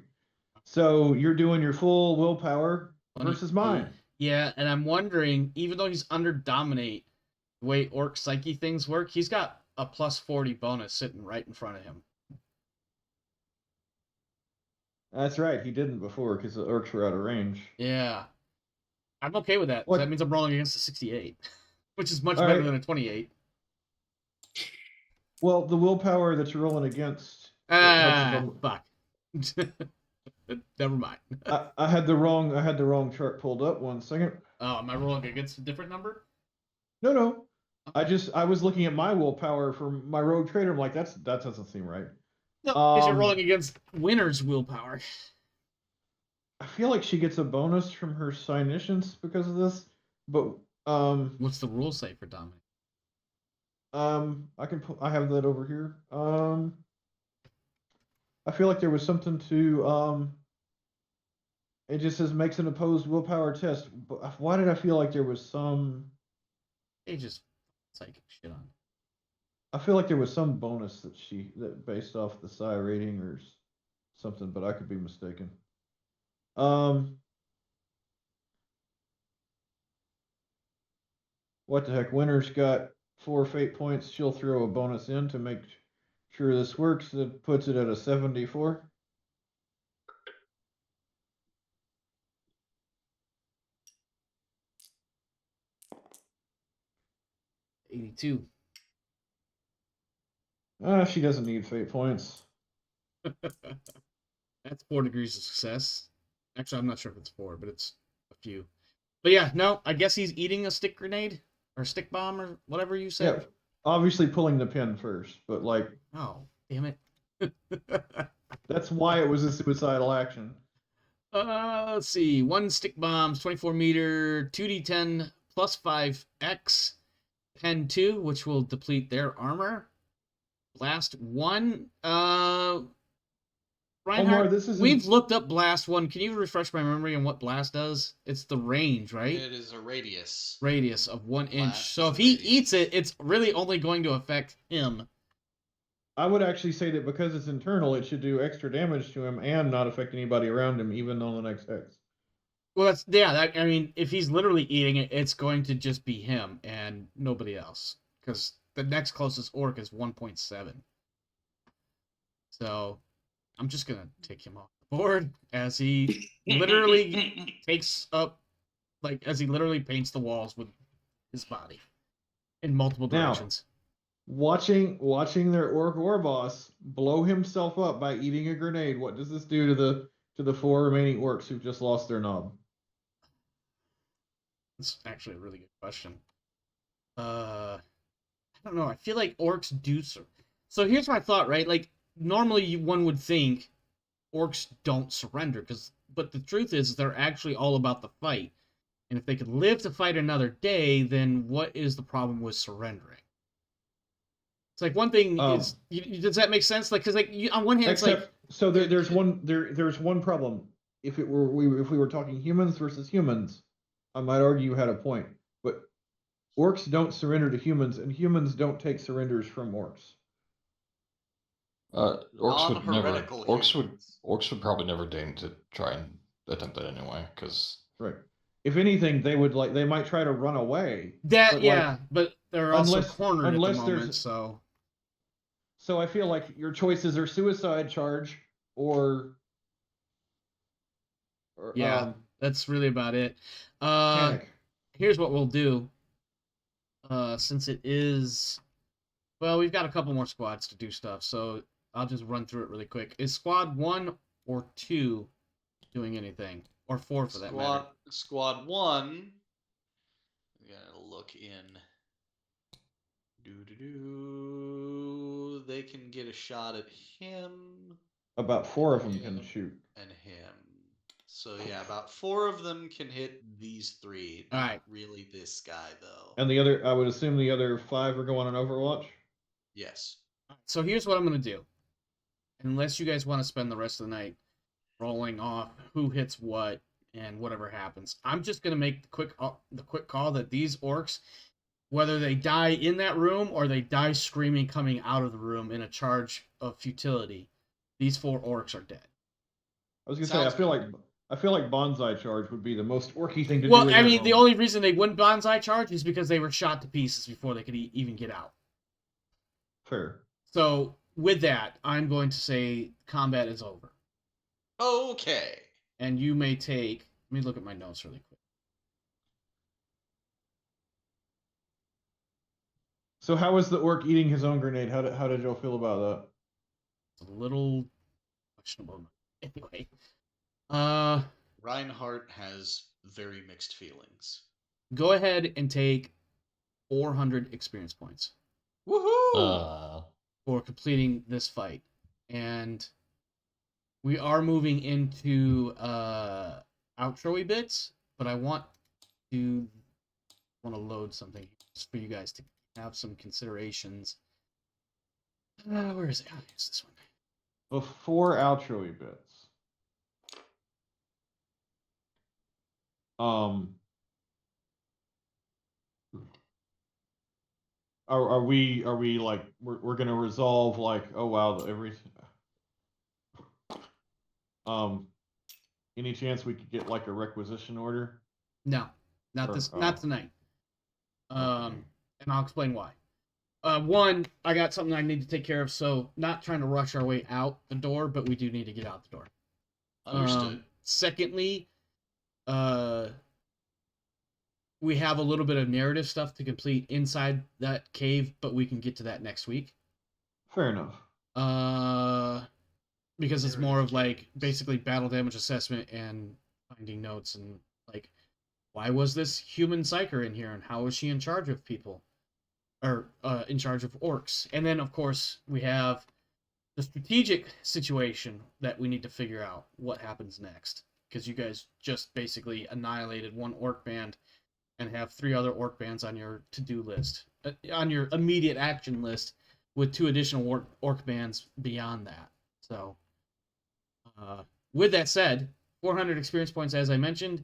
Speaker 2: So you're doing your full willpower versus mine.
Speaker 1: Yeah, and I'm wondering, even though he's under dominate, the way Orc Psyche things work, he's got a +40 bonus sitting right in front of him.
Speaker 2: That's right, he didn't before because the orcs were out of range.
Speaker 1: Yeah. I'm okay with that.
Speaker 2: What?
Speaker 1: That means I'm rolling against a 68, which is much better than a 28.
Speaker 2: Well, the willpower that you're rolling against...
Speaker 1: fuck. Never mind.
Speaker 2: I had the wrong chart pulled up. 1 second.
Speaker 1: Oh, am I rolling against a different number?
Speaker 2: No. I was looking at my willpower for my rogue trader. I'm like, that doesn't seem right.
Speaker 1: No, because you're
Speaker 2: Um,
Speaker 1: rolling against winner's willpower.
Speaker 2: I feel like she gets a bonus from her Cynicians because of this, but
Speaker 1: What's the rule say for dominate?
Speaker 2: I have that over here. I feel like there was something to it just says makes an opposed willpower test. But why did I feel like there was some?
Speaker 1: They just psychic shit on.
Speaker 2: I feel like there was some bonus that based off the psi rating or something, but I could be mistaken. What the heck? Winner's got 4 fate points. She'll throw a bonus in to make sure this works. That puts it at a 74.
Speaker 1: $82.
Speaker 2: She doesn't need fate points.
Speaker 1: That's 4 degrees of success. Actually, I'm not sure if it's 4, but it's a few. But yeah, no, I guess he's eating a stick grenade or stick bomb or whatever you said.
Speaker 2: Yeah, obviously pulling the pin first, but like,
Speaker 1: Oh, damn it.
Speaker 2: that's why it was a suicidal action.
Speaker 1: Let's see. 1 stick bombs, 24 meter, 2d10 plus 5x, pen 2, which will deplete their armor. Blast 1. Reinhardt,
Speaker 2: Omar, this is
Speaker 1: we've looked up blast 1. Can you refresh my memory on what blast does? It's the range, right?
Speaker 3: It is a radius.
Speaker 1: Radius of 1 inch.
Speaker 3: Blast
Speaker 1: So
Speaker 3: is
Speaker 1: if
Speaker 3: a
Speaker 1: he
Speaker 3: radius.
Speaker 1: eats it, it's really only going to affect him.
Speaker 2: I would actually say that because it's internal, it should do extra damage to him and not affect anybody around him, even on the next hex.
Speaker 1: Well, that's yeah. I mean, if he's literally eating it, it's going to just be him and nobody else, because the next closest orc is 1.7. So I'm just gonna take him off the board as he literally takes up, like as he literally paints the walls with his body in multiple
Speaker 2: Now,
Speaker 1: directions.
Speaker 2: Watching their orc war boss blow himself up by eating a grenade. What does this do to the 4 remaining orcs who've just lost their knob?
Speaker 1: That's actually a really good question. I don't know. I feel like orcs do so. Here's my thought, right? Like normally one would think orcs don't surrender, but the truth is they're actually all about the fight. And if they could live to fight another day, then what is the problem with surrendering? It's like one thing is, does that make sense? Like, because like on one hand, it's like
Speaker 2: so there's one problem. If we were talking humans versus humans, I might argue you had a point. But orcs don't surrender to humans, and humans don't take surrenders from orcs.
Speaker 5: Orcs would never.
Speaker 3: Non-heretical
Speaker 5: Orcs would probably never deign to try and attempt that anyway, because
Speaker 2: Right. If anything, they might try to run away.
Speaker 1: that,
Speaker 2: but
Speaker 1: yeah,
Speaker 2: like,
Speaker 1: but they're also
Speaker 2: unless-
Speaker 1: cornered
Speaker 2: unless
Speaker 1: at the moment.
Speaker 2: there's-
Speaker 1: So
Speaker 2: So I feel like your choices are suicide charge or
Speaker 1: yeah, that's really about it.
Speaker 2: panic.
Speaker 1: Here's what we'll do. Since it is, well, we've got a couple more squads to do stuff, so I'll just run through it really quick. Is squad 1 or 2 doing anything, or 4 for that matter?
Speaker 3: Squad 1. We gotta look in. They can get a shot at him.
Speaker 2: About 4 of them can shoot.
Speaker 3: And him. So yeah, about 4 of them can hit these 3.
Speaker 1: All
Speaker 3: Not
Speaker 1: right.
Speaker 3: really this guy though.
Speaker 2: And I would assume the other 5 are going on Overwatch.
Speaker 3: Yes.
Speaker 1: So here's what I'm gonna do. Unless you guys want to spend the rest of the night rolling off who hits what and whatever happens, I'm just gonna make the quick call that these orcs, whether they die in that room or they die screaming coming out of the room in a charge of futility, these 4 orcs are dead.
Speaker 2: I was gonna say, I feel like bonsai charge would be the most orky thing to do.
Speaker 1: Well, I mean, the only reason they wouldn't bonsai charge is because they were shot to pieces before they could even get out.
Speaker 2: Fair.
Speaker 1: So with that, I'm going to say combat is over.
Speaker 3: Okay.
Speaker 1: And you may take. Let me look at my notes really quick.
Speaker 2: So how was the orc eating his own grenade? How did y'all feel about that?
Speaker 1: It's a little questionable. Anyway.
Speaker 3: Reinhardt has very mixed feelings.
Speaker 1: Go ahead and take 400 experience points
Speaker 3: Woohoo!
Speaker 1: for completing this fight. And we are moving into outro-y bits, but I want to load something just for you guys to have some considerations. Where is it? Oh, it's this one.
Speaker 2: Before outro bits. Are we like we're gonna resolve like, oh wow, any chance we could get like a requisition order?
Speaker 1: No, not not tonight. And I'll explain why. One, I got something I need to take care of, so not trying to rush our way out the door, but we do need to get out the door.
Speaker 3: Understood.
Speaker 1: Secondly, we have a little bit of narrative stuff to complete inside that cave, but we can get to that next week.
Speaker 2: Fair enough.
Speaker 1: Because it's more of like basically battle damage assessment and finding notes and like, why was this human psyker in here and how is she in charge of people? Or in charge of orcs. And then, of course, we have the strategic situation that we need to figure out what happens next. Because you guys just basically annihilated one orc band and have 3 other orc bands on your to-do list. On your immediate action list with 2 additional orc bands beyond that. So, with that said, 400 experience points as I mentioned.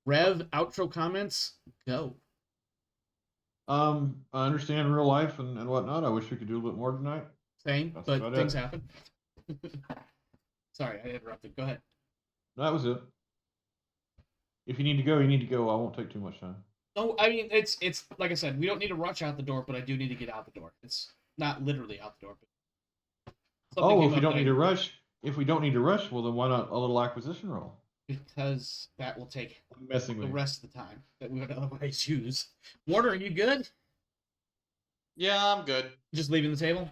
Speaker 1: Rev, outro comments, go.
Speaker 2: I understand real life and whatnot. I wish we could do a little bit more tonight.
Speaker 1: Same,
Speaker 2: That's
Speaker 1: but
Speaker 2: about
Speaker 1: things
Speaker 2: it.
Speaker 1: happen. Sorry, I interrupted. Go ahead.
Speaker 2: That was it. If you need to go, you need to go. I won't take too much time.
Speaker 1: No, I mean it's like I said, we don't need to rush out the door, but I do need to get out the door. It's not literally out the door. But
Speaker 2: If we don't need to rush, well then why not a little acquisition roll?
Speaker 1: Because that will take
Speaker 2: I'm messing with
Speaker 1: the
Speaker 2: you.
Speaker 1: rest of the time that we would otherwise use. Warner, are you good?
Speaker 3: Yeah, I'm good.
Speaker 1: Just leaving the table?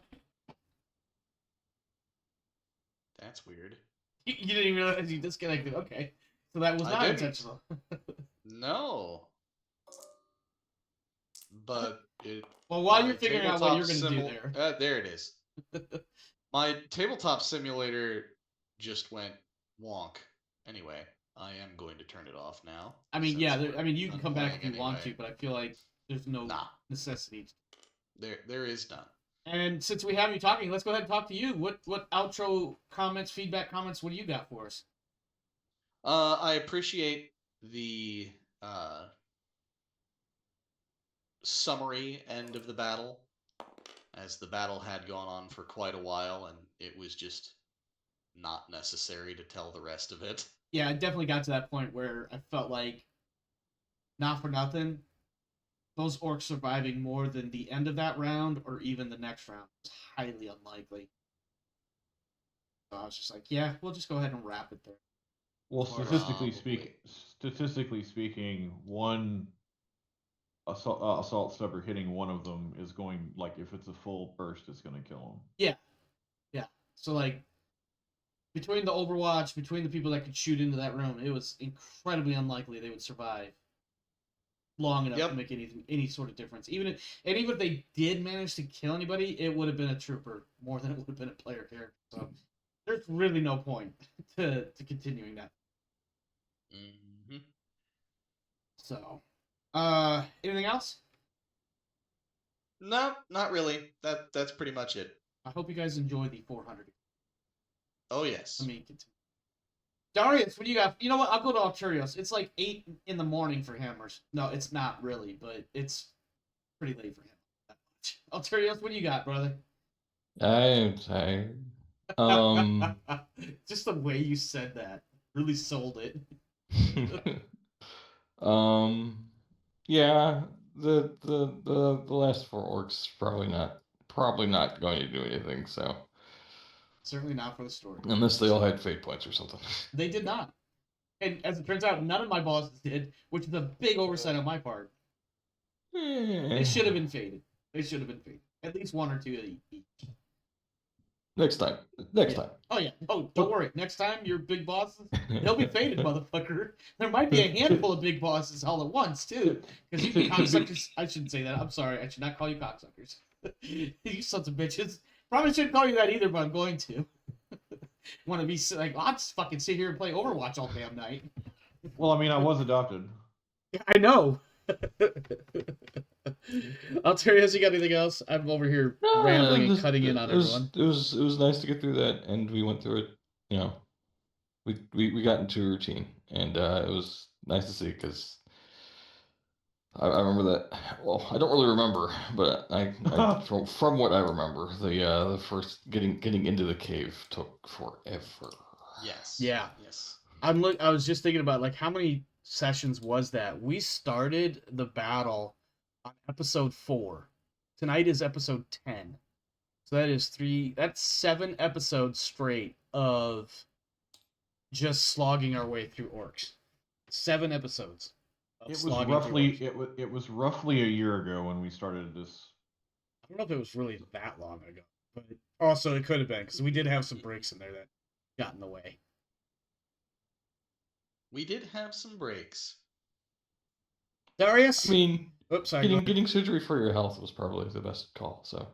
Speaker 3: That's weird.
Speaker 1: You didn't even realize you disconnected. Okay. So that was
Speaker 3: I
Speaker 1: not
Speaker 3: didn't.
Speaker 1: intentional.
Speaker 3: No. But it.
Speaker 1: Well, while
Speaker 3: my
Speaker 1: you're figuring out what you're going to do
Speaker 3: tabletop
Speaker 1: there.
Speaker 3: there it is. My tabletop simulator just went wonk. Anyway, I am going to turn it off now.
Speaker 1: I mean,
Speaker 3: since
Speaker 1: yeah,
Speaker 3: we're
Speaker 1: you can come back if you
Speaker 3: playing
Speaker 1: want to,
Speaker 3: anyway.
Speaker 1: but I feel like there's no
Speaker 3: Nah.
Speaker 1: necessity.
Speaker 3: There is none.
Speaker 1: And since we have you talking, let's go ahead and talk to you. What outro comments, feedback comments, what do you got for us?
Speaker 3: I appreciate the summary end of the battle, as the battle had gone on for quite a while, and it was just not necessary to tell the rest of it.
Speaker 1: Yeah, I definitely got to that point where I felt like, not for nothing, those orcs surviving more than the end of that round or even the next round was highly unlikely. So I was just like, yeah, we'll just go ahead and wrap it there.
Speaker 2: Well,
Speaker 3: Probably.
Speaker 2: statistically speaking, one assault stubber hitting one of them is going, like, if it's a full burst, it's going to kill them.
Speaker 1: Yeah. So like, between the Overwatch, between the people that could shoot into that room, it was incredibly unlikely they would survive long enough to make any sort of difference. Even if they did manage to kill anybody, it would have been a trooper more than it would have been a player character. So there's really no point to continuing that.
Speaker 3: Mm-hmm.
Speaker 1: So, anything else?
Speaker 3: No, not really. That's pretty much it.
Speaker 1: I hope you guys enjoy the 400.
Speaker 3: Oh yes.
Speaker 1: Let me continue. Darius, what do you got? You know what? I'll go to Alturios. It's like 8 in the morning for him. No, it's not really, but it's pretty late for him. That much. Alturios, what do you got, brother?
Speaker 5: I am tired.
Speaker 1: Just the way you said that really sold it.
Speaker 5: Yeah, the last 4 orcs probably not going to do anything, so
Speaker 1: Certainly not for the story.
Speaker 5: unless they all had fate points or something.
Speaker 1: They did not. And as it turns out, none of my bosses did, which is a big oversight on my part. They should have been faded. At least 1 or 2 each.
Speaker 5: Next time. Next time.
Speaker 1: Oh yeah. Oh, don't worry. Next time your big bosses, they'll be faded, motherfucker. There might be a handful of big bosses all at once too, because you cocksuckers. I shouldn't say that. I'm sorry. I should not call you cocksuckers. You sons of bitches. Probably shouldn't call you that either, but I'm going to. Want to be like, I'll just fucking sit here and play Overwatch all damn night.
Speaker 2: Well, I mean, I was adopted.
Speaker 1: I know. Alterius, you got anything else? I'm over here rambling and cutting in on everyone.
Speaker 5: It was nice to get through that, and we went through it. You know, we got into a routine, and it was nice to see because I remember that. Well, I don't really remember, but I from what I remember, the first getting into the cave took forever.
Speaker 3: Yes.
Speaker 1: Yeah.
Speaker 3: Yes.
Speaker 1: I was just thinking about like how many sessions was that? We started the battle on episode 4. Tonight is episode 10. So that's 7 episodes straight of just slogging our way through orcs. 7 episodes.
Speaker 2: It was roughly a year ago when we started this.
Speaker 1: I don't know if it was really that long ago, but also it could have been because we did have some breaks in there that got in the way.
Speaker 3: We did have some breaks.
Speaker 1: Darius?
Speaker 5: I mean,
Speaker 1: oops, sorry.
Speaker 5: Getting surgery for your health was probably the best call. So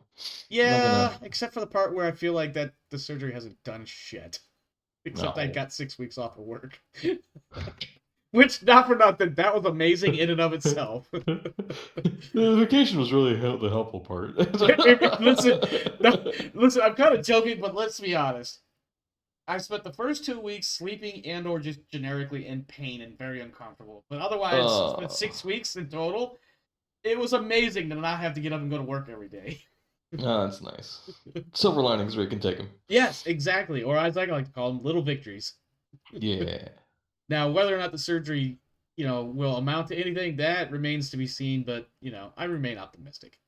Speaker 1: yeah, except for the part where I feel like that the surgery hasn't done shit. Except I got 6 weeks off of work. Which, not for nothing, that was amazing in and of itself.
Speaker 5: The vacation was really the helpful part.
Speaker 1: Listen, I'm kind of joking, but let's be honest. I spent the first 2 weeks sleeping and or just generically in pain and very uncomfortable. But otherwise, it's been 6 weeks in total. It was amazing to not have to get up and go to work every day.
Speaker 5: Oh, that's nice. Silver linings where you can take them.
Speaker 1: Yes, exactly. Or as I like to call them, little victories.
Speaker 5: Yeah.
Speaker 1: Now, whether or not the surgery, will amount to anything, that remains to be seen. But, I remain optimistic.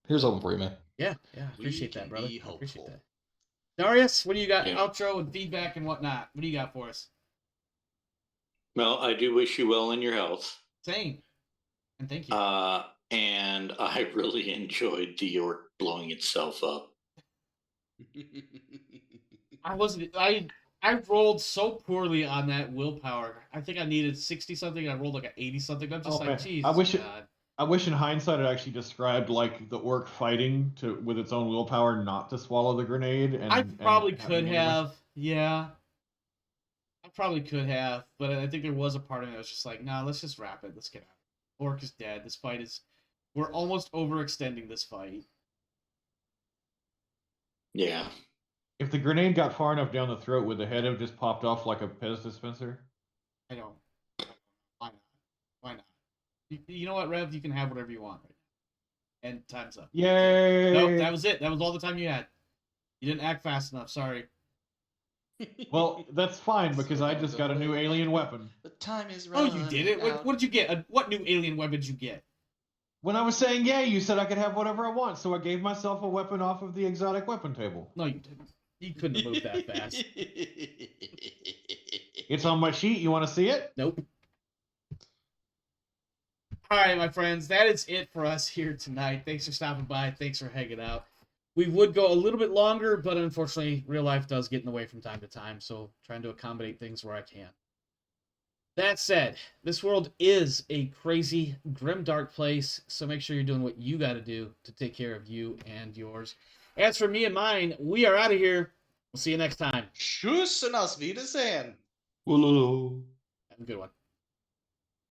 Speaker 5: Here's hoping for you, man.
Speaker 1: Yeah. Appreciate that, brother.
Speaker 3: Be
Speaker 1: Appreciate
Speaker 3: hopeful.
Speaker 1: that. Darius, what do you got?
Speaker 4: Yeah.
Speaker 1: Outro and feedback and whatnot. What do you got for us?
Speaker 4: Well, I do wish you well in your health.
Speaker 1: Same. And thank you.
Speaker 4: And I really enjoyed the York blowing itself up.
Speaker 1: I rolled so poorly on that willpower. I think I needed 60 something and I rolled like an 80 something. I'm just geez.
Speaker 2: I wish in hindsight it actually described like the orc fighting with its own willpower not to swallow the grenade. And
Speaker 1: I probably could have. Yeah. I probably could have, but I think there was a part of me that was just like, nah, let's just wrap it. Let's get out. Orc is dead. This fight is... We're almost overextending this fight.
Speaker 4: Yeah.
Speaker 2: If the grenade got far enough down the throat, would the head have just popped off like a Pez dispenser?
Speaker 1: I don't. Why not? You know what, Rev? You can have whatever you want right now. And time's up.
Speaker 2: Yay!
Speaker 1: Nope, that was it. That was all the time you had. You didn't act fast enough. Sorry.
Speaker 2: Well, that's fine because I just got a new alien weapon.
Speaker 3: The time is
Speaker 1: Oh,
Speaker 3: running
Speaker 1: you did it? What did you get? What new alien weapon did you get?
Speaker 2: When I was saying yay, you said I could have whatever I want, so I gave myself a weapon off of the exotic weapon table.
Speaker 1: No, you didn't. You couldn't have moved that fast.
Speaker 2: It's on my sheet. You want to see it?
Speaker 1: Nope. All right, my friends, that is it for us here tonight. Thanks for stopping by. Thanks for hanging out. We would go a little bit longer, but unfortunately, real life does get in the way from time to time, so trying to accommodate things where I can. That said, this world is a crazy, grim, dark place, so make sure you're doing what you got to do to take care of you and yours. As for me and mine, we are out of here. We'll see you next time.
Speaker 3: Tschüss und auf Wiedersehen.
Speaker 5: Hello.
Speaker 1: Have a good one.